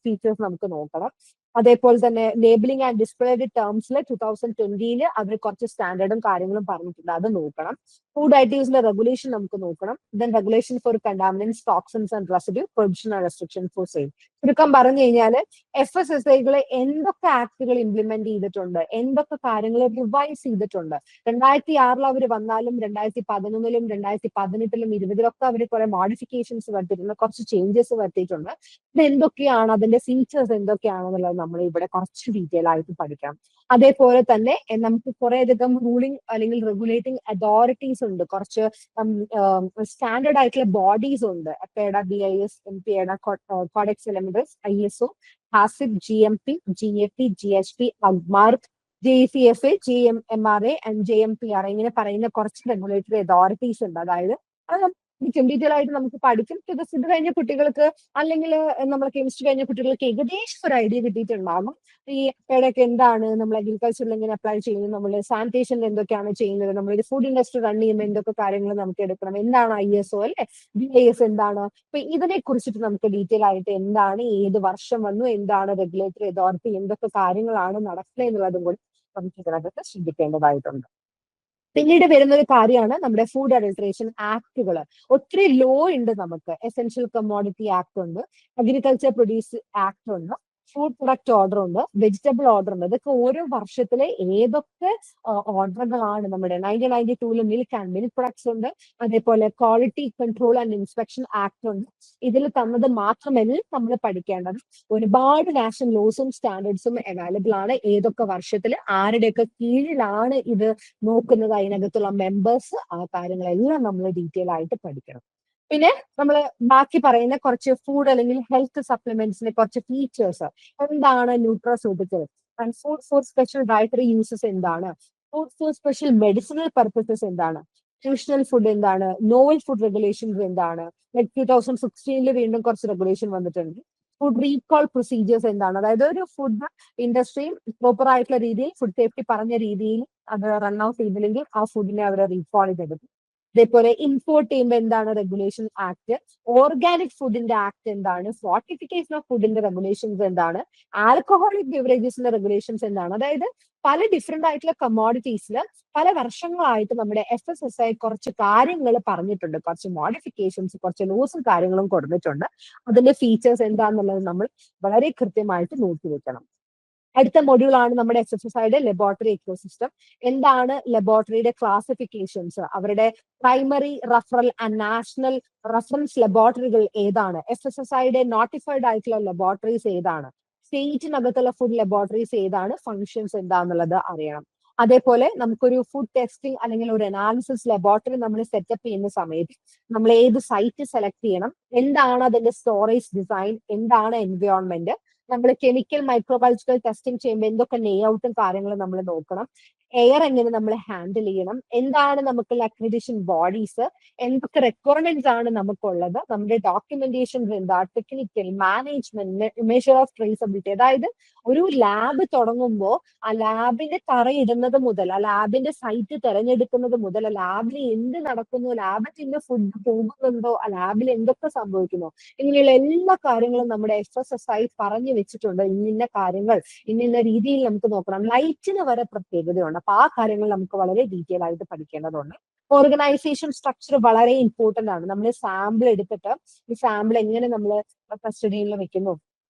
ഫീച്ചേഴ്സ് നമുക്ക് നോക്കണം. അതേപോലെ തന്നെ ലേബിളിംഗ് ആൻഡ് ഡിസ്പ്ലേഡ് ടേംസിൽ 2020 അവർ കുറച്ച് സ്റ്റാൻഡേർഡും കാര്യങ്ങളും പറഞ്ഞിട്ടുണ്ട്, അത് നോക്കണം. ഫുഡ് അഡിറ്റീവ്സിന്റെ റെഗുലേഷൻ നമുക്ക് നോക്കണം. Then regulation for contaminants, toxins and residue, provision and restriction for sale. ചുരുക്കം പറഞ്ഞു കഴിഞ്ഞാൽ FSSAIകൾ എന്തൊക്കെ ആക്ടുകൾ ഇംപ്ലിമെന്റ് ചെയ്തിട്ടുണ്ട്, എന്തൊക്കെ കാര്യങ്ങൾ റിവൈസ് ചെയ്തിട്ടുണ്ട്. 2006 അവർ വന്നാലും 2011 2018 2020 അവർ കുറെ മോഡിഫിക്കേഷൻസ് വരുത്തിയിട്ടുണ്ട്, കുറച്ച് ചേഞ്ചസ് വരുത്തിയിട്ടുണ്ട്. ഇത് എന്തൊക്കെയാണ്, അതിന്റെ ഫീച്ചേഴ്സ് എന്തൊക്കെയാണെന്നുള്ളത് നമ്മൾ ഇവിടെ കുറച്ച് ഡീറ്റെയിൽ ആയിട്ട് പഠിക്കണം. അതേപോലെ തന്നെ നമുക്ക് കുറെ അധികം റൂളിംഗ് അല്ലെങ്കിൽ റെഗുലേറ്റിംഗ് അതോറിറ്റീസ് ഉണ്ട്, കുറച്ച് സ്റ്റാൻഡേർഡ് ആയിട്ടുള്ള ബോഡീസ് ഉണ്ട്. APEDA, BIS, MPEDA, Codex Alimentarius, ISO, HACCP, GMP, GAP, GHP, Agmark, JCFA, GMMRA and JMPRA ഇങ്ങനെ പറയുന്ന കുറച്ച് റെഗുലേറ്ററി അതോറിറ്റീസ് ഉണ്ട്. അതായത് അത് ഡീറ്റെയിൽ ആയിട്ട് നമുക്ക് പഠിക്കും. ഇത് കഴിഞ്ഞ കുട്ടികൾക്ക് അല്ലെങ്കിൽ നമ്മൾ കെമിസ്ട്രി കഴിഞ്ഞ കുട്ടികൾക്ക് ഏകദേശം ഒരു ഐഡിയ കിട്ടിയിട്ടുണ്ടാകും. ഈ ഇടയ്ക്ക് എന്താണ് നമ്മൾ അഗ്രികൾച്ചറിൽ എങ്ങനെ അപ്ലൈ ചെയ്യുന്നത്, നമ്മൾ സാനിറ്റേഷനിൽ എന്തൊക്കെയാണ് ചെയ്യുന്നത്, നമ്മൾ ഫുഡ് ഇൻഡസ്ട്രി റൺ ചെയ്യുമ്പോൾ എന്തൊക്കെ കാര്യങ്ങൾ നമുക്ക് എടുക്കണം, എന്താണ് ISO അല്ലെ, BIS എന്താണ്, അപ്പൊ ഇതിനെ കുറിച്ചിട്ട് നമുക്ക് ഡീറ്റെയിൽ ആയിട്ട് എന്താണ്, ഏത് വർഷം വന്നു, എന്താണ് റെഗുലേറ്ററി അതോറിറ്റി, എന്തൊക്കെ കാര്യങ്ങളാണ് നടക്കുന്നത് എന്നുള്ളതും കൂടി നമുക്ക് ഇതിനകത്ത് ശ്രദ്ധിക്കേണ്ടതായിട്ടുണ്ട്. പിന്നീട് വരുന്ന ഒരു കാര്യമാണ് നമ്മുടെ ഫുഡ് അഡൾട്രേഷൻ ആക്ടുകൾ. ഒത്തിരി ലോ ഉണ്ട് നമുക്ക്. എസെൻഷ്യൽ കമ്മോഡിറ്റി ആക്ട് ഉണ്ട്, അഗ്രികൾച്ചർ പ്രൊഡ്യൂസ് ആക്ട് ഉണ്ട്, ഫുഡ് പ്രൊഡക്റ്റ് ഓർഡർ ഉണ്ട്, വെജിറ്റബിൾ ഓർഡർ ഉണ്ട്. ഇതൊക്കെ ഓരോ വർഷത്തിലെ ഏതൊക്കെ ഓർഡറുകളാണ് നമ്മുടെ 1992 മിൽക്ക് ആൻഡ് മിൽക്ക് പ്രൊഡക്ട്സ് ഉണ്ട്, അതേപോലെ quality control and inspection act ഉണ്ട്. ഇതിൽ തന്നത് മാത്രമല്ല നമ്മൾ പഠിക്കേണ്ടത്, ഒരുപാട് നാഷണൽ ലോസും സ്റ്റാൻഡേർഡ്സും അവൈലബിൾ ആണ്. ഏതൊക്കെ വർഷത്തിൽ ആരുടെയൊക്കെ കീഴിലാണ് ഇത് നോക്കുന്നത്, അതിനകത്തുള്ള മെമ്പേഴ്സ്, ആ കാര്യങ്ങളെല്ലാം നമ്മൾ ഡീറ്റെയിൽ ആയിട്ട് പഠിക്കണം. പിന്നെ നമ്മൾ ബാക്കി പറയുന്ന കുറച്ച് ഫുഡ് അല്ലെങ്കിൽ ഹെൽത്ത് സപ്ലിമെന്റ്സിന്റെ കുറച്ച് ഫീച്ചേഴ്സ് എന്താണ്, nutraceutical and food for special dietary uses എന്താണ്, food for special medicinal purposes എന്താണ്, ഫ്യൂഷണൽ ഫുഡ് എന്താണ്, നോവൽ ഫുഡ് റെഗുലേഷൻസ് എന്താണ്. 2016 വീണ്ടും കുറച്ച് റെഗുലേഷൻ വന്നിട്ടുണ്ട്. ഫുഡ് റീകോൾ പ്രൊസീജിയേഴ്സ് എന്താണ്, അതായത് ഒരു ഫുഡ് ഇൻഡസ്ട്രിയും പ്രോപ്പർ ആയിട്ടുള്ള രീതിയിൽ ഫുഡ് സേഫ്റ്റി പറഞ്ഞ രീതിയിൽ അത് റൺ ഔട്ട് ചെയ്തില്ലെങ്കിൽ ആ ഫുഡിനെ അവർ റീകോൾ ചെയ്തെടുക്കും. അതേപോലെ ഇമ്പോർട്ട് ചെയ്യുമ്പോൾ എന്താണ് റെഗുലേഷൻ ആക്ട്, ഓർഗാനിക് ഫുഡിന്റെ ആക്ട് എന്താണ്, ഫോർട്ടിഫിക്കേഷൻ ഓഫ് ഫുഡിന്റെ റെഗുലേഷൻസ് എന്താണ്, ആൽക്കഹോളിക് ബിവറേജസിന്റെ റെഗുലേഷൻസ് എന്താണ്. അതായത് പല ഡിഫറെന്റ് ആയിട്ടുള്ള കമ്മോഡിറ്റീസിൽ പല വർഷങ്ങളായിട്ട് നമ്മുടെ FSSAI കുറച്ച് കാര്യങ്ങൾ പറഞ്ഞിട്ടുണ്ട്, കുറച്ച് മോഡിഫിക്കേഷൻസ്, കുറച്ച് ലോസും കാര്യങ്ങളും കൊടുത്തിട്ടുണ്ട്. അതിന്റെ ഫീച്ചേഴ്സ് എന്താണെന്നുള്ളത് നമ്മൾ വളരെ കൃത്യമായിട്ട് നോക്കി വെക്കണം. അടുത്ത മൊഡ്യൂൾ ആണ് നമ്മുടെ FSSAIയുടെ ലബോറട്ടറി ഇക്കോസിസ്റ്റം. എന്താണ് ലബോറട്ടറിയുടെ ക്ലാസിഫിക്കേഷൻസ്, അവരുടെ primary, referral and national reference ലബോറട്ടറികൾ ഏതാണ്, FSSAIയുടെ നോട്ടിഫൈഡ് ആയിട്ടുള്ള ലബോറട്ടറീസ് ഏതാണ്, സ്റ്റേറ്റിനകത്തുള്ള ഫുഡ് ലബോറട്ടറീസ് ഏതാണ്, ഫങ്ഷൻസ് എന്താണെന്നുള്ളത് അറിയണം. അതേപോലെ നമുക്കൊരു ഫുഡ് ടെസ്റ്റിംഗ് അല്ലെങ്കിൽ ഒരു അനാലിസിസ് ലബോറട്ടറി നമ്മൾ സെറ്റപ്പ് ചെയ്യുന്ന സമയത്ത് നമ്മൾ ഏത് സൈറ്റ് സെലക്ട് ചെയ്യണം, എന്താണ് അതിന്റെ സ്റ്റോറേജ് ഡിസൈൻ, എന്താണ് എൻവയോൺമെന്റ്, നമ്മൾ കെമിക്കൽ മൈക്രോബയോളജിക്കൽ ടെസ്റ്റിംഗ് ചെയ്യുമ്പോൾ എന്തൊക്കെ ലേ ഔട്ടും കാര്യങ്ങളും നമ്മൾ നോക്കണം, എയർ എങ്ങനെ നമ്മൾ ഹാൻഡിൽ ചെയ്യണം, എന്താണ് നമുക്കുള്ള അക്രഡിറ്റേഷൻ ബോഡീസ്, എന്തൊക്കെ റിക്വയർമെന്റ്സ് ആണ് നമുക്കുള്ളത്, നമ്മുടെ ഡോക്യുമെന്റേഷൻസ് എന്താ, technical management, measure of traceability. അതായത് ഒരു ലാബ് തുടങ്ങുമ്പോൾ ആ ലാബിന്റെ തറയിടുന്നത് മുതൽ, ആ ലാബിന്റെ സൈറ്റ് തിരഞ്ഞെടുക്കുന്നത് മുതൽ, ആ ലാബിൽ എന്ത് നടക്കുന്നു, ലാബിൽ ഇന്ന് ഫുഡ് പോകുന്നുണ്ടോ, ആ ലാബിൽ എന്തൊക്കെ സംഭവിക്കുന്നു, ഇങ്ങനെയുള്ള എല്ലാ കാര്യങ്ങളും നമ്മുടെ FSSAI പറഞ്ഞു വെച്ചിട്ടുണ്ട്. ഇന്ന കാര്യങ്ങൾ ഇന്ന രീതിയിൽ നമുക്ക് നോക്കണം. ലൈറ്റിന് വരെ പ്രത്യേകതയുണ്ട്. അപ്പൊ ആ കാര്യങ്ങൾ നമുക്ക് വളരെ ഡീറ്റെയിൽ ആയിട്ട് പഠിക്കേണ്ടതുണ്ട്. ഓർഗനൈസേഷൻ സ്ട്രക്ചർ വളരെ ഇമ്പോർട്ടന്റ് ആണ്. നമ്മൾ സാമ്പിൾ എടുത്തിട്ട് ഈ സാമ്പിൾ എങ്ങനെ നമ്മൾ കസ്റ്റഡിയിൽ വെക്കുന്നു,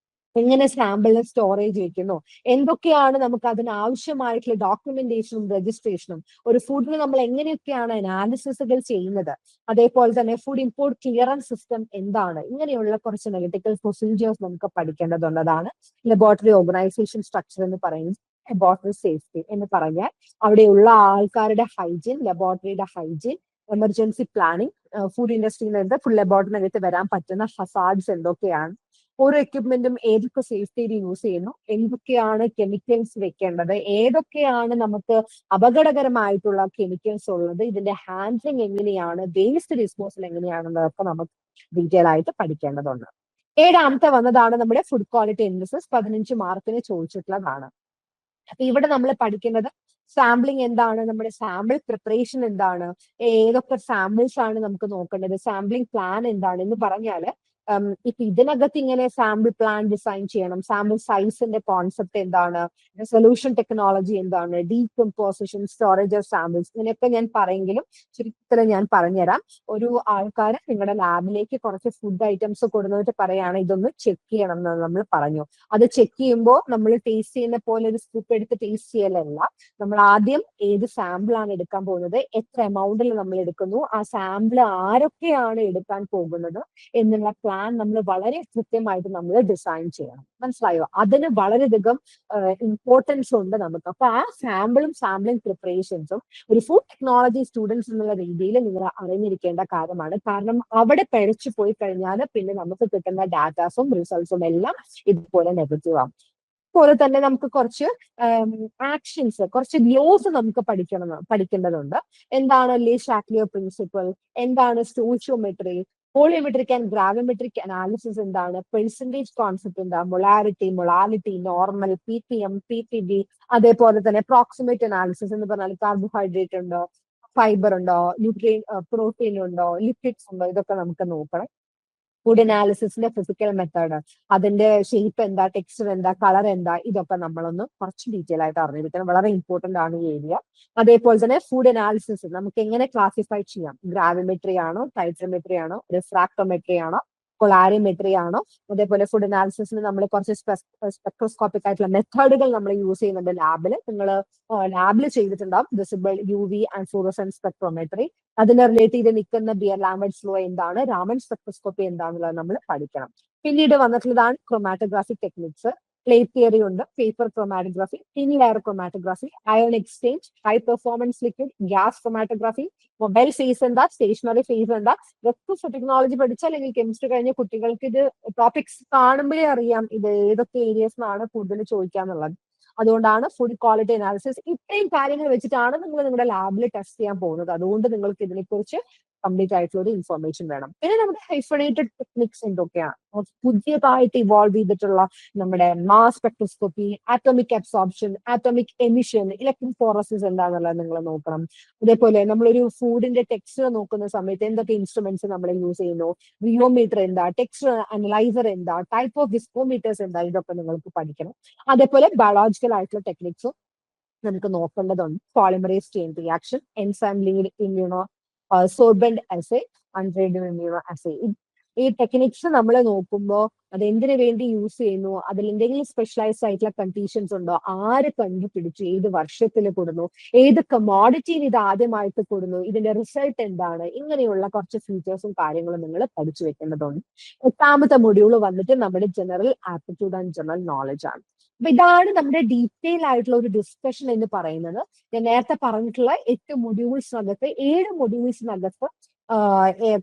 എങ്ങനെ സാമ്പിളിന് സ്റ്റോറേജ് വെക്കുന്നു, എന്തൊക്കെയാണ് നമുക്ക് അതിനാവശ്യമായിട്ടുള്ള ഡോക്യുമെന്റേഷനും രജിസ്ട്രേഷനും, ഒരു ഫുഡിന് നമ്മൾ എങ്ങനെയൊക്കെയാണ് അനാലിസിസുകൾ ചെയ്യുന്നത്, അതേപോലെ തന്നെ ഫുഡ് ഇമ്പോർട്ട് ക്ലിയറൻസ് സിസ്റ്റം എന്താണ്, ഇങ്ങനെയുള്ള കുറച്ച് അനലിറ്റിക്കൽ പ്രൊസീജിയേഴ്സ് നമുക്ക് പഠിക്കേണ്ടതുള്ളതാണ്. ലബോറട്ടറി ഓർഗനൈസേഷൻ സ്ട്രക്ചർ എന്ന് പറയുന്നത് ലബോറട്ടറി സേഫ്റ്റി എന്ന് പറഞ്ഞാൽ അവിടെയുള്ള ആൾക്കാരുടെ ഹൈജീൻ, ലബോറട്ടറിയുടെ ഹൈജീൻ, എമർജൻസി പ്ലാനിങ്, ഫുഡ് ഇൻഡസ്ട്രിയിൽ നിന്ന് ഫുഡ് ലബോറട്ടറിനകത്ത് വരാൻ പറ്റുന്ന ഹസാർഡ്സ് എന്തൊക്കെയാണ്, ഓരോ എക്യുപ്മെന്റും ഏതൊക്കെ സേഫ്റ്റിയിൽ യൂസ് ചെയ്യുന്നു, എന്തൊക്കെയാണ് കെമിക്കൽസ് വെക്കേണ്ടത്, ഏതൊക്കെയാണ് നമുക്ക് അപകടകരമായിട്ടുള്ള കെമിക്കൽസ് ഉള്ളത്, ഇതിന്റെ ഹാൻഡ്ലിംഗ് എങ്ങനെയാണ്, വേസ്റ്റ് ഡിസ്പോസൽ എങ്ങനെയാണെന്നതൊക്കെ നമുക്ക് ഡീറ്റെയിൽ ആയിട്ട് പഠിക്കേണ്ടതുണ്ട്. ഏഴാമത്തെ വന്നതാണ് നമ്മുടെ ഫുഡ് ക്വാളിറ്റി ഇൻഡെക്സസ്. 15 മാർക്കിന് ചോദിച്ചിട്ടുള്ളതാണ്. അപ്പൊ ഇവിടെ നമ്മൾ പഠിക്കുന്നത് സാമ്പിളിംഗ് എന്താണ്, നമ്മുടെ സാമ്പിൾ പ്രിപ്പറേഷൻ എന്താണ്, ഏതൊക്കെ സാമ്പിൾസ് ആണ് നമുക്ക് നോക്കേണ്ടത്, സാമ്പിളിംഗ് പ്ലാൻ എന്താണ് എന്ന് പറഞ്ഞാല് ഇപ്പൊ ഇതിനകത്ത് ഇങ്ങനെ സാമ്പിൾ പ്ലാൻ ഡിസൈൻ ചെയ്യണം, സാമ്പിൾ സൈസിന്റെ കോൺസെപ്റ്റ് എന്താണ്, സൊല്യൂഷൻ ടെക്നോളജി എന്താണ്, ഡീകമ്പോസിഷൻ, സ്റ്റോറേജ് ഓഫ് സാമ്പിൾസ്, ഇങ്ങനെയൊക്കെ ഞാൻ പറയെങ്കിലും ചുരുക്കത്തിൽ ഞാൻ പറഞ്ഞുതരാം. ഒരു ആൾക്കാർ നിങ്ങളുടെ ലാബിലേക്ക് കുറച്ച് ഫുഡ് ഐറ്റംസ് കൊടുത്തിട്ട് പറയാണ് ഇതൊന്ന് ചെക്ക് ചെയ്യണം എന്ന് നമ്മൾ പറഞ്ഞു. അത് ചെക്ക് ചെയ്യുമ്പോൾ നമ്മൾ ടേസ്റ്റ് ചെയ്യുന്ന പോലെ ഒരു സ്കൂപ്പ് എടുത്ത് ടേസ്റ്റ് ചെയ്യലല്ല. നമ്മൾ ആദ്യം ഏത് സാമ്പിൾ ആണ് എടുക്കാൻ പോകുന്നത്, എത്ര എമൗണ്ടിൽ നമ്മൾ എടുക്കുന്നു, ആ സാമ്പിൾ ആരൊക്കെയാണ് എടുക്കാൻ പോകുന്നത് എന്നുള്ള പ്ലാൻ നമ്മൾ വളരെ കൃത്യമായിട്ട് നമ്മൾ ഡിസൈൻ ചെയ്യണം. മനസ്സിലായോ? അതിന് വളരെയധികം ഇമ്പോർട്ടൻസ് ഉണ്ട് നമുക്ക്. അപ്പൊ ആ സാമ്പിളിംഗ് പ്രിപ്പറേഷൻസും ഒരു ഫുഡ് ടെക്നോളജി സ്റ്റുഡൻസ് എന്നുള്ള രീതിയിൽ നിങ്ങൾ അറിഞ്ഞിരിക്കേണ്ട കാര്യമാണ്. കാരണം അവിടെ പിഴച്ചു പോയി കഴിഞ്ഞാൽ പിന്നെ നമുക്ക് കിട്ടുന്ന ഡാറ്റാസും റിസൾട്ട്സും എല്ലാം ഇതുപോലെ നെഗറ്റീവ് ആവും. അതുപോലെ തന്നെ നമുക്ക് കുറച്ച് ആക്ഷൻസ്, കുറച്ച് ലോസ് നമുക്ക് പഠിക്കേണ്ടതുണ്ട്. എന്താണ് ലീ ഷാക്ലിയർ പ്രിൻസിപ്പിൾ, എന്താണ് സ്റ്റോയിച്ചിയോമെട്രി, വോളിയോമെട്രിക് ആൻഡ് ഗ്രാവിമെട്രിക് അനാലിസിസ് എന്താണ്, പെർസെന്റേജ് കോൺസെപ്റ്റ് എന്താ, മൊളാലിറ്റി, നോർമൽ, PPM, PPB, അതേപോലെ തന്നെ പ്രോക്സിമേറ്റ് അനാലിസിസ് എന്ന് പറഞ്ഞാൽ കാർബോഹൈഡ്രേറ്റ് ഉണ്ടോ, ഫൈബർ ഉണ്ടോ, പ്രോട്ടീൻ ഉണ്ടോ, ലിപ്പിഡ്സ് ഉണ്ടോ, ഇതൊക്കെ നമുക്ക് നോക്കണം. ഫുഡ് അനാലിസിസിന്റെ ഫിസിക്കൽ മെത്തേഡ്, അതിന്റെ ഷേപ്പ് എന്താ, ടെക്സ്ചർ എന്താ, കളർ എന്താ, ഇതൊക്കെ നമ്മളൊന്ന് കുറച്ച് ഡീറ്റെയിൽ ആയിട്ട് അറിഞ്ഞിരിക്കണം. വളരെ ഇമ്പോർട്ടന്റ് ആണ് ഈ ഏരിയ. അതേപോലെ തന്നെ ഫുഡ് അനാലിസിസ് നമുക്ക് എങ്ങനെ ക്ലാസിഫൈ ചെയ്യാം, ഗ്രാവിമെട്രി ആണോ, ടൈട്രോമെട്രി ആണോ, റിഫ്രാക്ടോമെട്രി ആണോ, കൊളാരിമെട്രി ആണോ. അതേപോലെ ഫുഡ് അനാലിസിസിന് നമ്മൾ കുറച്ച് സ്പെക്ട്രോസ്കോപ്പിക് ആയിട്ടുള്ള മെത്തേഡുകൾ നമ്മൾ യൂസ് ചെയ്യുന്നുണ്ട് ലാബിൽ. നിങ്ങൾ ലാബിൽ ചെയ്തിട്ടുണ്ടാവും visible, UV and fluorescent spectrometry. അതിനെ റിലേറ്റ് ചെയ്ത് നിൽക്കുന്ന ബിയർ ലാംബർട്സ് ലോ എന്താണ്, രാമൻ സ്പെക്ട്രോസ്കോപ്പി എന്താണെന്നുള്ളത് നമ്മൾ പഠിക്കണം. പിന്നീട് വന്നിട്ടുള്ളതാണ് ക്രൊമാറ്റോഗ്രാഫിക് ടെക്നിക്സ്. പ്ലേറ്റ് തിയറി ഉണ്ട്, paper chromatography, thin layer chromatography, ion exchange, high performance liquid, gas chromatography, mobile phase എന്താ, സ്റ്റേഷനറി ഫേസ് എന്താ. ഇതൊക്കെ ടെക്നോളജി പഠിച്ചാൽ അല്ലെങ്കിൽ കെമിസ്ട്രി കഴിഞ്ഞ കുട്ടികൾക്ക് ഇത് ടോപ്പിക്സ് കാണുമ്പോഴേ അറിയാം ഇത് ഏതൊക്കെ ഏരിയസിനാണ് കൂടുതൽ ചോദിക്കാന്നുള്ളത്. അതുകൊണ്ടാണ് ഫുഡ് ക്വാളിറ്റി അനാലിസിസ്, ഇത്രയും കാര്യങ്ങൾ വെച്ചിട്ടാണ് നിങ്ങൾ നിങ്ങളുടെ ലാബിൽ ടെസ്റ്റ് ചെയ്യാൻ പോകുന്നത്. അതുകൊണ്ട് നിങ്ങൾക്ക് ഇതിനെക്കുറിച്ച് കംപ്ലീറ്റ് ആയിട്ടുള്ള ഒരു ഇൻഫർമേഷൻ വേണം. പിന്നെ നമ്മുടെ ഹൈഫണേറ്റഡ് ടെക്നിക്സ് എന്തൊക്കെയാണ്, പുതിയതായിട്ട് ഇവോൾവ് ചെയ്തിട്ടുള്ള നമ്മുടെ mass spectroscopy, atomic absorption, atomic emission, electric phoresis എന്താണെന്നുള്ളത് നിങ്ങൾ നോക്കണം. അതേപോലെ നമ്മളൊരു ഫുഡിന്റെ ടെക്സ്ചർ നോക്കുന്ന സമയത്ത് എന്തൊക്കെ ഇൻസ്ട്രുമെന്റ്സ് നമ്മൾ യൂസ് ചെയ്യുന്നു, റിയോമീറ്റർ എന്താ, ടെക്സ്ചർ അനലൈസർ എന്താ, ടൈപ്പ് ഓഫ് വിസ്കോമീറ്റേഴ്സ് എന്താ, ഇതൊക്കെ നിങ്ങൾക്ക് പഠിക്കണം. അതേപോലെ ബയോളജിക്കൽ ആയിട്ടുള്ള ടെക്നിക്സും നമുക്ക് നോക്കേണ്ടതുണ്ട്. Polymerase chain reaction, enzyme linked immunosorbent assay, and radio immunoassay. ഈ ടെക്നിക്സ് നമ്മൾ നോക്കുമ്പോൾ അത് എന്തിനു വേണ്ടി യൂസ് ചെയ്യുന്നു, അതിൽ എന്തെങ്കിലും സ്പെഷ്യലൈസ്ഡ് ആയിട്ടുള്ള കണ്ടീഷൻസ് ഉണ്ടോ, ആര് കണ്ടുപിടിച്ചു, ഏത് വർഷത്തിൽ കൊടുന്നു, ഏത് കമോഡിറ്റിയിൽ ഇത് ആദ്യമായിട്ട് കൊടുന്നു, ഇതിന്റെ റിസൾട്ട് എന്താണ്, ഇങ്ങനെയുള്ള കുറച്ച് ഫീച്ചേഴ്സും കാര്യങ്ങളും നിങ്ങൾ പഠിച്ചു വെക്കേണ്ടതുണ്ട്. 8ാമത്തെ മൊഡ്യൂൾ വന്നിട്ട് നമ്മുടെ general aptitude and general knowledge ആണ്. അപ്പൊ ഇതാണ് നമ്മുടെ ഡീറ്റെയിൽ ആയിട്ടുള്ള ഒരു ഡിസ്കഷൻ എന്ന് പറയുന്നത്. ഞാൻ നേരത്തെ പറഞ്ഞിട്ടുള്ള 8 മൊഡ്യൂൾസിനകത്ത് 7 മൊഡ്യൂൾസിനകത്ത്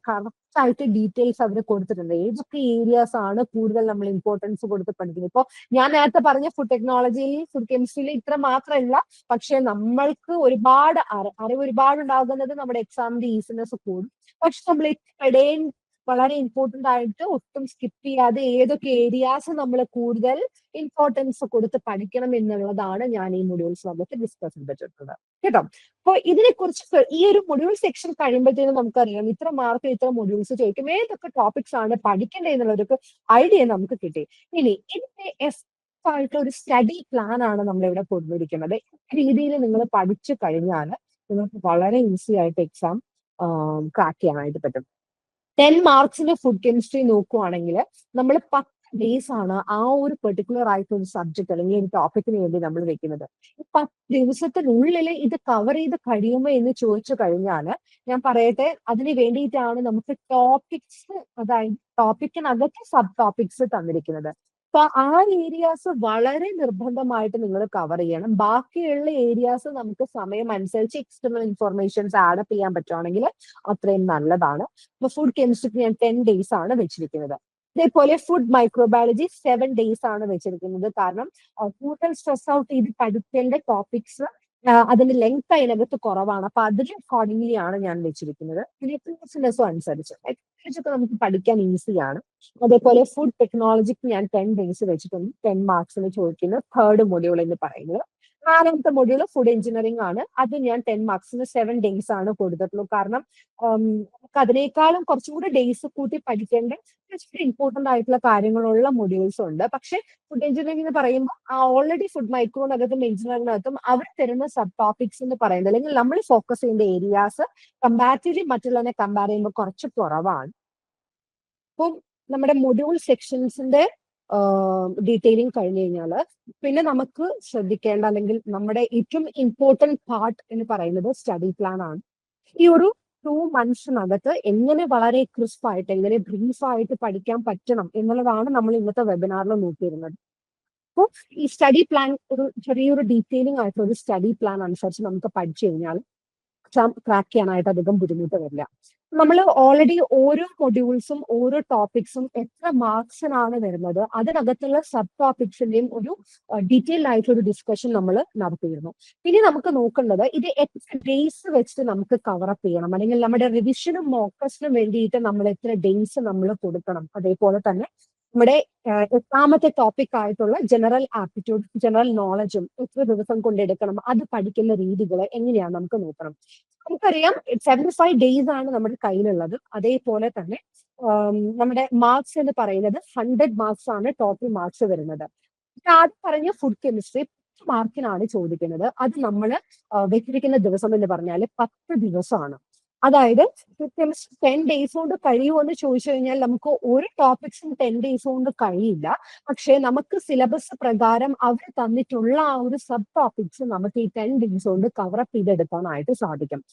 കറക്റ്റ് ആയിട്ട് ഡീറ്റെയിൽസ് അവർ കൊടുത്തിട്ടുണ്ട്. ഏതൊക്കെ ഏരിയാസ് ആണ് കൂടുതൽ നമ്മൾ ഇമ്പോർട്ടൻസ് കൊടുത്ത് പഠിക്കുന്നത്. ഇപ്പൊ ഞാൻ നേരത്തെ പറഞ്ഞ ഫുഡ് ടെക്നോളജിയിൽ, ഫുഡ് കെമിസ്ട്രിയിൽ ഇത്ര മാത്രമല്ല, പക്ഷെ നമ്മൾക്ക് ഒരുപാട് അറിവ് ഒരുപാട് ഉണ്ടാകുന്നത് നമ്മുടെ എക്സാമിന്റെ ഈസിനെസ് കൂടും. പക്ഷെ നമ്മൾ ഇടയിൽ വളരെ ഇമ്പോർട്ടന്റ് ആയിട്ട് ഒട്ടും സ്കിപ്പ് ചെയ്യാതെ ഏതൊക്കെ ഏരിയാസ് നമ്മൾ കൂടുതൽ ഇമ്പോർട്ടൻസ് കൊടുത്ത് പഠിക്കണം എന്നുള്ളതാണ് ഞാൻ ഈ മൊഡ്യൂൾസ് നമുക്ക് ഡിസ്കസ് ചെയ്തിട്ടുള്ളത് കേട്ടോ. അപ്പൊ ഇതിനെക്കുറിച്ച് ഈ ഒരു മൊഡ്യൂൾ സെക്ഷൻ കഴിയുമ്പോഴത്തേനും നമുക്കറിയാം ഇത്ര മാർക്ക് ഇത്ര മൊഡ്യൂൾസ് ചോദിക്കും, ഏതൊക്കെ ടോപ്പിക്സ് ആണ് പഠിക്കേണ്ടത് എന്നുള്ളൊരു ഐഡിയ നമുക്ക് കിട്ടി. ഇനി ഇതിന്റെ ആയിട്ടുള്ള ഒരു സ്റ്റഡി പ്ലാൻ ആണ് നമ്മൾ ഇവിടെ കൊണ്ടുവരിക്കുന്നത്. ഈ രീതിയിൽ നിങ്ങൾ പഠിച്ചു കഴിഞ്ഞാൽ നിങ്ങൾക്ക് വളരെ ഈസി ആയിട്ട് എക്സാം ക്രാക്ക് ചെയ്യാനായിട്ട് പറ്റും. 10 മാർക്സിന്റെ ഫുഡ് കെമിസ്ട്രി നോക്കുവാണെങ്കിൽ നമ്മൾ 10 ഡേയ്സ് ആണ് ആ ഒരു പെർട്ടിക്കുലർ ആയിട്ടുള്ള ഒരു സബ്ജക്ട് അല്ലെങ്കിൽ ഒരു ടോപ്പിക്കിന് വേണ്ടി നമ്മൾ വെക്കുന്നത്. ഈ 10 ദിവസത്തിനുള്ളിൽ ഇത് കവർ ചെയ്ത് കഴിയുമോ എന്ന് ചോദിച്ചു കഴിഞ്ഞാൽ ഞാൻ പറയട്ടെ, അതിന് വേണ്ടിയിട്ടാണ് നമുക്ക് ടോപ്പിക്സ്, അതായത് ടോപ്പിക്കിനകത്ത് സബ് ടോപ്പിക്സ് തന്നിരിക്കുന്നത്. അപ്പൊ ആ ഏരിയാസ് വളരെ നിർബന്ധമായിട്ട് നിങ്ങൾ കവർ ചെയ്യണം. ബാക്കിയുള്ള ഏരിയാസ് നമുക്ക് സമയം അനുസരിച്ച് എക്സ്റ്റേണൽ ഇൻഫർമേഷൻസ് ആഡ് ചെയ്യാൻ പറ്റുവാണെങ്കിൽ അത്രയും നല്ലതാണ്. ഇപ്പൊ ഫുഡ് കെമിസ്ട്രിക്ക് ഞാൻ 10 ഡേയ്സ് ആണ് വെച്ചിരിക്കുന്നത്. അതേപോലെ ഫുഡ് മൈക്രോബയോളജി 7 ഡേയ്സ് ആണ് വെച്ചിരിക്കുന്നത്. കാരണം കൂടുതൽ സ്ട്രെസ് ഔട്ട് ചെയ്ത് പഠിക്കേണ്ട ടോപ്പിക്സ് അതിന്റെ ലെങ്ത് അതിനകത്ത് കുറവാണ്. അപ്പൊ അതിന് അക്കോർഡിംഗ്ലി ആണ് ഞാൻ വെച്ചിരിക്കുന്നത്. സീരിയസ്നെസ്സും അനുസരിച്ചൊക്കെ നമുക്ക് പഠിക്കാൻ ഈസിയാണ്. അതേപോലെ ഫുഡ് ടെക്നോളജിക്ക് ഞാൻ 10 ഡേയ്സ് വെച്ചിട്ടുണ്ട്. 10 മാർക്സിന് ചോദിക്കുന്നത് 3rd മൊഡ്യൂൾ എന്ന് പറയുന്നത്. നാലാമത്തെ മൊഡ്യൂൾ ഫുഡ് എഞ്ചിനീയറിംഗ് ആണ്. അത് ഞാൻ 10 മാർക്സിന് 7 ഡേയ്സ് ആണ് കൊടുത്തിട്ടുള്ളൂ. കാരണം നമുക്ക് അതിനേക്കാളും കുറച്ചും കൂടെ ഡേയ്സ് കൂട്ടി പഠിക്കേണ്ട ഇമ്പോർട്ടന്റ് ആയിട്ടുള്ള കാര്യങ്ങളുള്ള മൊഡ്യൂൾസ് ഉണ്ട്. പക്ഷെ ഫുഡ് എഞ്ചിനീയറിംഗ് എന്ന് പറയുമ്പോൾ ഓൾറെഡി ഫുഡ് മൈക്രോനകത്തും എഞ്ചിനീയറിംഗിനകത്തും അവർ തരുന്ന സബ് ടോപ്പിക്സ് എന്ന് പറയുന്നത്, അല്ലെങ്കിൽ നമ്മൾ ഫോക്കസ് ചെയ്യേണ്ട ഏരിയാസ് കമ്പാരിറ്റീവ്ലി മറ്റുള്ളതിനെ കമ്പയർ ചെയ്യുമ്പോൾ കുറച്ച് കുറവാണ്. അപ്പം നമ്മുടെ മൊഡ്യൂൾ സെക്ഷൻസിന്റെ ഡീറ്റെയിലിംഗ് കഴിഞ്ഞു കഴിഞ്ഞാൽ പിന്നെ നമുക്ക് ശ്രദ്ധിക്കേണ്ട, അല്ലെങ്കിൽ നമ്മുടെ ഏറ്റവും ഇമ്പോർട്ടന്റ് പാർട്ട് എന്ന് പറയുന്നത് സ്റ്റഡി പ്ലാൻ ആണ്. ഈ ഒരു 2 മന്ത്സിനകത്ത് എങ്ങനെ വളരെ ക്രിസ്പ് ആയിട്ട്, എങ്ങനെ ബ്രീഫ് ആയിട്ട് പഠിക്കാൻ പറ്റണം എന്നുള്ളതാണ് നമ്മൾ ഇന്നത്തെ വെബിനാറിൽ നോക്കിയിരുന്നത്. അപ്പോൾ ഈ സ്റ്റഡി പ്ലാൻ ഒരു ചെറിയൊരു ഡീറ്റെയിലിംഗ് ആയിട്ടുള്ള ഒരു സ്റ്റഡി പ്ലാൻ അനുസരിച്ച് നമുക്ക് പഠിച്ചു കഴിഞ്ഞാൽ എക്സാം ക്രാക്ക് ചെയ്യാനായിട്ട് അധികം ബുദ്ധിമുട്ട് വരില്ല. നമ്മൾ ഓൾറെഡി ഓരോ മൊഡ്യൂൾസും ഓരോ ടോപ്പിക്സും എത്ര മാർക്സിനാണ് വരുന്നത്, അതിനകത്തുള്ള സബ് ടോപ്പിക്സിന്റെയും ഒരു ഡീറ്റെയിൽഡ് ആയിട്ടുള്ള ഒരു ഡിസ്കഷൻ നമ്മൾ നടത്തിയിരുന്നു. ഇനി നമുക്ക് നോക്കേണ്ടത് ഇത് എത്ര ഡേയ്സ് വെച്ചിട്ട് നമുക്ക് കവറപ്പ് ചെയ്യണം, അല്ലെങ്കിൽ നമ്മുടെ റിവിഷനും മോക്ക് ടെസ്റ്റിനും വേണ്ടിയിട്ട് നമ്മൾ എത്ര ഡേയ്സ് നമ്മൾ കൊടുക്കണം. അതേപോലെ തന്നെ നമ്മുടെ എട്ടാമത്തെ ടോപ്പിക് ആയിട്ടുള്ള ജനറൽ ആപ്റ്റിറ്റ്യൂഡ്, ജനറൽ നോളജും എത്ര ദിവസം കൊണ്ട് എടുക്കണം, അത് പഠിക്കുന്ന രീതികൾ എങ്ങനെയാണ് നമുക്ക് നോക്കണം. നമുക്കറിയാം 75 ഡേയ്സ് ആണ് നമ്മുടെ കയ്യിലുള്ളത്. അതേപോലെ തന്നെ നമ്മുടെ മാർക്സ് എന്ന് പറയുന്നത് 100 മാർക്സ് ആണ് ടോട്ടൽ മാർക്സ് വരുന്നത്. ആദ്യം പറഞ്ഞ ഫുഡ് കെമിസ്ട്രി 10 മാർക്കിനാണ് ചോദിക്കുന്നത്. അത് നമ്മൾ വെച്ചിരിക്കുന്ന ദിവസം എന്ന് പറഞ്ഞാൽ 10 ദിവസമാണ്. അതായത് കെമിസ്ട്രി 10 ഡേയ്സ് കൊണ്ട് കഴിയുമോ എന്ന് ചോദിച്ചു കഴിഞ്ഞാൽ നമുക്ക് ഒരു ടോപ്പിക്സും 10 ഡേയ്സ് കൊണ്ട് കഴിയില്ല. പക്ഷേ നമുക്ക് സിലബസ് പ്രകാരം അവർ തന്നിട്ടുള്ള ആ ഒരു സബ് ടോപ്പിക്സ് നമുക്ക് ഈ 10 ഡേയ്സ് കൊണ്ട് കവറപ്പ് ചെയ്തെടുക്കാനായിട്ട് സാധിക്കും.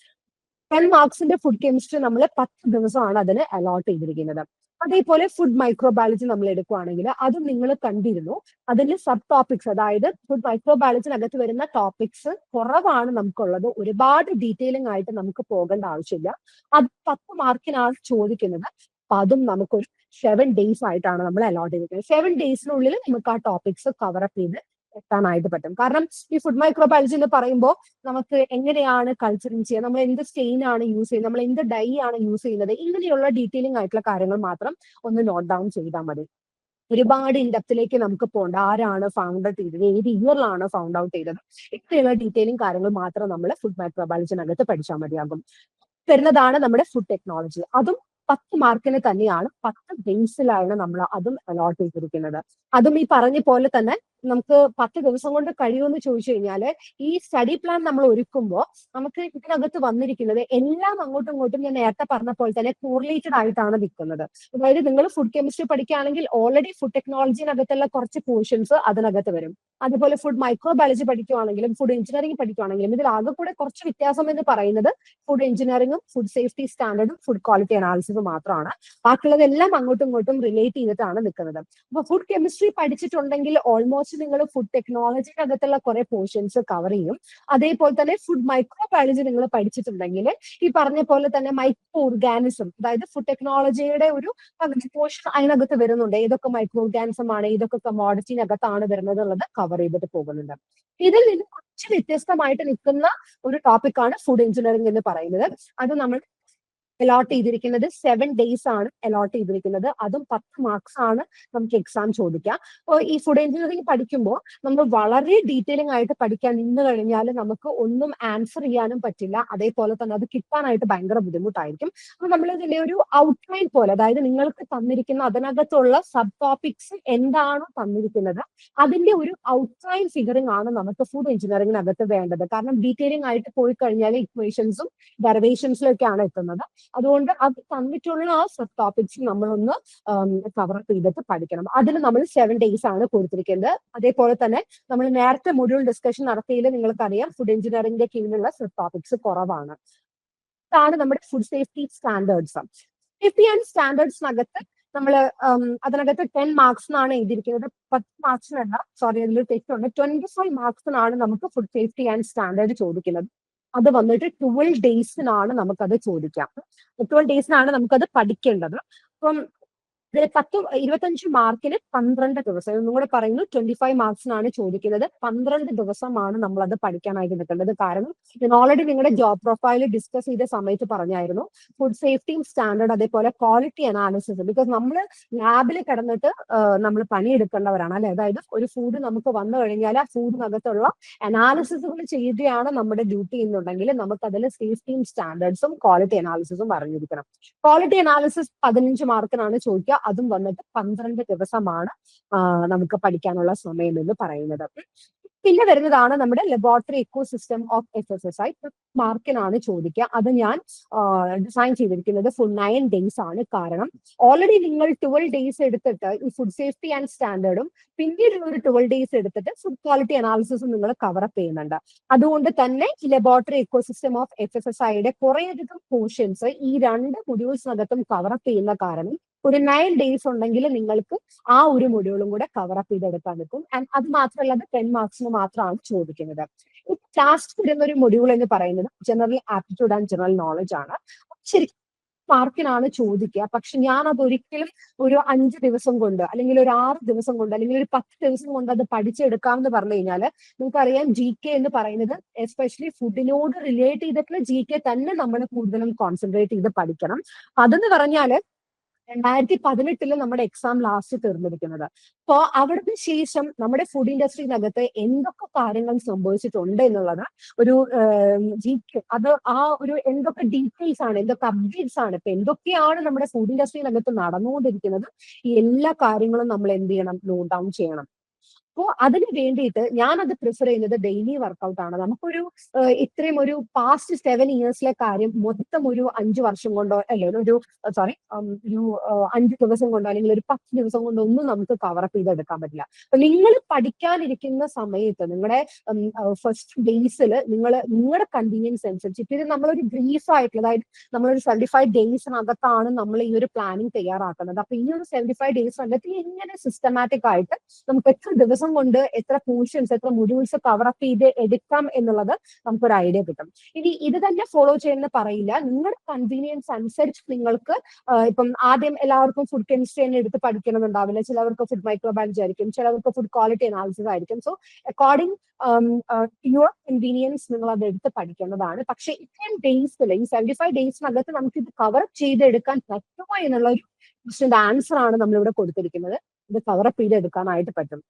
10 മാർക്സിന്റെ ഫുഡ് കെമിസ്ട്രി നമ്മൾ 10 ദിവസമാണ് അതിന് അലോട്ട് ചെയ്തിരിക്കുന്നത്. അതേപോലെ ഫുഡ് മൈക്രോബയോളജി നമ്മൾ എടുക്കുകയാണെങ്കിൽ അത് നിങ്ങൾ കണ്ടിരുന്നു. അതിന്റെ സബ് ടോപ്പിക്സ്, അതായത് ഫുഡ് മൈക്രോബയോളജിനകത്ത് വരുന്ന ടോപ്പിക്സ് കുറവാണ് നമുക്കുള്ളത്. ഒരുപാട് ഡീറ്റെയിലിംഗ് ആയിട്ട് നമുക്ക് പോകേണ്ട ആവശ്യമില്ല. അത് 10 മാർക്കിനാണ് ചോദിക്കുന്നത്. അപ്പൊ അതും നമുക്കൊരു 7 ഡേയ്സ് ആയിട്ടാണ് നമ്മൾ അലോട്ട് ചെയ്തിരിക്കുന്നത്. 7 ഡേയ്സിനുള്ളിൽ നമുക്ക് ആ ടോപ്പിക്സ് കവറപ്പ് ചെയ്ത് എത്താനായിട്ട് പറ്റും. കാരണം ഈ ഫുഡ് മൈക്രോബയോളജി എന്ന് പറയുമ്പോൾ നമുക്ക് എങ്ങനെയാണ് കൾച്ചറിങ് ചെയ്യുക, നമ്മൾ എന്ത് സ്റ്റെയിൻ ആണ് യൂസ് ചെയ്യുന്നത്, നമ്മൾ എന്ത് ഡൈ ആണ് യൂസ് ചെയ്യുന്നത്, ഇങ്ങനെയുള്ള ഡീറ്റെയിലിംഗ് ആയിട്ടുള്ള കാര്യങ്ങൾ മാത്രം ഒന്ന് നോട്ട് ഡൗൺ ചെയ്താൽ മതി. ഒരുപാട് ഇൻഡെപ്തിലേക്ക് നമുക്ക് പോകണ്ട. ആരാണ് ഫൗണ്ട് ഔട്ട് ചെയ്തത്, ഏത് ഇയറിലാണ് ഫൗണ്ട് ഔട്ട് ചെയ്തത്, ഇത്രയുള്ള ഡീറ്റെയിലിംഗ് കാര്യങ്ങൾ മാത്രം നമ്മൾ ഫുഡ് മൈക്രോബയോളജിനകത്ത് പഠിച്ചാൽ മതിയാകും. വരുന്നതാണ് നമ്മുടെ ഫുഡ് ടെക്നോളജി. അതും 10 മാർക്കിന് തന്നെയാണ്, 10 ബേസിലാണ് നമ്മൾ അതും അലോട്ട് ചെയ്തിരിക്കുന്നത്. അതും ഈ പറഞ്ഞ പോലെ തന്നെ നമുക്ക് 10 ദിവസം കൊണ്ട് കഴിയുമെന്ന് ചോദിച്ചു കഴിഞ്ഞാൽ ഈ സ്റ്റഡി പ്ലാൻ നമ്മൾ ഒരുക്കുമ്പോൾ നമുക്ക് ഇതിനകത്ത് വന്നിരിക്കുന്നത് എല്ലാം അങ്ങോട്ടും ഇങ്ങോട്ടും ഞാൻ നേരത്തെ പറഞ്ഞ പോലെ തന്നെ കോറിലേറ്റഡ് ആയിട്ടാണ് നിൽക്കുന്നത്. അതായത് നിങ്ങൾ ഫുഡ് കെമിസ്ട്രി പഠിക്കുകയാണെങ്കിൽ ഓൾറെഡി ഫുഡ് ടെക്നോളജിനകത്തുള്ള കുറച്ച് പോർഷൻസ് അതിനകത്ത് വരും. അതുപോലെ ഫുഡ് മൈക്രോബയോളജി പഠിക്കുകയാണെങ്കിലും ഫുഡ് എഞ്ചിനീയറിംഗ് പഠിക്കുകയാണെങ്കിലും ഇതിൽ ആകെ കൂടെ കുറച്ച് വ്യത്യാസം എന്ന് പറയുന്നത് ഫുഡ് എഞ്ചിനീയറിംഗും ഫുഡ് സേഫ്റ്റി സ്റ്റാൻഡേർഡും ഫുഡ് ക്വാളിറ്റി അനാലിസിസും മാത്രമാണ്. ബാക്കിയുള്ളതെല്ലാം അങ്ങോട്ടും ഇങ്ങോട്ടും റിലേറ്റ് ചെയ്തിട്ടാണ് നിൽക്കുന്നത്. അപ്പൊ ഫുഡ് കെമിസ്ട്രി പഠിച്ചിട്ടുണ്ടെങ്കിൽ ഓൾമോസ്റ്റ് നിങ്ങൾ ഫുഡ് ടെക്നോളജിക്കകത്തുള്ള കുറെ പോർഷൻസ് കവർ ചെയ്യും. അതേപോലെ തന്നെ ഫുഡ് മൈക്രോബയോളജി നിങ്ങൾ പഠിച്ചിട്ടുണ്ടെങ്കിൽ ഈ പറഞ്ഞ പോലെ തന്നെ മൈക്രോ ഓർഗാനിസം, അതായത് ഫുഡ് ടെക്നോളജിയുടെ ഒരു പോർഷൻ അതിനകത്ത് വരുന്നുണ്ട്. ഏതൊക്കെ മൈക്രോ ഓർഗാനിസം ആണ്, ഏതൊക്കെ കമോഡിറ്റിനകത്താണ് വരുന്നത് എന്നുള്ളത് കവർ ചെയ്തിട്ട് പോകുന്നുണ്ട്. ഇതിൽ നിന്ന് കുറച്ച് വ്യത്യസ്തമായിട്ട് നിൽക്കുന്ന ഒരു ടോപ്പിക്കാണ് ഫുഡ് എഞ്ചിനീയറിംഗ് എന്ന് പറയുന്നത്. അത് നമ്മൾ അലോട്ട് ചെയ്തിരിക്കുന്നത് 7 ഡേയ്സ് ആണ് അലോട്ട് ചെയ്തിരിക്കുന്നത്. അതും 10 മാർക്സ് ആണ് നമുക്ക് എക്സാം ചോദിക്കാം. അപ്പോൾ ഈ ഫുഡ് എഞ്ചിനീയറിംഗ് പഠിക്കുമ്പോൾ നമ്മൾ വളരെ ഡീറ്റെയിലിംഗ് ആയിട്ട് പഠിക്കാൻ നിന്ന് കഴിഞ്ഞാൽ നമുക്ക് ഒന്നും ആൻസർ ചെയ്യാനും പറ്റില്ല. അതേപോലെ തന്നെ അത് കിട്ടാനായിട്ട് ഭയങ്കര ബുദ്ധിമുട്ടായിരിക്കും. അപ്പൊ നമ്മൾ ഇതിന്റെ ഒരു ഔട്ട്ലൈൻ പോലെ, അതായത് നിങ്ങൾക്ക് തന്നിരിക്കുന്ന അതിനകത്തുള്ള സബ് ടോപ്പിക്സ് എന്താണോ തന്നിരിക്കുന്നത് അതിന്റെ ഒരു ഔട്ട്ലൈൻ ഫിഗറിംഗ് ആണ് നമുക്ക് ഫുഡ് എഞ്ചിനീയറിംഗിനകത്ത് വേണ്ടത്. കാരണം ഡീറ്റെയിലിംഗ് ആയിട്ട് പോയി കഴിഞ്ഞാൽ ഇക്വേഷൻസും ഡെറിവേഷൻസിലൊക്കെയാണ് എത്തുന്നത്. അതുകൊണ്ട് അത് തന്നിട്ടുള്ള ആ സബ് ടോപ്പിക്സ് നമ്മളൊന്ന് കവർ ചെയ്തിട്ട് പഠിക്കണം. അതിന് നമ്മൾ 7 ഡേയ്സ് ആണ് കൊടുത്തിരിക്കുന്നത്. അതേപോലെ തന്നെ നമ്മൾ നേരത്തെ മൊഡ്യൂൾ ഡിസ്കഷൻ നടത്തിയതിൽ നിങ്ങൾക്കറിയാം ഫുഡ് എഞ്ചിനീയറിംഗിന്റെ കീഴിലുള്ള സബ് ടോപ്പിക്സ് കുറവാണ്. ഇതാണ് നമ്മുടെ food safety standards. Safety and സ്റ്റാൻഡേർഡ്സിനകത്ത് നമ്മൾ അതിനകത്ത് 10 മാർക്സിനാണ് എഴുതിയിരിക്കുന്നത്. 10 മാർക്സിനല്ല, സോറി അതിൽ തെറ്റുണ്ട്, 25 മാർക്സിനാണ് നമുക്ക് ഫുഡ് സേഫ്റ്റി ആൻഡ് സ്റ്റാൻഡേർഡ് ചോദിക്കുന്നത്. അത് വന്നിട്ട് 12 ഡേയ്സിനാണ് നമുക്കത് ചോദിക്കാം. 12 ഡേയ്സിനാണ് നമുക്കത് പഠിക്കേണ്ടത്. അപ്പം ഇതിൽ 25 മാർക്കിന് 12 ദിവസം. ഒന്നും കൂടെ പറയുന്നു, 25 മാർക്സിനാണ് ചോദിക്കുന്നത്. 12 ദിവസമാണ് നമ്മൾ അത് പഠിക്കാനായിട്ട് നിൽക്കേണ്ടത്. കാരണം ഞാൻ ഓൾറെഡി നിങ്ങളുടെ ജോബ് പ്രൊഫൈൽ ഡിസ്കസ് ചെയ്ത സമയത്ത് പറഞ്ഞായിരുന്നു, ഫുഡ് സേഫ്റ്റിയും സ്റ്റാൻഡേർഡ്, അതേപോലെ ക്വാളിറ്റി അനാലിസിസ്. ബിക്കോസ് നമ്മൾ ലാബിൽ കിടന്നിട്ട് നമ്മൾ പണിയെടുക്കേണ്ടവരാണ് അല്ലെ. അതായത് ഒരു ഫുഡ് നമുക്ക് വന്നു കഴിഞ്ഞാൽ ആ ഫുഡിനകത്തുള്ള അനാലിസിസുകൾ ചെയ്യുകയാണ് നമ്മുടെ ഡ്യൂട്ടി എന്നുണ്ടെങ്കിൽ നമുക്ക് അതിൽ സേഫ്റ്റിയും സ്റ്റാൻഡേർഡ്സും ക്വാളിറ്റി അനാലിസിസും അറിഞ്ഞിരിക്കണം. ക്വാളിറ്റി അനാലിസിസ് 15 മാർക്കിനാണ് ചോദിക്കുക. അതും വന്നിട്ട് 12 ദിവസമാണ് നമുക്ക് പഠിക്കാനുള്ള സമയം എന്ന് പറയുന്നത്. പിന്നെ വരുന്നതാണ് നമ്മുടെ ലബോറട്ടറി ഇക്കോസിസ്റ്റം ഓഫ് FSSAI. മാർക്കിനാണ് ചോദിക്കുക. അത് ഞാൻ ഡിസൈൻ ചെയ്തിരിക്കുന്നത് ഫുൾ 9 days ആണ്. കാരണം ഓൾറെഡി നിങ്ങൾ 12 days എടുത്തിട്ട് ഈ ഫുഡ് സേഫ്റ്റി ആൻഡ് സ്റ്റാൻഡേർഡും പിന്നീട് ഒരു 12 days എടുത്തിട്ട് ഫുഡ് ക്വാളിറ്റി അനാലിസിസും നിങ്ങൾ കവറപ്പ് ചെയ്യുന്നുണ്ട്. അതുകൊണ്ട് തന്നെ ലബോറട്ടറി ഇക്കോസിസ്റ്റം ഓഫ് FSSAIയുടെ കുറേയധികം പോർഷൻസ് ഈ 2 മൊഡ്യൂൾസിനകത്തും കവറപ്പ് ചെയ്യുന്ന കാരണം ഒരു 9 days ഉണ്ടെങ്കിൽ നിങ്ങൾക്ക് ആ ഒരു മൊഡ്യൂളും കൂടെ കവറപ്പ് ചെയ്തെടുക്കാൻ നിൽക്കും. ആൻഡ് അത് മാത്രമല്ല, അത് 10 മാർക്സിന് മാത്രമാണ് ചോദിക്കുന്നത്. ലാസ്റ്റ് വരുന്ന ഒരു മൊഡ്യൂൾ എന്ന് പറയുന്നത് general aptitude and general knowledge ആണ്. ശരിക്കും മാർക്കിനാണ് ചോദിക്കുക. പക്ഷെ ഞാൻ അത് ഒരിക്കലും ഒരു 5 ദിവസം കൊണ്ട് അല്ലെങ്കിൽ ഒരു 6 ദിവസം കൊണ്ട് അല്ലെങ്കിൽ ഒരു 10 ദിവസം കൊണ്ട് അത് പഠിച്ചെടുക്കാമെന്ന് പറഞ്ഞു കഴിഞ്ഞാൽ നിങ്ങൾക്കറിയാം, GK എന്ന് പറയുന്നത് എസ്പെഷ്യലി ഫുഡിനോട് റിലേറ്റ് ചെയ്തിട്ടുള്ള GK തന്നെ നമ്മൾ കൂടുതലും കോൺസെൻട്രേറ്റ് ചെയ്ത് പഠിക്കണം. അതെന്ന് പറഞ്ഞാല് 2018 നമ്മുടെ എക്സാം ലാസ്റ്റ് തീർന്നിരിക്കുന്നത്. അപ്പോ അവിടുന്ന് ശേഷം നമ്മുടെ ഫുഡ് ഇൻഡസ്ട്രിയിനകത്ത് എന്തൊക്കെ കാര്യങ്ങൾ സംഭവിച്ചിട്ടുണ്ട് എന്നുള്ളത് ഒരു അത് ആ ഒരു എന്തൊക്കെ ഡീറ്റെയിൽസ് ആണ്, എന്തൊക്കെ അപ്ഡേറ്റ്സ് ആണ്, ഇപ്പൊ എന്തൊക്കെയാണ് നമ്മുടെ ഫുഡ് ഇൻഡസ്ട്രിയിനകത്ത് നടന്നുകൊണ്ടിരിക്കുന്നത്, ഈ എല്ലാ കാര്യങ്ങളും നമ്മൾ എന്ത് ചെയ്യണം, നോട്ട് ഡൗൺ ചെയ്യണം. അപ്പോൾ അതിന് വേണ്ടിയിട്ട് ഞാനത് പ്രിഫർ ചെയ്യുന്നത് ഡെയിലി വർക്കൗട്ട് ആണ്. നമുക്കൊരു ഇത്രയും ഒരു പാസ്റ്റ് 7 yearsലെ കാര്യം മൊത്തം ഒരു 5 വർഷം കൊണ്ടോ അല്ലെ ഒരു 5 ദിവസം കൊണ്ടോ അല്ലെങ്കിൽ ഒരു 10 ദിവസം കൊണ്ടോ ഒന്നും നമുക്ക് കവറപ്പ് ചെയ്തെടുക്കാൻ പറ്റില്ല. അപ്പൊ നിങ്ങൾ പഠിക്കാനിരിക്കുന്ന സമയത്ത് നിങ്ങളുടെ ഫസ്റ്റ് ഡേയ്സിൽ നിങ്ങളുടെ കൺവീനിയൻസ് അനുസരിച്ചിട്ട് ഇത് നമ്മളൊരു ബ്രീഫ് ആയിട്ടുള്ള, അതായത് നമ്മളൊരു 75 daysനകത്താണ് നമ്മൾ ഈ ഒരു പ്ലാനിങ് തയ്യാറാക്കുന്നത്. അപ്പൊ ഈ ഒരു 75 daysനകത്ത് എങ്ങനെ സിസ്റ്റമാറ്റിക് ആയിട്ട് നമുക്ക് എത്ര ദിവസം കൊണ്ട് എത്ര പോർഷൻസ്, എത്ര മൊഡ്യൂൾസ് കവറപ്പ് ചെയ്ത് എടുക്കാം എന്നുള്ളത് നമുക്കൊരു ഐഡിയ കിട്ടും. ഇനി ഇത് തന്നെ ഫോളോ ചെയ്യുന്ന പറയില്ല, നിങ്ങളുടെ കൺവീനിയൻസ് അനുസരിച്ച് നിങ്ങൾക്ക് ഇപ്പം ആദ്യം എല്ലാവർക്കും ഫുഡ് കെമിസ്ട്രി തന്നെ എടുത്ത് പഠിക്കണമെന്നുണ്ടാവില്ല. ചിലവർക്ക് ഫുഡ് മൈക്രോബയോളജി ആയിരിക്കും, ചിലവർക്ക് ഫുഡ് ക്വാളിറ്റി അനാലിസിസ് ആയിരിക്കും. സോ അക്കോർഡിംഗ് യുവർ കൺവീനിയൻസ് നിങ്ങൾ അത് എടുത്ത് പഠിക്കേണ്ടതാണ്. പക്ഷെ ഇത്രയും ഡേയ്സിൽ, ഈ 75 daysനകത്ത് നമുക്ക് ഇത് കവർ ചെയ്തെടുക്കാൻ പറ്റുമോ എന്നുള്ള ഒരു ക്വസ്റ്റ്യന്റെ ആൻസർ ആണ് നമ്മളിവിടെ കൊടുത്തിരിക്കുന്നത്. ഇത് കവറപ്പ് ചെയ്തെടുക്കാനായിട്ട് പറ്റും.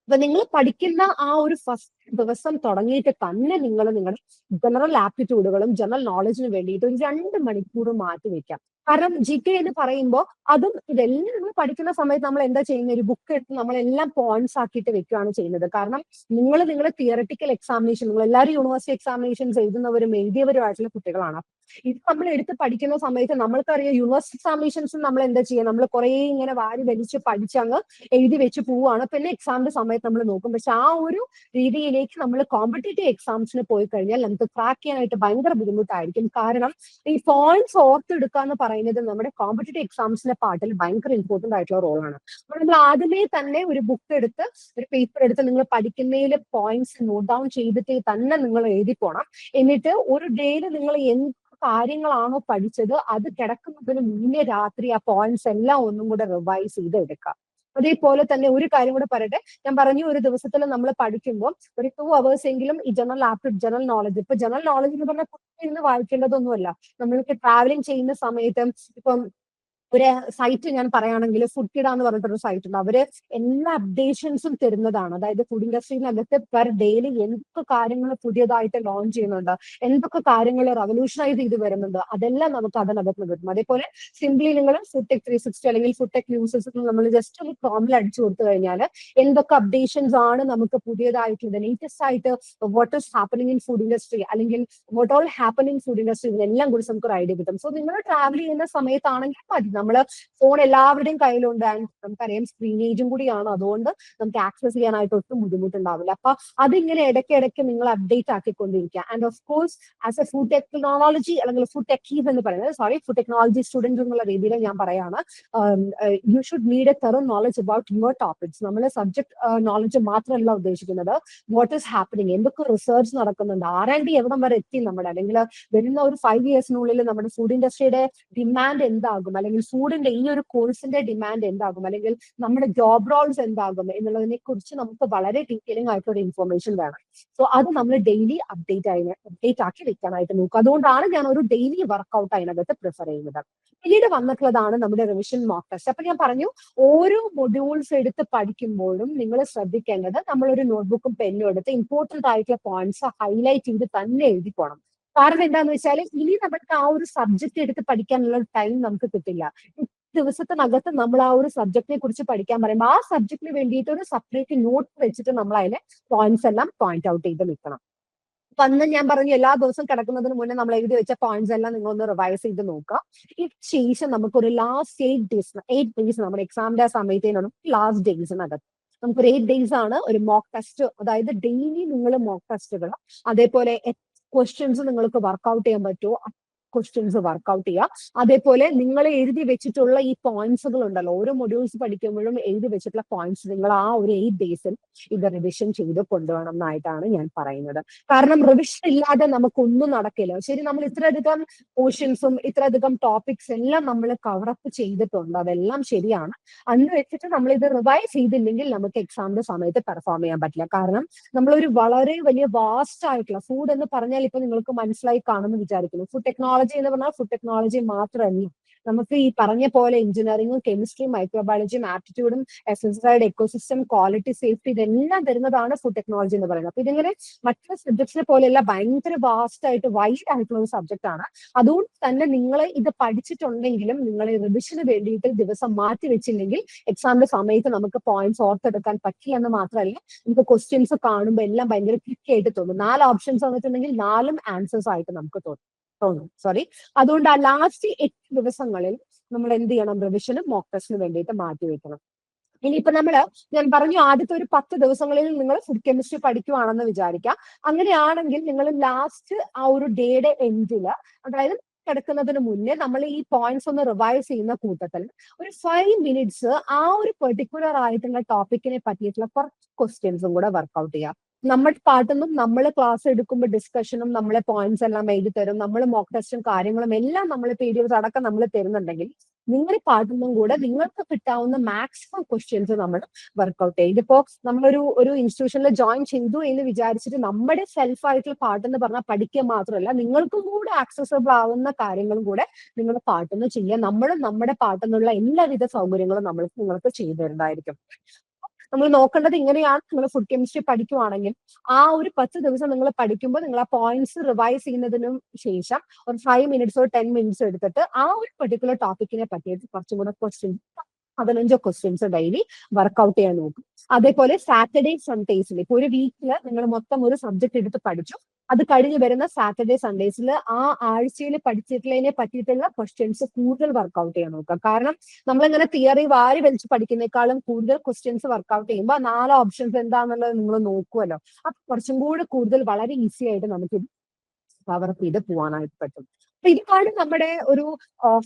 അപ്പൊ നിങ്ങൾ പഠിക്കുന്ന ആ ഒരു ഫസ്റ്റ് ദിവസം തുടങ്ങിയിട്ട് തന്നെ നിങ്ങൾ നിങ്ങളുടെ ജനറൽ ആപ്റ്റിറ്റ്യൂഡുകളും ജനറൽ നോളജിന് വേണ്ടിയിട്ട് ഒരു 2 മണിക്കൂർ മാറ്റി വെക്കാം. കാരണം GK എന്ന് പറയുമ്പോൾ അതും ഇതെല്ലാം നമ്മൾ പഠിക്കുന്ന സമയത്ത് നമ്മൾ എന്താ ചെയ്യുന്നത്, ഒരു ബുക്ക് എടുത്ത് നമ്മളെല്ലാം പോയിന്റ്സ് ആക്കിയിട്ട് വെക്കുകയാണ് ചെയ്യുന്നത്. കാരണം നിങ്ങളുടെ തിയറട്ടിക്കൽ എക്സാമിനേഷൻ, നിങ്ങൾ എല്ലാവരും യൂണിവേഴ്സിറ്റി എക്സാമിനേഷൻസ് എഴുതുന്നവരും എഴുതിയവരുമായിട്ടുള്ള കുട്ടികളാണ്. ഇത് നമ്മൾ എടുത്ത് പഠിക്കുന്ന സമയത്ത് നമ്മൾക്കറിയാം, യൂണിവേഴ്സിറ്റി എക്സാമിനേഷൻസ് നമ്മൾ എന്താ ചെയ്യുക, നമ്മൾ കുറെ ഇങ്ങനെ വാരി വലിച്ച് പഠിച്ചങ്ങ് എഴുതി വെച്ച് പോവുകയാണ്. പിന്നെ എക്സാമിന്റെ സമയത്ത് നമ്മൾ നോക്കും. പക്ഷെ ആ ഒരു രീതിയിലേക്ക് നമ്മൾ കോമ്പറ്റേറ്റീവ് എക്സാംസിന് പോയി കഴിഞ്ഞാൽ നമുക്ക് ക്രാക്ക് ചെയ്യാനായിട്ട് ഭയങ്കര ബുദ്ധിമുട്ടായിരിക്കും. കാരണം ഈ പോയിന്റ്സ് ഓർത്തെടുക്കുക എന്ന് പറയുന്നത് നമ്മുടെ കോമ്പറ്റേറ്റീവ് എക്സാംസിന്റെ പാർട്ടിൽ ഭയങ്കര ഇമ്പോർട്ടന്റ് ആയിട്ടുള്ള റോളാണ്. അപ്പോൾ നമ്മൾ ആദ്യമേ തന്നെ ഒരു ബുക്ക് എടുത്ത് ഒരു പേപ്പർ എടുത്ത് നിങ്ങൾ പഠിക്കുന്നതിൽ പോയിന്റ്സ് നോട്ട് ഡൗൺ ചെയ്തിട്ട് തന്നെ നിങ്ങൾ എഴുതി പോണം. എന്നിട്ട് ഒരു ഡേയിൽ നിങ്ങൾ എന്ത് കാര്യങ്ങളാണോ പഠിച്ചത് അത് കിടക്കുന്നതിന് മുന്നേ രാത്രി ആ പോയിന്റ്സ് എല്ലാം ഒന്നും കൂടെ റിവൈസ് ചെയ്ത് എടുക്കുക. അതേപോലെ തന്നെ ഒരു കാര്യം കൂടെ പറയട്ടെ, ഞാൻ പറഞ്ഞു ഒരു ദിവസത്തിൽ നമ്മൾ പഠിക്കുമ്പോൾ ഒരു 2 hours എങ്കിലും ഈ ജനറൽ ആപ്റ്റിറ്റ്യൂഡ്, ജനറൽ നോളജ്, ഇപ്പൊ ജനറൽ നോളജ് എന്ന് പറഞ്ഞാൽ ഇരുന്ന് വായിക്കേണ്ടതൊന്നുമല്ല. നമ്മൾക്ക് ട്രാവലിംഗ് ചെയ്യുന്ന സമയത്ത് ഇപ്പം ഒരു സൈറ്റ് ഞാൻ പറയുകയാണെങ്കിൽ ഫുഡ് കിഡ എന്ന് പറഞ്ഞിട്ടൊരു സൈറ്റ് ഉണ്ട്. അവര് എല്ലാ അപ്ഡേഷൻസും തരുന്നതാണ്. അതായത് ഫുഡ് ഇൻഡസ്ട്രിയിനകത്ത് പെർ ഡേയില് എന്തൊക്കെ കാര്യങ്ങൾ പുതിയതായിട്ട് ലോഞ്ച് ചെയ്യുന്നുണ്ട്, എന്തൊക്കെ കാര്യങ്ങൾ റവല്യൂഷനൈസ് ചെയ്ത് വരുന്നുണ്ട്, അതെല്ലാം നമുക്ക് അതിനകത്ത് കിട്ടും. അതേപോലെ സിംപ്ലി നിങ്ങൾ ഫുഡ് ടെക് 360 അല്ലെങ്കിൽ ഫുഡ് ടെക് ന്യൂസസ് നമ്മൾ ജസ്റ്റ് ഒരു പ്രോമിൽ അടിച്ചു കൊടുത്തു കഴിഞ്ഞാൽ എന്തൊക്കെ അപ്ഡേഷൻസ് ആണ് നമുക്ക് പുതിയതായിട്ടുള്ളത്, ലേറ്റസ്റ്റ് ആയിട്ട് what is happening in food industry അല്ലെങ്കിൽ what all happening food industry, ഇതെല്ലാം കുറിച്ച് നമുക്ക് ഒരു ഐഡിയ കിട്ടും. സോ നിങ്ങൾ ട്രാവൽ ചെയ്യുന്ന സമയത്താണെങ്കിൽ മതി, നമ്മള് ഫോൺ എല്ലാവരുടെയും കയ്യിലുണ്ട്. ആൻഡ് നമുക്കറിയാം സ്ക്രീനേജും കൂടിയാണ്, അതുകൊണ്ട് നമുക്ക് ആക്സസ് ചെയ്യാനായിട്ട് ഒട്ടും ബുദ്ധിമുട്ടുണ്ടാവില്ല. അപ്പൊ അതിങ്ങനെ ഇടയ്ക്കിടയ്ക്ക് നിങ്ങൾ അപ്ഡേറ്റ് ആക്കിക്കൊണ്ടിരിക്കുക. And of course as a food technology അല്ലെങ്കിൽ ഫുഡ് ടെക്കീസ് എന്ന് പറയുന്നത്, ഫുഡ് ടെക്നോളജി സ്റ്റുഡൻറ് എന്നുള്ള രീതിയിൽ ഞാൻ പറയാണ്, you should need a thorough knowledge about your topics. നമ്മൾ സബ്ജക്ട് നോളജ് മാത്രമല്ല ഉദ്ദേശിക്കുന്നത്, വാട്ട് ഈസ് ഹാപ്പനിങ്, എന്തൊക്കെ റിസർച്ച് നടക്കുന്നുണ്ട്, R&D എവിടം വരെ എത്തി നമ്മുടെ, അല്ലെങ്കിൽ വരുന്ന ഒരു 5 yearsനുള്ളിൽ നമ്മുടെ ഫുഡ് ഇൻഡസ്ട്രിയുടെ ഡിമാൻഡ് എന്താകും, അല്ലെങ്കിൽ ഫുഡിന്റെ ഈ ഒരു കോഴ്സിന്റെ ഡിമാൻഡ് എന്താകും, അല്ലെങ്കിൽ നമ്മുടെ ജോബ് റോൾസ് എന്താകും എന്നുള്ളതിനെ കുറിച്ച് നമുക്ക് വളരെ ഡീറ്റെയിലിംഗ് ആയിട്ടുള്ള ഇൻഫർമേഷൻ വേണം. സോ അത് നമ്മൾ ഡെയിലി അപ്ഡേറ്റ് ആക്കി വെക്കാനായിട്ട് നോക്കുക. അതുകൊണ്ടാണ് ഞാൻ ഒരു ഡെയിലി വർക്ക്ഔട്ട് അതിനകത്ത് പ്രിഫർ ചെയ്യുന്നത്. പിന്നീട് വന്നിട്ടുള്ളതാണ് നമ്മുടെ റിവിഷൻ മോക്ക് ടെസ്റ്റ്. അപ്പൊ ഞാൻ പറഞ്ഞു, ഓരോ മൊഡ്യൂൾസ് എടുത്ത് പഠിക്കുമ്പോഴും നിങ്ങൾ ശ്രദ്ധിക്കേണ്ടത് നമ്മളൊരു നോട്ട്ബുക്കും പെന്നും എടുത്ത് ഇമ്പോർട്ടന്റ് ആയിട്ടുള്ള പോയിന്റ്സ് ഹൈലൈറ്റ് ചെയ്ത് തന്നെ എഴുതി പോകണം. കാരണം എന്താന്ന് വെച്ചാൽ ഇനി നമുക്ക് ആ ഒരു സബ്ജക്ട് എടുത്ത് പഠിക്കാനുള്ള ടൈം നമുക്ക് കിട്ടില്ല. ദിവസത്തിനകത്ത് നമ്മൾ ആ ഒരു സബ്ജക്റ്റിനെ കുറിച്ച് പഠിക്കാൻ പറയുമ്പോൾ ആ സബ്ജക്റ്റിന് വേണ്ടിയിട്ട് ഒരു സെപ്പറേറ്റ് നോട്ട് വെച്ചിട്ട് നമ്മൾ അതിലെ പോയിന്റ്സ് എല്ലാം പോയിന്റ് ഔട്ട് ചെയ്ത് നിൽക്കണം. അപ്പൊ അന്ന് ഞാൻ പറഞ്ഞു, എല്ലാ ദിവസവും കിടക്കുന്നതിന് മുന്നേ നമ്മൾ എഴുതി വെച്ച പോയിന്റ്സ് എല്ലാം നിങ്ങളൊന്ന് റിവൈസ് ചെയ്ത് നോക്കുക. ഇതിന് ശേഷം നമുക്കൊരു ലാസ്റ്റ് 8 ഡേയ്സ് നമ്മുടെ എക്സാമിന്റെ സമയത്തേനാണ് ലാസ്റ്റ് ഡേയ്സിനകത്ത് നമുക്കൊരു 8 ഡേയ്സ് ആണ് ഒരു മോക്ക് ടെസ്റ്റ്. അതായത് ഡെയിലി നിങ്ങൾ മോക്ക് ടെസ്റ്റുകൾ, അതേപോലെ ക്വസ്റ്റ്യൻസ് നിങ്ങൾക്ക് വർക്ക്ഔട്ട് ചെയ്യാൻ പറ്റുമോ ക്വസ്റ്റ്യൻസ് വർക്ക്ഔട്ട് ചെയ്യുക. അതേപോലെ നിങ്ങൾ എഴുതി വെച്ചിട്ടുള്ള ഈ പോയിന്റ്സുകൾ ഉണ്ടല്ലോ, ഓരോ മൊഡ്യൂൾസ് പഠിക്കുമ്പോഴും എഴുതി വെച്ചിട്ടുള്ള പോയിന്റ്സ് നിങ്ങൾ ആ ഒരു 8 ഡേയ്സിൽ ഇത് റിവിഷൻ ചെയ്ത് കൊണ്ടുപോകണം എന്നായിട്ടാണ് ഞാൻ പറയുന്നത്. കാരണം റിവിഷൻ ഇല്ലാതെ നമുക്കൊന്നും നടക്കില്ല. ശരി, നമ്മൾ ഇത്രയധികം പോർഷൻസും ഇത്രയധികം ടോപ്പിക്സ് എല്ലാം നമ്മൾ കവറപ്പ് ചെയ്തിട്ടുണ്ട്, അതെല്ലാം ശരിയാണ്. അന്ന് വെച്ചിട്ട് നമ്മൾ ഇത് റിവൈസ് ചെയ്തില്ലെങ്കിൽ നമുക്ക് എക്സാമിന്റെ സമയത്ത് പെർഫോം ചെയ്യാൻ പറ്റില്ല. കാരണം നമ്മളൊരു വളരെ വലിയ വാസ്റ്റ് ആയിട്ടുള്ള ഫുഡ് എന്ന് പറഞ്ഞാൽ ഇപ്പൊ നിങ്ങൾക്ക് മനസ്സിലായി കാണുമെന്ന് വിചാരിക്കുന്നു. ഫുഡ് ടെക്നോളജി എന്ന് പറഞ്ഞാൽ ഫുഡ് ടെക്നോളജി മാത്രമല്ല, നമുക്ക് ഈ പറഞ്ഞ പോലെ എഞ്ചിനീയറിംഗും കെമിസ്ട്രിയും മൈക്രോബയോളജിയും ആപ്റ്റിറ്റ്യൂഡും എസ്എസ്ഐഡ് എക്കോസിസ്റ്റം ക്വാളിറ്റി സേഫ്റ്റി ഇതെല്ലാം വരുന്നതാണ് ഫുഡ് ടെക്നോളജി എന്ന് പറയുന്നത്. അപ്പൊ ഇതിങ്ങനെ മറ്റുള്ള സബ്ജക്ട്സിനെ പോലെയല്ല ഭയങ്കര വാസ്റ്റ് ആയിട്ട് വൈഡ് ആയിട്ടുള്ള ഒരു സബ്ജക്ട് ആണ്. അതുകൊണ്ട് തന്നെ നിങ്ങൾ ഇത് പഠിച്ചിട്ടുണ്ടെങ്കിലും നിങ്ങൾ റിവിഷന് വേണ്ടിയിട്ട് ദിവസം മാറ്റി വെച്ചില്ലെങ്കിൽ എക്സാമിന്റെ സമയത്ത് നമുക്ക് പോയിന്റ്സ് ഓർത്തെടുക്കാൻ പറ്റില്ല എന്ന് മാത്രമല്ല, നമുക്ക് ക്വസ്റ്റ്യൻസ് കാണുമ്പോൾ എല്ലാം ഭയങ്കര ക്ലിക്ക് ആയിട്ട് തോന്നും. 4 ഓപ്ഷൻസ് വന്നിട്ടുണ്ടെങ്കിൽ 4ഉം ആൻസേഴ്സ് ആയിട്ട് നമുക്ക് തോന്നും. അതുകൊണ്ട് ആ ലാസ്റ്റ് 8 ദിവസങ്ങളിൽ നമ്മൾ എന്ത് ചെയ്യണം, റിവിഷനും മോക്ക് ടെസ്റ്റിന് വേണ്ടിയിട്ട് മാറ്റി വെക്കണം. ഇനിയിപ്പോ ഞാൻ പറഞ്ഞു ആദ്യത്തെ ഒരു 10 ദിവസങ്ങളിൽ നിങ്ങൾ ഫുഡ് കെമിസ്ട്രി പഠിക്കുവാണെന്ന് വിചാരിക്കാം. അങ്ങനെയാണെങ്കിൽ നിങ്ങൾ ലാസ്റ്റ് ആ ഒരു ഡേയുടെ എൻഡില്, അതായത് കിടക്കുന്നതിന് മുന്നേ നമ്മൾ ഈ പോയിന്റ്സ് ഒന്ന് റിവൈസ് ചെയ്യുന്ന കൂട്ടത്തിൽ ഒരു 5 മിനിറ്റ്സ് ആ ഒരു പെർട്ടിക്കുലർ ആയിട്ടുള്ള ടോപ്പിക്കിനെ പറ്റിയിട്ടുള്ള കുറച്ച് ക്വസ്റ്റ്യൻസും കൂടെ വർക്ക്ഔട്ട് ചെയ്യുക. നമ്മുടെ പാട്ടുന്നും നമ്മൾ ക്ലാസ് എടുക്കുമ്പോൾ ഡിസ്കഷനും നമ്മളെ പോയിന്റ്സ് എല്ലാം എഴുതി തരും, നമ്മൾ മോക്ക് ടെസ്റ്റും കാര്യങ്ങളും എല്ലാം നമ്മൾ PDF അടക്കം നമ്മൾ തരുന്നുണ്ടെങ്കിൽ നിങ്ങളുടെ പാട്ടുന്നും കൂടെ നിങ്ങൾക്ക് കിട്ടാവുന്ന മാക്സിമം ക്വസ്റ്റ്യൻസ് നമ്മൾ വർക്ക്ഔട്ട് ചെയ്യും. ഇതിപ്പോ നമ്മളൊരു ഇൻസ്റ്റിറ്റ്യൂഷനിൽ ജോയിൻ ചെയ്തു എന്ന് വിചാരിച്ചിട്ട് നമ്മുടെ സെൽഫ് ആയിട്ടുള്ള പാട്ടെന്ന് പറഞ്ഞാൽ പഠിക്കുക മാത്രമല്ല, നിങ്ങൾക്കും കൂടെ ആക്സസബിൾ ആവുന്ന കാര്യങ്ങളും കൂടെ നിങ്ങൾ പാട്ടെന്ന് ചെയ്യുക. നമ്മുടെ പാട്ടെന്നുള്ള എല്ലാവിധ സൗകര്യങ്ങളും നിങ്ങൾക്ക് ചെയ്തു തരുന്നതായിരിക്കും. നമ്മൾ നോക്കേണ്ടത് ഇങ്ങനെയാണ്. നിങ്ങൾ ഫുഡ് കെമിസ്ട്രി പഠിക്കുവാണെങ്കിൽ ആ ഒരു 10 ദിവസം നിങ്ങൾ പഠിക്കുമ്പോൾ നിങ്ങൾ ആ പോയിന്റ്സ് റിവൈസ് ചെയ്യുന്നതിനും ശേഷം ഒരു 5 മിനിറ്റ്സോ 10 മിനിറ്റ്സോ എടുത്തിട്ട് ആ ഒരു പെർട്ടിക്കുലർ ടോപ്പിക്കിനെ പറ്റിയിട്ട് കുറച്ചും കൂടെ 15 ക്വസ്റ്റ്യൻസ് ഡെയിലി വർക്ക്ഔട്ട് ചെയ്യാൻ നോക്കും. അതേപോലെ സാറ്റർഡേ സൺഡേസിൽ ഇപ്പൊ ഒരു വീക്കിൽ നിങ്ങൾ മൊത്തം ഒരു സബ്ജക്ട് എടുത്ത് പഠിച്ചു, അത് കഴിഞ്ഞ് വരുന്ന സാറ്റർഡേ സൺഡേസിൽ ആ ആഴ്ചയിൽ പഠിച്ചിട്ടുള്ളതിനെ പറ്റിയിട്ടുള്ള ക്വസ്റ്റ്യൻസ് കൂടുതൽ വർക്ക്ഔട്ട് ചെയ്യാൻ നോക്കുക. കാരണം നമ്മളിങ്ങനെ തിയറി വാരി വലിച്ച് പഠിക്കുന്നേക്കാളും കൂടുതൽ ക്വസ്റ്റ്യൻസ് വർക്ക്ഔട്ട് ചെയ്യുമ്പോൾ 4 ഓപ്ഷൻസ് എന്താണെന്നുള്ളത് നിങ്ങൾ നോക്കുമല്ലോ. അപ്പൊ കുറച്ചും കൂടെ കൂടുതൽ വളരെ ഈസി ആയിട്ട് നമുക്ക് കവറപ്പ് ചെയ്ത് പോകാനായിട്ട് പറ്റും. അപ്പൊ ഇതാണ് നമ്മുടെ ഒരു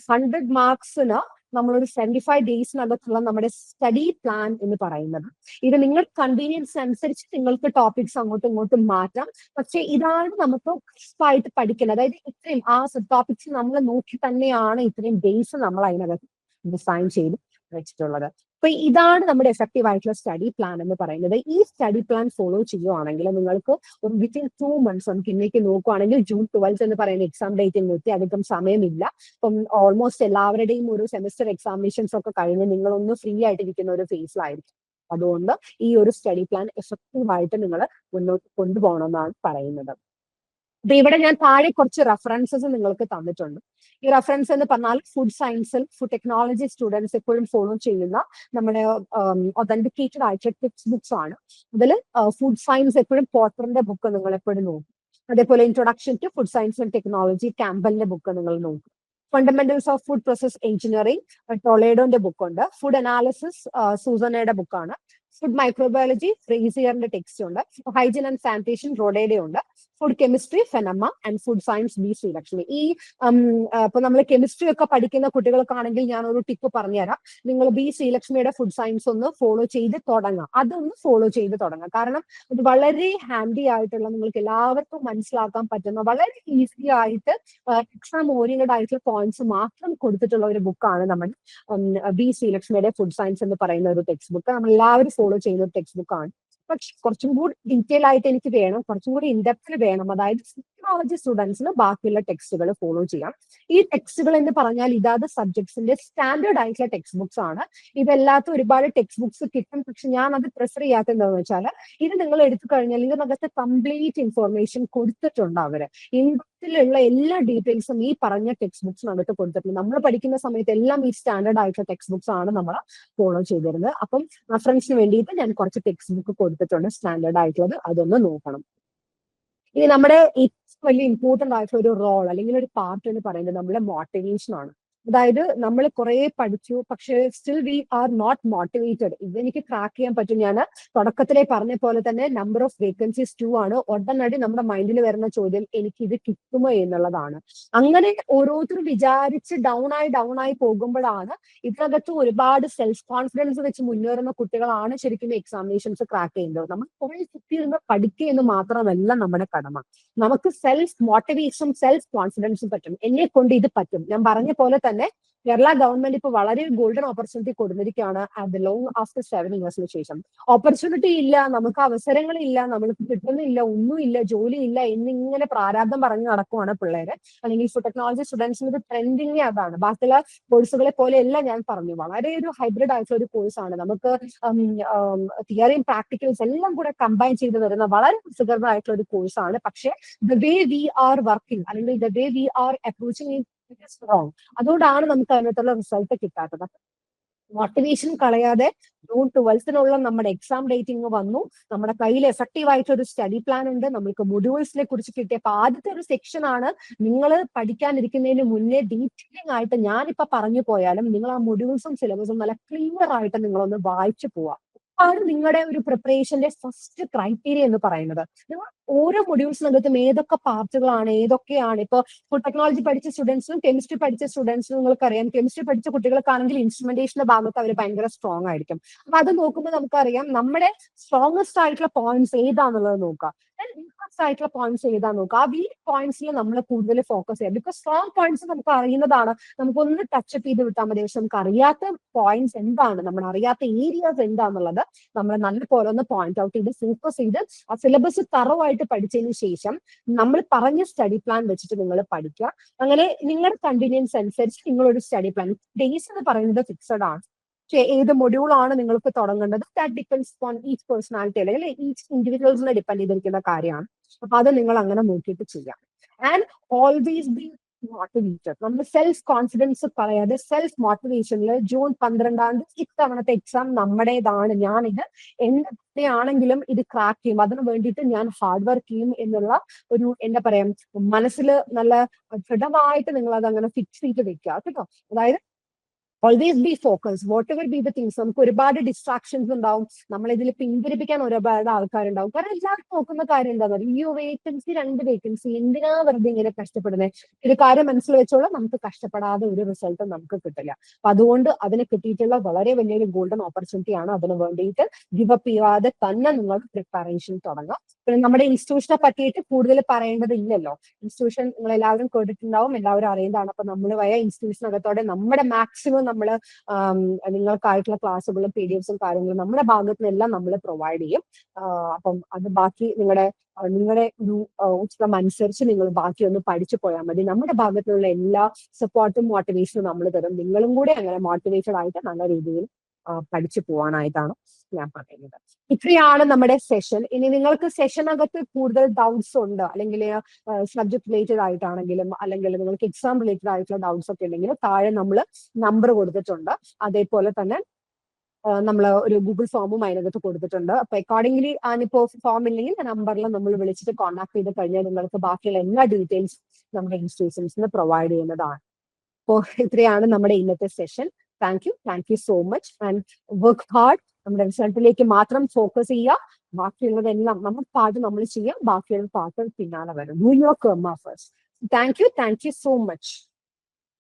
100 മാർക്സിന് നമ്മളൊരു 75 ഡേയ്സിനകത്തുള്ള നമ്മുടെ സ്റ്റഡി പ്ലാൻ എന്ന് പറയുന്നത്. ഇത് നിങ്ങളുടെ കൺവീനിയൻസ് അനുസരിച്ച് നിങ്ങൾക്ക് ടോപ്പിക്സ് അങ്ങോട്ടും ഇങ്ങോട്ടും മാറ്റാം. പക്ഷെ ഇതാണ് നമുക്ക് ക്രിസ്പായിട്ട് പഠിക്കുന്നത്. അതായത് ഇത്രയും ആ ടോപ്പിക്സ് നമ്മൾ നോക്കി തന്നെയാണ് ഇത്രയും ഡേയ്സ് നമ്മൾ അതിനകത്ത് ഡിസൈൻ ചെയ്ത് വെച്ചിട്ടുള്ളത്. അപ്പൊ ഇതാണ് നമ്മുടെ എഫക്റ്റീവ് ആയിട്ടുള്ള സ്റ്റഡി പ്ലാൻ എന്ന് പറയുന്നത്. ഈ സ്റ്റഡി പ്ലാൻ ഫോളോ ചെയ്യുവാണെങ്കിൽ നിങ്ങൾക്ക് ഒരു വിത്തിൻ 2 months നമുക്ക് ഇന്നേക്ക് നോക്കുവാണെങ്കിൽ June 12 എന്ന് പറയുന്ന എക്സാം ഡേറ്റിൽ നിർത്തി അധികം സമയമില്ല. ഇപ്പം ഓൾമോസ്റ്റ് എല്ലാവരുടെയും ഒരു സെമിസ്റ്റർ എക്സാമിനേഷൻസ് ഒക്കെ കഴിഞ്ഞ് നിങ്ങളൊന്ന് ഫ്രീ ആയിട്ടിരിക്കുന്ന ഒരു ഫേസിലായിരിക്കും. അതുകൊണ്ട് ഈ ഒരു സ്റ്റഡി പ്ലാൻ എഫക്റ്റീവ് ആയിട്ട് നിങ്ങൾ മുന്നോട്ട് കൊണ്ടുപോകണം എന്നാണ് പറയുന്നത്. അപ്പൊ ഇവിടെ ഞാൻ താഴെ കുറച്ച് റെഫറൻസസ് നിങ്ങൾക്ക് തന്നിട്ടുണ്ട്. ഈ റെഫറൻസ് എന്ന് പറഞ്ഞാൽ ഫുഡ് സയൻസിൽ ഫുഡ് ടെക്നോളജി സ്റ്റുഡൻസ് എപ്പോഴും ഫോളോ ചെയ്യുന്ന നമ്മുടെ ഒതന്റിക്കേറ്റഡ് ആയിട്ടുള്ള ടെക്സ്റ്റ് ബുക്സ് ആണ്. അതിൽ ഫുഡ് സയൻസ് എപ്പോഴും പോർട്ടറിന്റെ ബുക്ക് നിങ്ങൾ എപ്പോഴും നോക്കും. അതേപോലെ introduction to food science and technology ക്യാമ്പലിന്റെ ബുക്ക് നിങ്ങൾ നോക്കും. Fundamentals of food process engineering ടൊളേഡോന്റെ ബുക്കുണ്ട്. ഫുഡ് അനാലിസിസ് സൂസനയുടെ ബുക്കാണ്. ഫുഡ് മൈക്രോബയോളജി ഫ്രേസിയറിന്റെ ടെക്സ്റ്റ് ഉണ്ട്. ഹൈജീൻ ആൻഡ് സാനിറ്റേഷൻ റോഡയുടെ ഉണ്ട്. Food chemistry Fennema and food science B Srilakshmi. ഈ ഇപ്പൊ നമ്മൾ കെമിസ്ട്രി ഒക്കെ പഠിക്കുന്ന കുട്ടികൾക്കാണെങ്കിൽ ഞാൻ ഒരു ടിപ്പ് പറഞ്ഞുതരാം. നിങ്ങൾ ബി ശ്രീലക്ഷ്മിയുടെ ഫുഡ് സയൻസ് ഒന്ന് ഫോളോ ചെയ്ത് തുടങ്ങാം. അതൊന്ന് ഫോളോ ചെയ്ത് തുടങ്ങാം. കാരണം ഇത് വളരെ ഹാൻഡി ആയിട്ടുള്ള, നിങ്ങൾക്ക് എല്ലാവർക്കും മനസ്സിലാക്കാൻ പറ്റുന്ന, വളരെ ഈസി ആയിട്ട് എക്സാം ഓറിയന്റഡ് ആയിട്ടുള്ള പോയിന്റ്സ് മാത്രം കൊടുത്തിട്ടുള്ള ഒരു ബുക്കാണ് നമ്മൾ ബി ശ്രീലക്ഷ്മിയുടെ ഫുഡ് സയൻസ് എന്ന് പറയുന്ന ഒരു ടെക്സ്റ്റ് ബുക്ക്. നമ്മൾ എല്ലാവരും ഫോളോ ചെയ്യുന്ന ഒരു ടെക്സ്റ്റ് ബുക്കാണ്. പക്ഷെ കുറച്ചും കൂടി ഡീറ്റെയിൽ ആയിട്ട് എനിക്ക് വേണം, കുറച്ചും കൂടി ഇൻഡെപ്തിൽ വേണം. അതായത് ടെക്നോളജി സ്റ്റുഡൻസിന് ബാക്കിയുള്ള ടെക്സ്റ്റുകൾ ഫോളോ ചെയ്യാം. ഈ ടെക്സ്റ്റുകൾ എന്ന് പറഞ്ഞാൽ ഇതാത് സബ്ജക്ട്സിന്റെ സ്റ്റാൻഡേർഡ് ആയിട്ടുള്ള ടെക്സ്റ്റ് ബുക്സ് ആണ്. ഇതല്ലാത്ത ഒരുപാട് ടെക്സ്റ്റ് ബുക്സ് കിട്ടും. പക്ഷെ ഞാൻ അത് പ്രിഫർ ചെയ്യാത്ത എന്താണെന്ന് വെച്ചാൽ, ഇത് നിങ്ങൾ എടുത്തു കഴിഞ്ഞാൽ ഇതിനകത്ത് കംപ്ലീറ്റ് ഇൻഫോർമേഷൻ കൊടുത്തിട്ടുണ്ട് അവര്. ിലുള്ള എല്ലാ ഡീറ്റെയിൽസും ഈ പറഞ്ഞ ടെക്സ്റ്റ് ബുക്സിനകത്ത് കൊടുത്തിട്ടുണ്ട്. നമ്മൾ പഠിക്കുന്ന സമയത്ത് എല്ലാം ഈ സ്റ്റാൻഡേർഡ് ആയിട്ടുള്ള ടെക്സ്റ്റ് ബുക്സ് ആണ് നമ്മൾ ഫോളോ ചെയ്തിരുന്നത്. അപ്പം റെഫറൻസിന് വേണ്ടിയിട്ട് ഞാൻ കുറച്ച് ടെക്സ്റ്റ് ബുക്ക് കൊടുത്തിട്ടുണ്ട് സ്റ്റാൻഡേർഡ് ആയിട്ടുള്ളത്, അതൊന്ന് നോക്കണം. ഇനി നമ്മുടെ ഏറ്റവും വലിയ ഇമ്പോർട്ടന്റ് ആയിട്ടുള്ള ഒരു റോൾ അല്ലെങ്കിൽ ഒരു പാർട്ട് എന്ന് പറയുന്നത് നമ്മുടെ മോട്ടിവേഷൻ ആണ്. അതായത് നമ്മൾ കുറെ പഠിച്ചു, പക്ഷെ still we are not motivated. ഇതെനിക്ക് ക്രാക്ക് ചെയ്യാൻ പറ്റും. ഞാൻ തുടക്കത്തിലെ പറഞ്ഞ പോലെ തന്നെ നമ്പർ ഓഫ് വേക്കൻസീസ് 2 ആണ്. ഉടനടി നമ്മുടെ മൈൻഡിൽ വരുന്ന ചോദ്യം എനിക്ക് ഇത് കിട്ടുമോ എന്നുള്ളതാണ്. അങ്ങനെ ഓരോരുത്തരും വിചാരിച്ച് ഡൗൺ ആയി പോകുമ്പോഴാണ് ഇതിനകത്ത് ഒരുപാട് സെൽഫ് കോൺഫിഡൻസ് വെച്ച് മുന്നേറുന്ന കുട്ടികളാണ് ശരിക്കും എക്സാമിനേഷൻസ് ക്രാക്ക് ചെയ്യുന്നത്. നമ്മൾ കുറെ കുത്തിയിരുന്ന് പഠിക്കുക എന്ന് മാത്രമല്ല നമ്മുടെ കടമ. നമുക്ക് സെൽഫ് മോട്ടിവേഷനും സെൽഫ് കോൺഫിഡൻസും പറ്റും. എന്നെ കൊണ്ട് ഇത് പറ്റും. ഞാൻ പറഞ്ഞ പോലെ തന്നെ കേരള ഗവൺമെന്റ് ഇപ്പൊ വളരെ ഗോൾഡൻ ഓപ്പർച്യൂണിറ്റി കൊടുത്തിരിക്കുകയാണ് അറ്റ് ലോങ് ആഫ്റ്റർ 7 ഇയേഴ്സിന് ശേഷം. ഓപ്പർച്യൂണിറ്റി ഇല്ല, നമുക്ക് അവസരങ്ങളില്ല, നമ്മൾക്ക് കിട്ടുന്നില്ല, ഒന്നുമില്ല, ജോലിയില്ല എന്നിങ്ങനെ പ്രാരാബ്ദം പറഞ്ഞു നടക്കുവാണ് പിള്ളേര്. അല്ലെങ്കിൽ ഇപ്പോൾ ടെക്നോളജി സ്റ്റുഡൻസിന് ഒരു ട്രെൻഡിങ് അതാണ്. ബാക്കിയുള്ള കോഴ്സുകളെ പോലെയല്ല ഞാൻ പറഞ്ഞു. വളരെ ഒരു ഹൈബ്രിഡ് ആയിട്ടുള്ള ഒരു കോഴ്സാണ്. നമുക്ക് തിയറിയും പ്രാക്ടിക്കൽസ് എല്ലാം കൂടെ കമ്പൈൻ ചെയ്ത് വരുന്ന വളരെ സുഖകരമായിട്ടുള്ള ഒരു കോഴ്സാണ്. പക്ഷേ the way we are working അല്ലെങ്കിൽ the way we are approaching wrong. അതുകൊണ്ടാണ് നമുക്ക് അതിനകത്തുള്ള റിസൾട്ട് കിട്ടാത്തത്. മോട്ടിവേഷൻ കളയാതെ ജൂൺ 12 നമ്മുടെ എക്സാം ഡേറ്റിംഗ് വന്നു. നമ്മുടെ കയ്യിൽ എഫക്റ്റീവ് ആയിട്ട് ഒരു സ്റ്റഡി പ്ലാൻ ഉണ്ട്. നമുക്ക് മൊഡ്യൂൾസിനെ കുറിച്ച് കിട്ടിയപ്പോൾ ആദ്യത്തെ ഒരു സെക്ഷൻ ആണ് നിങ്ങൾ പഠിക്കാനിരിക്കുന്നതിന് മുന്നേ ഡീറ്റെയിലിംഗ് ആയിട്ട് ഞാനിപ്പോ പറഞ്ഞു പോയാലും നിങ്ങൾ ആ മൊഡ്യൂൾസും സിലബസും നല്ല ക്ലിയർ ആയിട്ട് നിങ്ങളൊന്ന് വായിച്ചു പോവാം. ആണ് നിങ്ങളുടെ ഒരു പ്രിപ്പറേഷന്റെ ഫസ്റ്റ് ക്രൈറ്റീരിയ എന്ന് പറയുന്നത്. നിങ്ങൾ ഓരോ മൊഡ്യൂൾസിനകത്തും ഏതൊക്കെ പാർട്ടുകളാണ്, ഏതൊക്കെയാണ് ഇപ്പൊ ടെക്നോളജി പഠിച്ച സ്റ്റുഡൻസിനും കെമിസ്ട്രി പഠിച്ച സ്റ്റുഡൻസിനും നിങ്ങൾക്കറിയാം, കെമിസ്ട്രി പഠിച്ച കുട്ടികൾക്കാണെങ്കിൽ ഇൻസ്ട്രുമെന്റേഷന്റെ ഭാഗത്ത് അവർ ഭയങ്കര സ്ട്രോങ് ആയിരിക്കും. അപ്പൊ അത് നോക്കുമ്പോൾ നമുക്കറിയാം നമ്മുടെ സ്ട്രോങ്ങസ്റ്റ് ആയിട്ടുള്ള പോയിന്റ്സ് ഏതാന്നുള്ളത് നോക്കാം. വീക്കസ്റ്റ് ആയിട്ടുള്ള പോയിന്റ്സ് ഏതാ നോക്കുക. ആ വീക്ക് പോയിന്റ്സിൽ നമ്മൾ കൂടുതൽ ഫോക്കസ് ചെയ്യാം. ബിക്കോസ് സ്ട്രോങ് പോയിന്റ്സ് നമുക്ക് അറിയുന്നതാണ്, നമുക്കൊന്ന് ടച്ചപ്പ് ചെയ്ത് വിട്ടാൽ മതി. പക്ഷെ നമുക്ക് അറിയാത്ത പോയിന്റ്സ് എന്താണ്, നമ്മൾ അറിയാത്ത ഏരിയാസ് എന്താന്നുള്ളത് നമ്മൾ നല്ലപോലെ ഒന്ന് പോയിന്റ് ഔട്ട് ചെയ്ത് ഫോക്കസ് ചെയ്ത് ആ സിലബസ് തറവായിട്ട് പഠിച്ചതിന് ശേഷം നമ്മൾ പറഞ്ഞ സ്റ്റഡി പ്ലാൻ വെച്ചിട്ട് നിങ്ങൾ പഠിക്കുക. അങ്ങനെ നിങ്ങളുടെ കൺവീനിയൻസ് അനുസരിച്ച് നിങ്ങളൊരു സ്റ്റഡി പ്ലാൻ, ഡേയ്സ് എന്ന് പറയുന്നത് ഫിക്സഡ് ആണ്. ഏത് മൊഡ്യൂൾ ആണ് നിങ്ങൾക്ക് തുടങ്ങേണ്ടത് that depends on each personality അല്ലെങ്കിൽ ഈച്ച് ഇൻഡിവിജ്വൽസിനെ ഡിപ്പെൻഡ് ചെയ്തിരിക്കുന്ന കാര്യമാണ്. അപ്പൊ അത് നിങ്ങൾ അങ്ങനെ നോക്കിയിട്ട് ചെയ്യാം. And always be motivated. നമ്മൾ സെൽഫ് കോൺഫിഡൻസ് പറയാതെ സെൽഫ് മോട്ടിവേഷനിൽ ജൂൺ 12 ഇത്തവണത്തെ എക്സാം നമ്മുടേതാണ്, ഞാനിത് എന്തൊക്കെയാണെങ്കിലും ഇത് ക്രാക്ക് ചെയ്യും, അതിന് വേണ്ടിയിട്ട് ഞാൻ ഹാർഡ് വർക്ക് ചെയ്യും എന്നുള്ള ഒരു എന്താ പറയാ മനസ്സിൽ നല്ല ദൃഢമായിട്ട് നിങ്ങൾ അത് അങ്ങനെ ഫിക്സ് ചെയ്ത് വെക്കുക കേട്ടോ. അതായത് always be focus what ever B the things. നമുക്ക് ഒരുപാട് ഡിസ്ട്രാക്ഷൻസ് ഉണ്ടാവും, നമ്മളിതിൽ പിന്തിരിപ്പിക്കാൻ ഒരുപാട് ആൾക്കാരുണ്ടാവും. കാരണം എല്ലാവരും നോക്കുന്ന കാര്യം എന്താ പറയുക, ഈ വേക്കൻസി 2 വേക്കൻസി എന്തിനാ വെറുതെ ഇങ്ങനെ കഷ്ടപ്പെടുന്നത്. ഒരു കാര്യം മനസ്സിൽ വെച്ചോളാം, നമുക്ക് കഷ്ടപ്പെടാതെ ഒരു റിസൾട്ടും നമുക്ക് കിട്ടില്ല. അപ്പൊ അതുകൊണ്ട് അതിന് കിട്ടിയിട്ടുള്ള വളരെ വലിയൊരു ഗോൾഡൻ ഓപ്പർച്യൂണിറ്റി ആണ്. അതിന് വേണ്ടിയിട്ട് ഗിവ് അപ്പ് ചെയ്യാതെ തന്നെ നിങ്ങൾ പ്രിപ്പറേഷൻ തുടങ്ങാം. പിന്നെ നമ്മുടെ ഇൻസ്റ്റിറ്റ്യൂഷനെ പറ്റിയിട്ട് കൂടുതൽ പറയേണ്ടതില്ലല്ലോ. ഇൻസ്റ്റിറ്റ്യൂഷൻ നിങ്ങൾ എല്ലാവരും കേട്ടിട്ടുണ്ടാവും, എല്ലാവരും അറിയുന്നതാണ്. അപ്പൊ നമ്മൾ വയ ഇൻസ്റ്റിറ്റ്യൂഷനകത്തോടെ നമ്മുടെ മാക്സിമം നമ്മൾ നിങ്ങൾക്കായിട്ടുള്ള ക്ലാസ്സുകളും PDF കാര്യങ്ങളും നമ്മുടെ ഭാഗത്തു നിന്നെല്ലാം നമ്മൾ പ്രൊവൈഡ് ചെയ്യും. അപ്പം അത് ബാക്കി നിങ്ങളുടെ ഒരു ഉത്സവം അനുസരിച്ച് നിങ്ങൾ ബാക്കി ഒന്ന് പഠിച്ചു പോയാൽ മതി. നമ്മുടെ ഭാഗത്തുള്ള എല്ലാ സപ്പോർട്ടും മോട്ടിവേഷനും നമ്മൾ തരും. നിങ്ങളും കൂടെ അങ്ങനെ മോട്ടിവേറ്റഡ് ആയിട്ട് നല്ല രീതിയിൽ പഠിച്ചു പോകാനായിട്ടാണ് ഞാൻ പറയുന്നത്. ഇത്രയാണ് നമ്മുടെ സെഷൻ. ഇനി നിങ്ങൾക്ക് സെഷനകത്ത് കൂടുതൽ ഡൗട്ട്സ് ഉണ്ട്, അല്ലെങ്കിൽ സബ്ജക്ട് റിലേറ്റഡ് ആയിട്ടാണെങ്കിലും അല്ലെങ്കിൽ നിങ്ങൾക്ക് എക്സാം റിലേറ്റഡ് ആയിട്ടുള്ള ഡൗട്ട്സ് ഒക്കെ ഉണ്ടെങ്കിൽ താഴെ നമ്മൾ നമ്പർ കൊടുത്തിട്ടുണ്ട്. അതേപോലെ തന്നെ നമ്മൾ ഒരു ഗൂഗിൾ ഫോമും അതിനകത്ത് കൊടുത്തിട്ടുണ്ട്. അപ്പൊ അക്കോർഡിംഗ്ലി അതിനിപ്പോ ഫോം ഇല്ലെങ്കിൽ നമ്പറിൽ നമ്മൾ വിളിച്ചിട്ട് കോൺടാക്ട് ചെയ്ത് കഴിഞ്ഞാൽ നിങ്ങൾക്ക് ബാക്കിയുള്ള എല്ലാ ഡീറ്റെയിൽസ് നമ്മുടെ ഇൻസ്റ്റിറ്റ്യൂഷൻസിന് പ്രൊവൈഡ് ചെയ്യുന്നതാണ്. അപ്പോൾ ഇത്രയാണ് നമ്മുടെ ഇന്നത്തെ session. Thank you so much and work hard. നമ്മുടെ റിസൾട്ടിലേക്ക് മാത്രം ഫോക്കസ് ചെയ്യുക. ബാക്കിയുള്ളതെല്ലാം നമ്മുടെ പാട്ട് നമ്മൾ ചെയ്യുക, ബാക്കിയുള്ള പാട്ട് പിന്നാലെ വരും. ഡു യുവർ കർമ്മ first. Thank you so much.